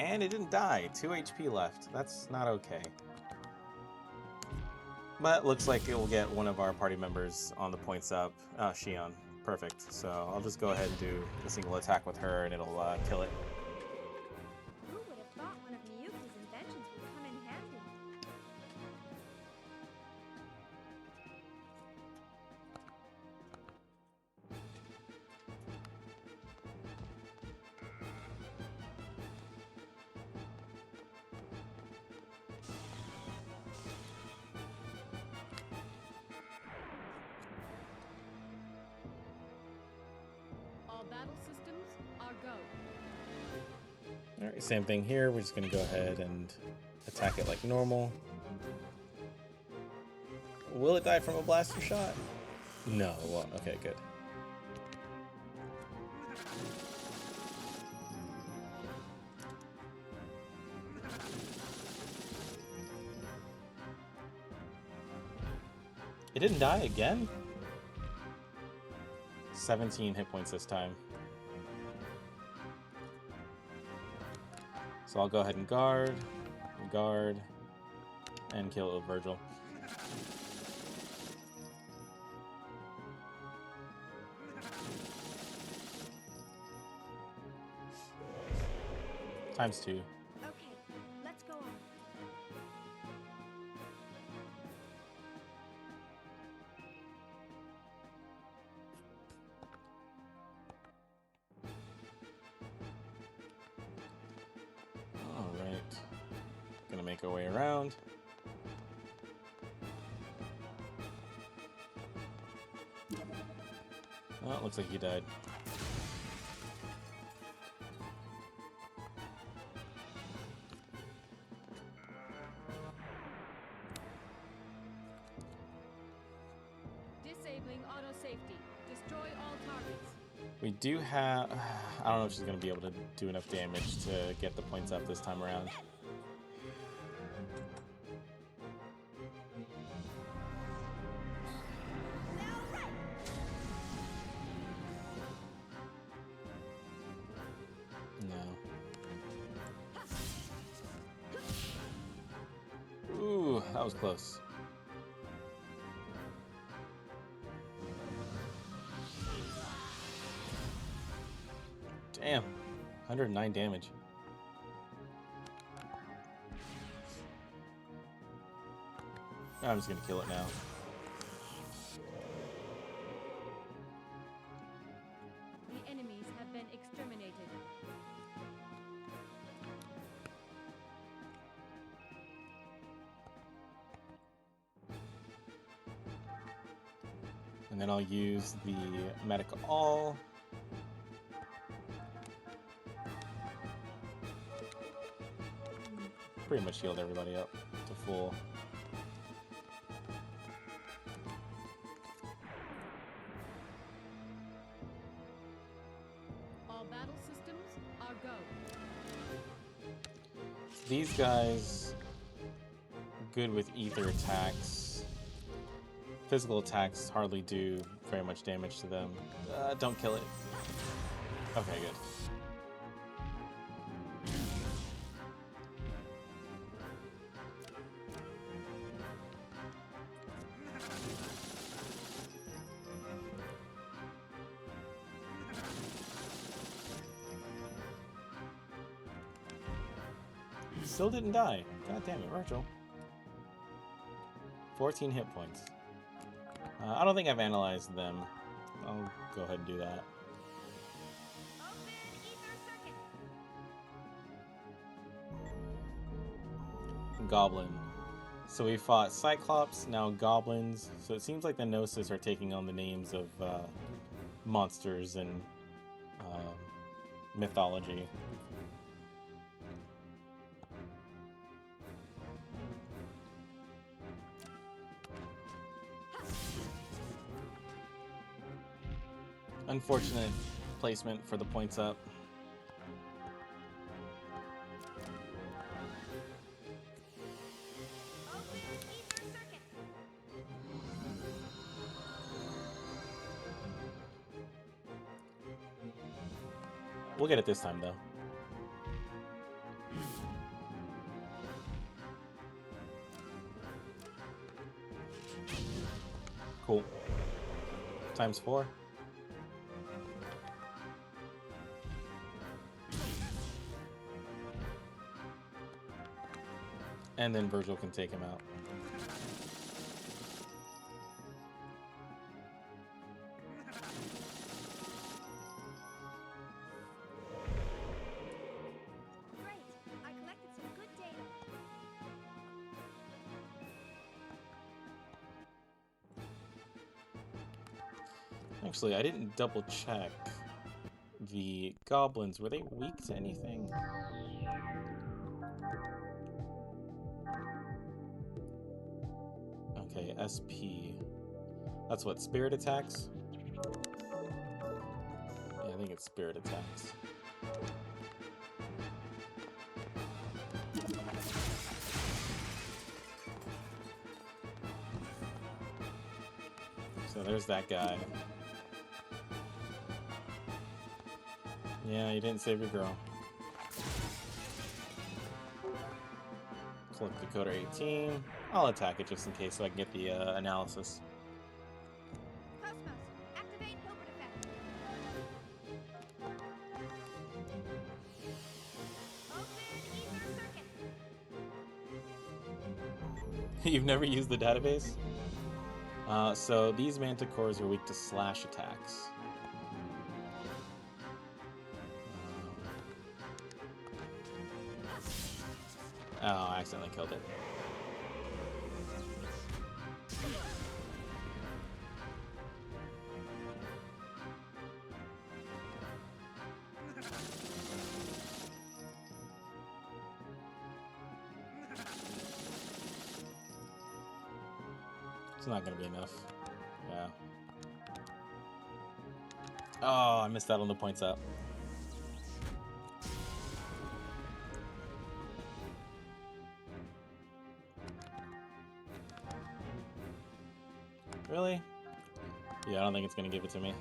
And it didn't die. 2 HP left. That's not okay. But looks like it will get one of our party members on the points up. Shion. Perfect. So I'll just go ahead and do a single attack with her and it'll kill it. Who would have thought one of Miyuki's inventions would come in handy? All battle systems are go. Alright, same thing here. We're just going to go ahead and attack it like normal. Will it die from a blaster shot? No, it won't. Okay, good. It didn't die again? 17 hit points this time. So I'll go ahead and guard, and kill it with Virgil. Times 2. Okay, let's go on. Alright. Gonna make our way around. Oh, it looks like he died. Disabling auto safety. Destroy all targets. We do have... I don't know if she's going to be able to do enough damage to get the points up this time around. No. Ooh, that was close. Damn, 109 damage. I'm just gonna kill it now. The enemies have been exterminated. And then I'll use the medic all. Pretty much healed everybody up to full. All battle systems are go. These guys, good with ether attacks. Physical attacks hardly do very much damage to them. Don't kill it. Okay, good. Still didn't die. God damn it, Virgil. 14 hit points. I don't think I've analyzed them. I'll go ahead and do that. Goblin. So we fought Cyclops, now goblins. So it seems like the Gnosis are taking on the names of monsters and mythology. Unfortunate placement for the points up. We'll get it this time, though. Cool. ×4. And then Virgil can take him out. Great. I collected some good data. Actually, I didn't double check the goblins. Were they weak to anything? Okay, SP. That's what, spirit attacks? Yeah, I think it's spirit attacks. So there's that guy. Yeah, you didn't save your girl. Collect the Coder 18. I'll attack it just in case so I can get the analysis. KOS-MOS, activate Hilbert effect. Open ether circuit. You've never used the database? So these manticores are weak to slash attacks. Oh, I accidentally killed it. It's not gonna be enough. Yeah. Oh, I missed out on the points up. Really? Yeah, I don't think it's gonna give it to me.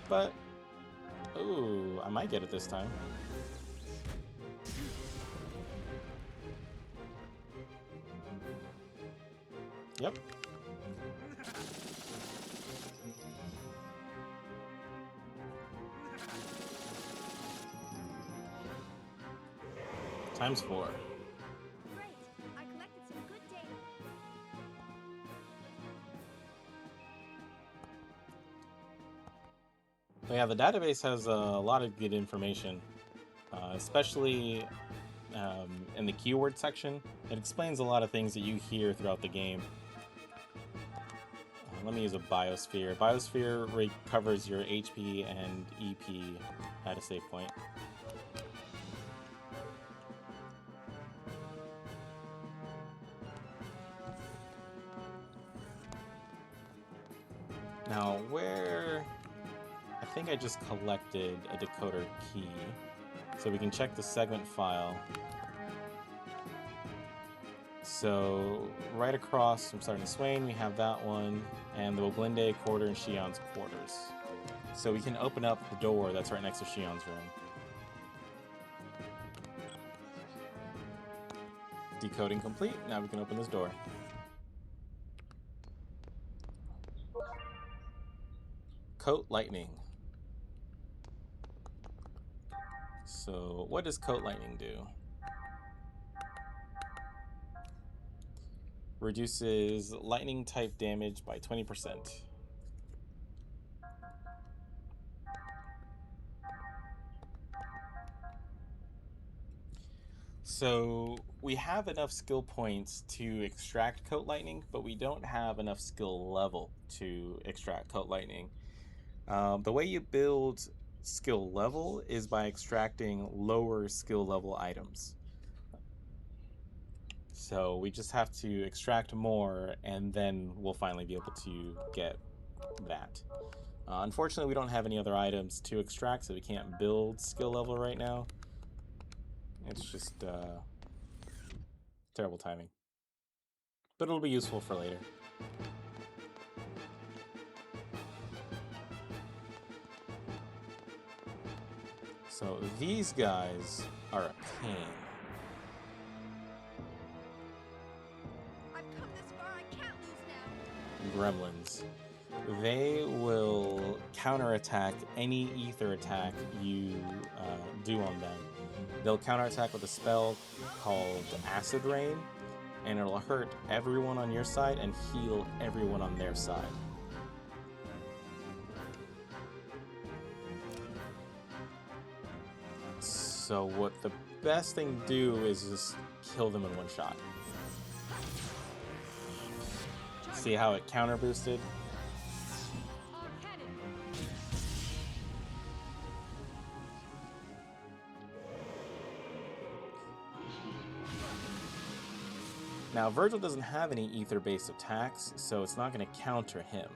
But, ooh, I might get it this time. Yep. ×4. Great. I collected some good data. So yeah, the database has a lot of good information, especially in the keyword section. It explains a lot of things that you hear throughout the game. Let me use a biosphere. Biosphere recovers your HP and EP at a save point. Now, where think I just collected a decoder key. So we can check the segment file. So right across from Sergeant Swain, we have that one, and the Woglinde quarter and Shion's quarters. So we can open up the door that's right next to Shion's room. Decoding complete. Now we can open this door. Coat Lightning. So what does Coat Lightning do? Reduces lightning type damage by 20%. So we have enough skill points to extract Coat Lightning, but we don't have enough skill level to extract Coat Lightning. The way you build skill level is by extracting lower skill level items. So we just have to extract more, and then we'll finally be able to get that. Unfortunately, we don't have any other items to extract, so we can't build skill level right now. It's just terrible timing. But it'll be useful for later. So these guys are a pain. I've come this far, I can't lose now. Gremlins. They will counterattack any ether attack you do on them. They'll counterattack with a spell called Acid Rain, and it'll hurt everyone on your side and heal everyone on their side. So what the best thing to do is just kill them in one shot. See how it counter boosted? Now Virgil doesn't have any ether-based attacks, so it's not going to counter him.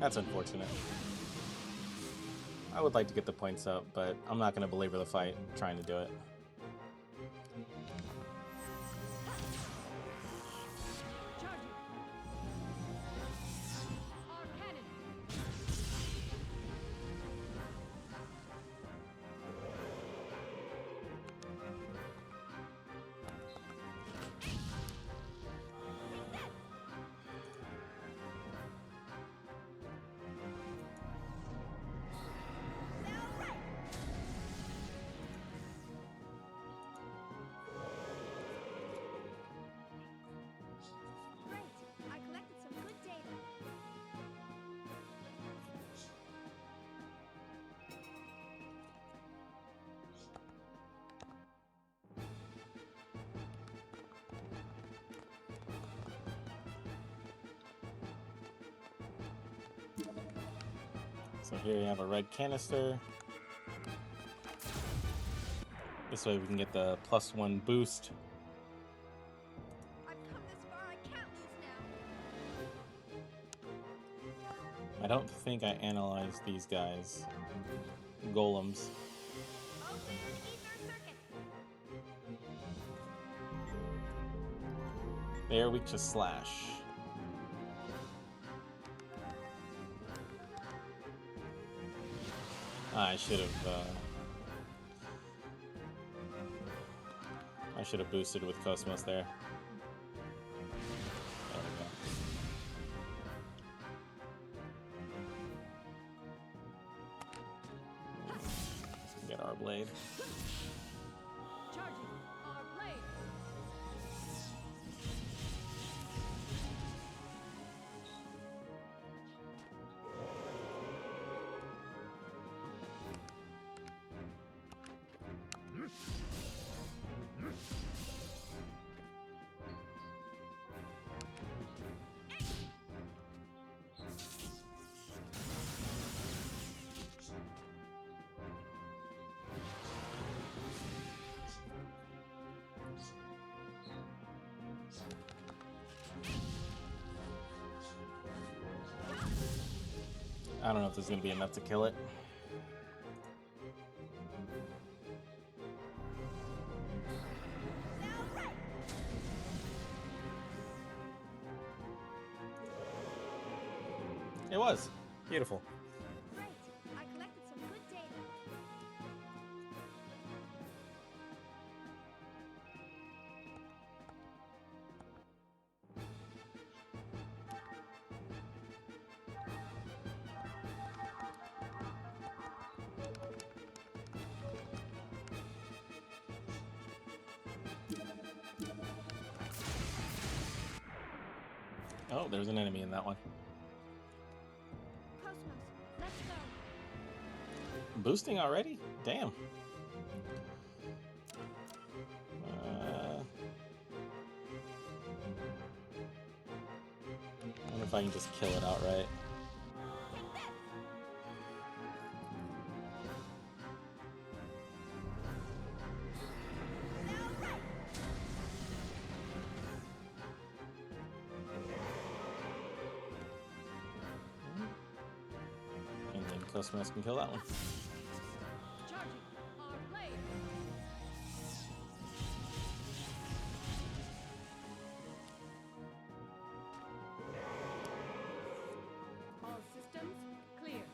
That's unfortunate. I would like to get the points up, but I'm not going to belabor the fight trying to do it. So here you have a red canister. This way we can get the +1 boost. I've come this far, I can't lose now. I don't think I analyzed these guys. Golems. They are weak to slash. I should have boosted with KOS-MOS there. There we go. Get our blade. I don't know if there's gonna be enough to kill it. It was beautiful. Great. I collected some good data. Oh, there's an enemy in that one. KOS-MOS, let's go. Boosting already? Damn. I wonder if I can just kill it outright. And then KOS-MOS can kill that one. Charging our blade. All systems clear.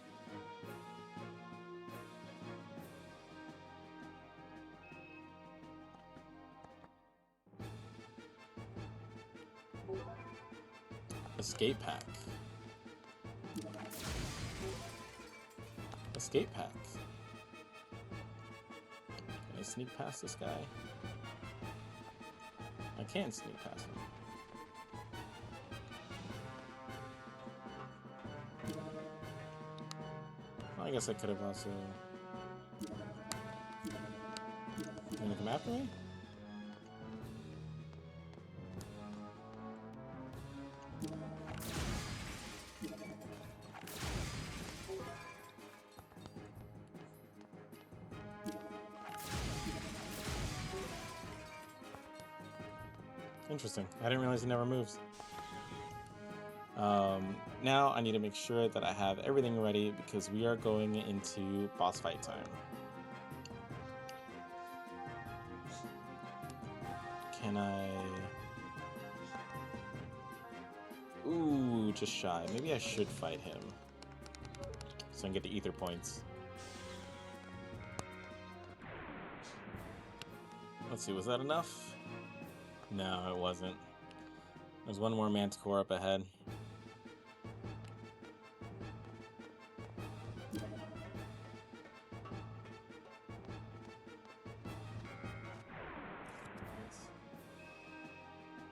Escape pack. Escape pack. Can I sneak past this guy? I can't sneak past him. I guess I could have also... You gonna come after me? Interesting. I didn't realize it never moves. Now I need to make sure that I have everything ready because we are going into boss fight time. Can I... Ooh, just shy. Maybe I should fight him so I can get the ether points. Let's see, was that enough? No, it wasn't. There's one more Manticore up ahead.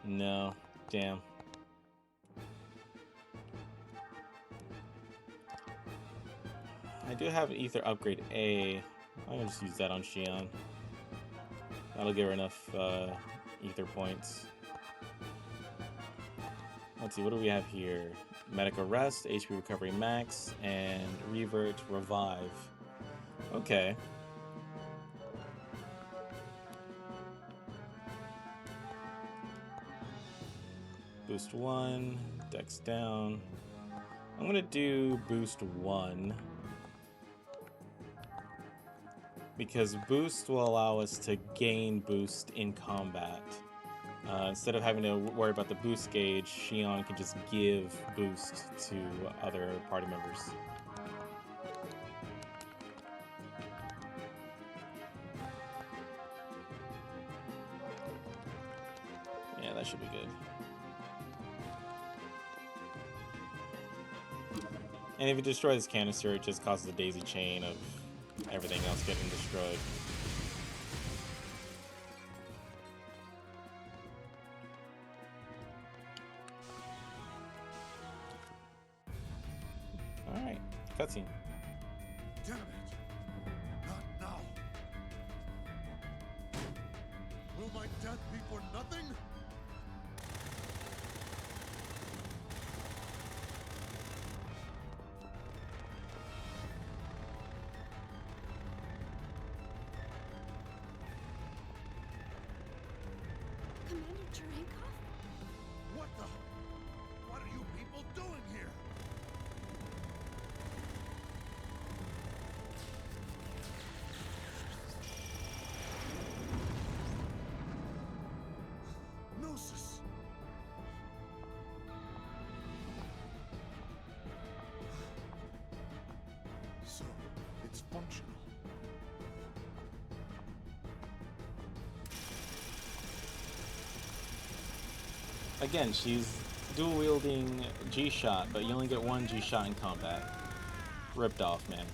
No, damn. I do have Ether Upgrade A. I'm gonna just use that on Shion. That'll give her enough Ether points. Let's see, what do we have here? Medic Arrest, HP Recovery Max, and Revert Revive. Okay. Boost 1, Dex down. I'm gonna do Boost 1. Because Boost will allow us to gain Boost in combat. Instead of having to worry about the boost gauge, Shion can just give boost to other party members. Yeah, that should be good. And if you destroy this canister, it just causes a daisy chain of everything else getting destroyed. Alright, cutscene. Damn it! Not now! Will my death be for nothing? Commander Cherenkov? What the? What are you people doing here? it's functional. Again, she's dual wielding G-Shot, but you only get one G-Shot in combat. Ripped off, man.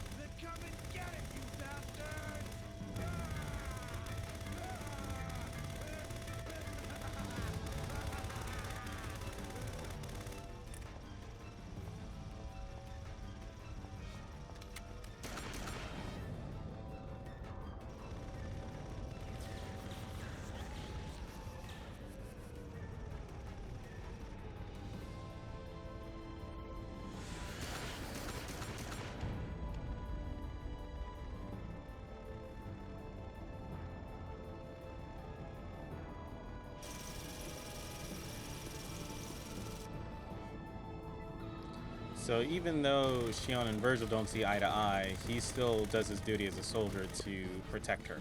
So even though Shion and Virgil don't see eye to eye, he still does his duty as a soldier to protect her.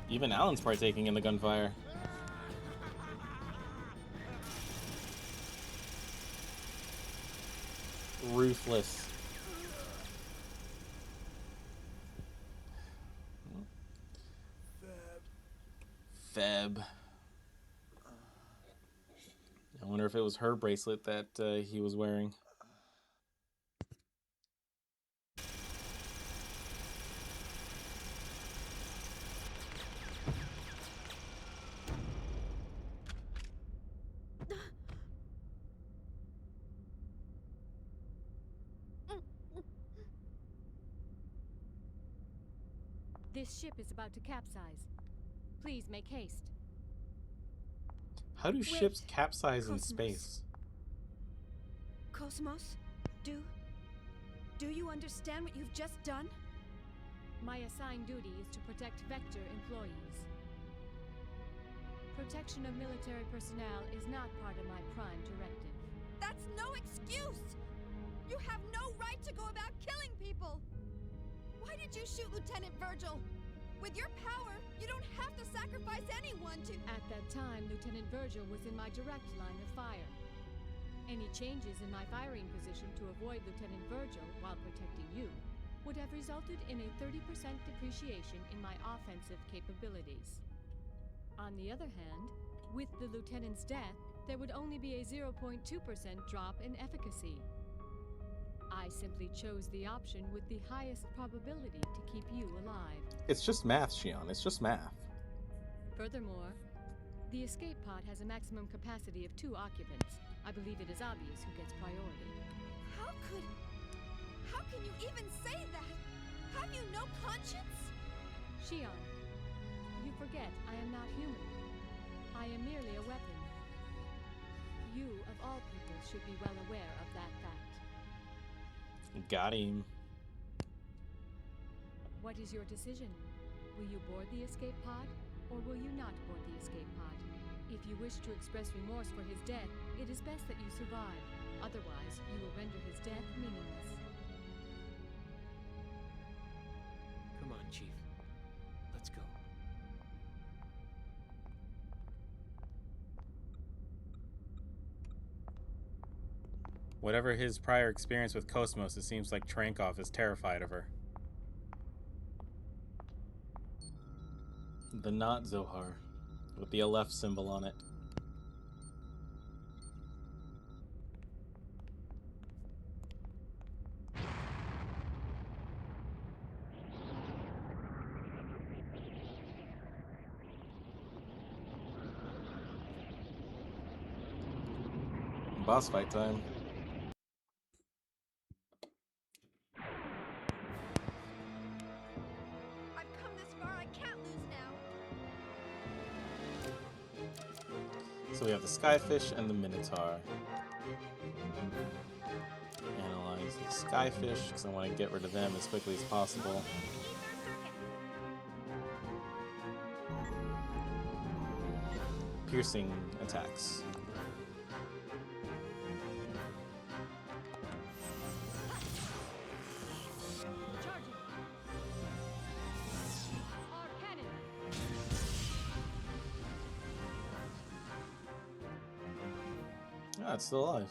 Even Alan's partaking in the gunfire. Ruthless. Feb. I wonder if it was her bracelet that he was wearing. This ship is about to capsize. Please make haste. How do ships capsize in space? KOS-MOS, do you understand what you've just done? My assigned duty is to protect Vector employees. Protection of military personnel is not part of my prime directive. That's no excuse! You have no right to go about killing people! Why did you shoot Lieutenant Virgil? With your power, you don't have to sacrifice anyone to— At that time, Lieutenant Virgil was in my direct line of fire. Any changes in my firing position to avoid Lieutenant Virgil while protecting you would have resulted in a 30% depreciation in my offensive capabilities. On the other hand, with the Lieutenant's death, there would only be a 0.2% drop in efficacy. I simply chose the option with the highest probability to keep you alive. It's just math, Shion. It's just math. Furthermore, the escape pod has a maximum capacity of 2 occupants. I believe it is obvious who gets priority. How can you even say that? Have you no conscience? Shion, you forget I am not human. I am merely a weapon. You, of all people, should be well aware of that fact. Got him. What is your decision? Will you board the escape pod, or will you not board the escape pod? If you wish to express remorse for his death, it is best that you survive. Otherwise, you will render his death meaningless. Come on, Chief. Let's go. Whatever his prior experience with KOS-MOS, it seems like Cherenkov is terrified of her. The Not Zohar, with the Aleph symbol on it. Boss fight time. So we have the Skyfish and the Minotaur. Analyze the Skyfish, because I want to get rid of them as quickly as possible. Piercing attacks. Ah, it's still alive.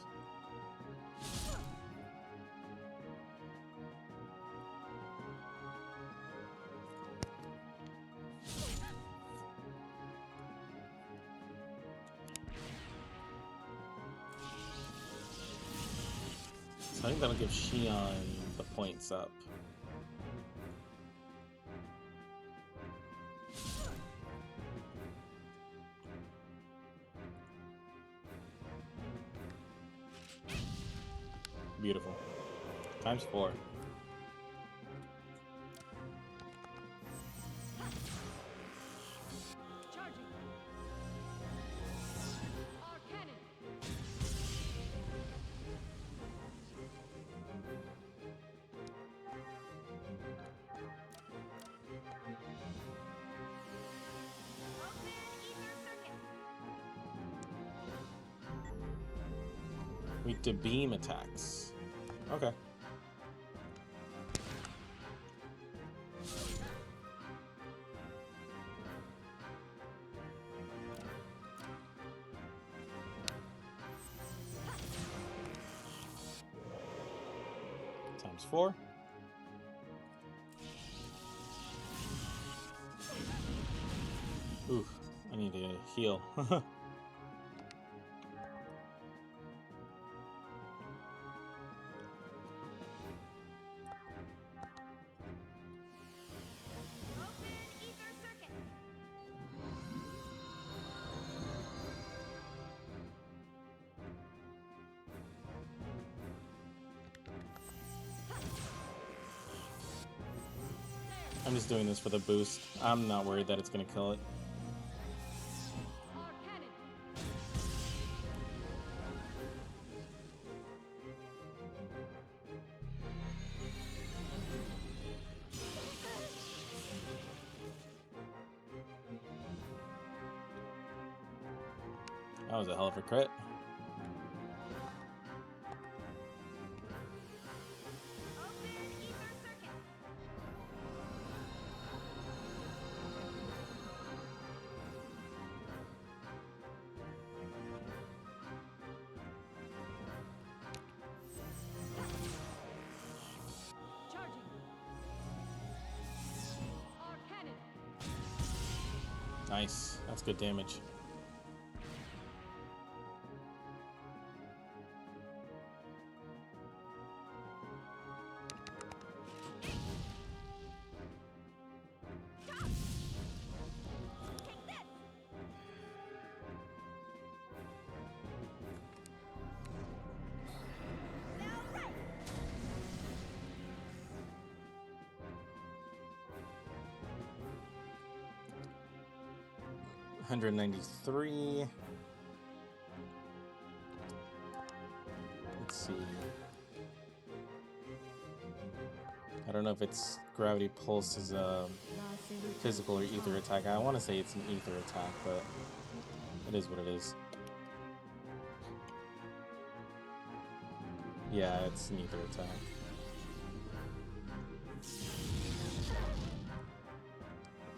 I think that'll give Shion the points up. Beautiful. Times 4. Weak to beam attacks. Okay. Times 4. Ooh, I need to heal. I'm just doing this for the boost. I'm not worried that it's going to kill it. That was a hell of a crit. Nice. That's good damage. $193. Let's see. I don't know if it's Gravity Pulse is a physical or ether attack. I want to say it's an ether attack, but it is what it is. Yeah, it's an ether attack.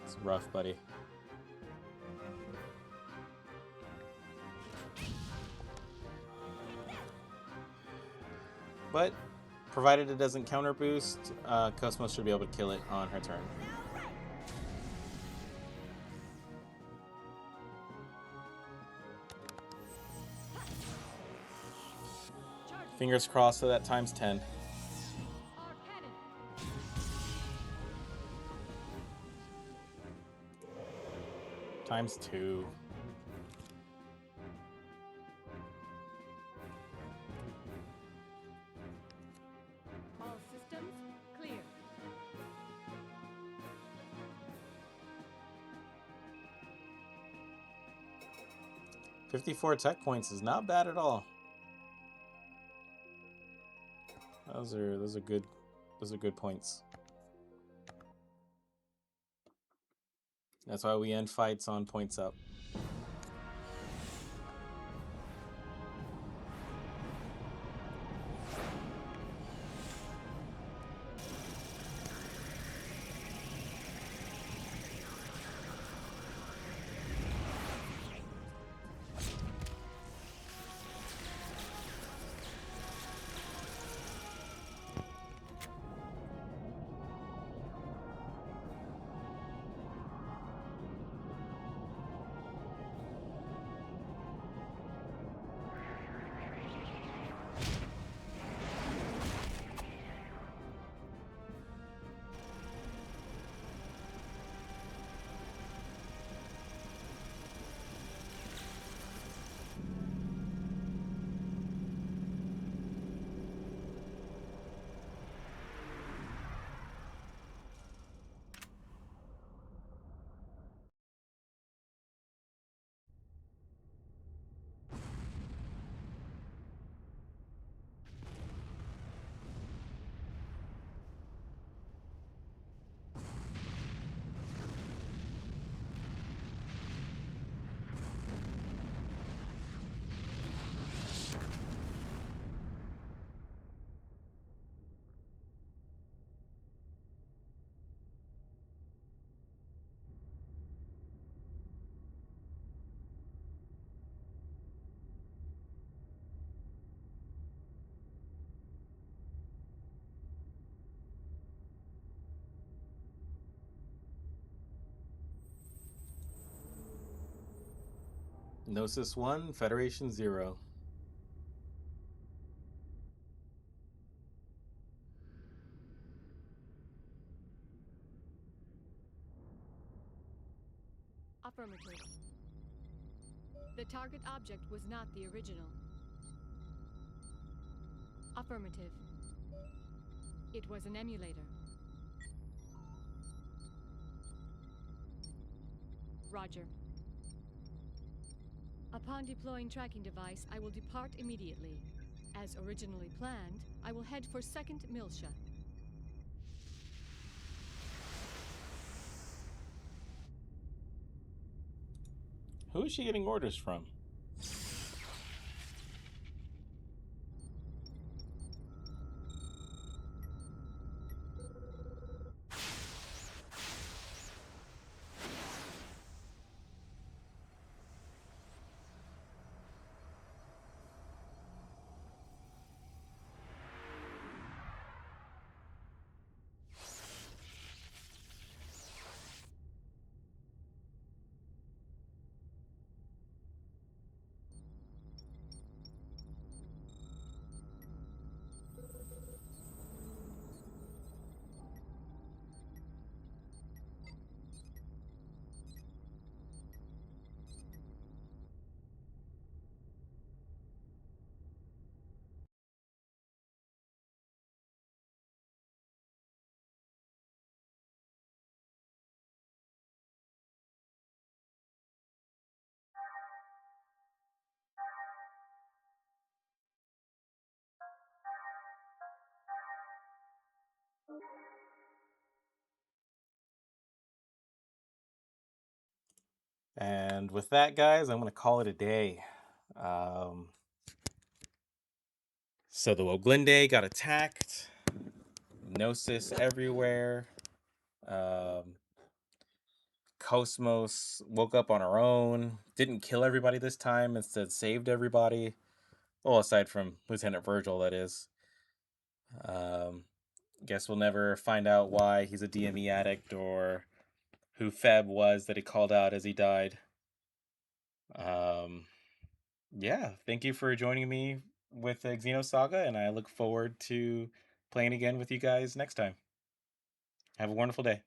It's rough, buddy. But, provided it doesn't counter boost, KOS-MOS should be able to kill it on her turn. Fingers crossed for that times 10. Times 2. All systems clear. $54 tech points is not bad at all. Those are good points. That's why we end fights on points up. Gnosis 1, Federation 0. Affirmative. The target object was not the original. Affirmative. It was an emulator. Roger. Upon deploying tracking device, I will depart immediately. As originally planned, I will head for 2nd Miltia. Who is she getting orders from? And with that, guys, I'm going to call it a day. So the Woglinde got attacked. Gnosis everywhere. KOS-MOS woke up on her own. Didn't kill everybody this time. Instead, saved everybody. Well, aside from Lieutenant Virgil, that is. Guess we'll never find out why he's a DME addict or who Feb was that he called out as he died. Yeah, thank you for joining me with Xenosaga, and I look forward to playing again with you guys next time. Have a wonderful day.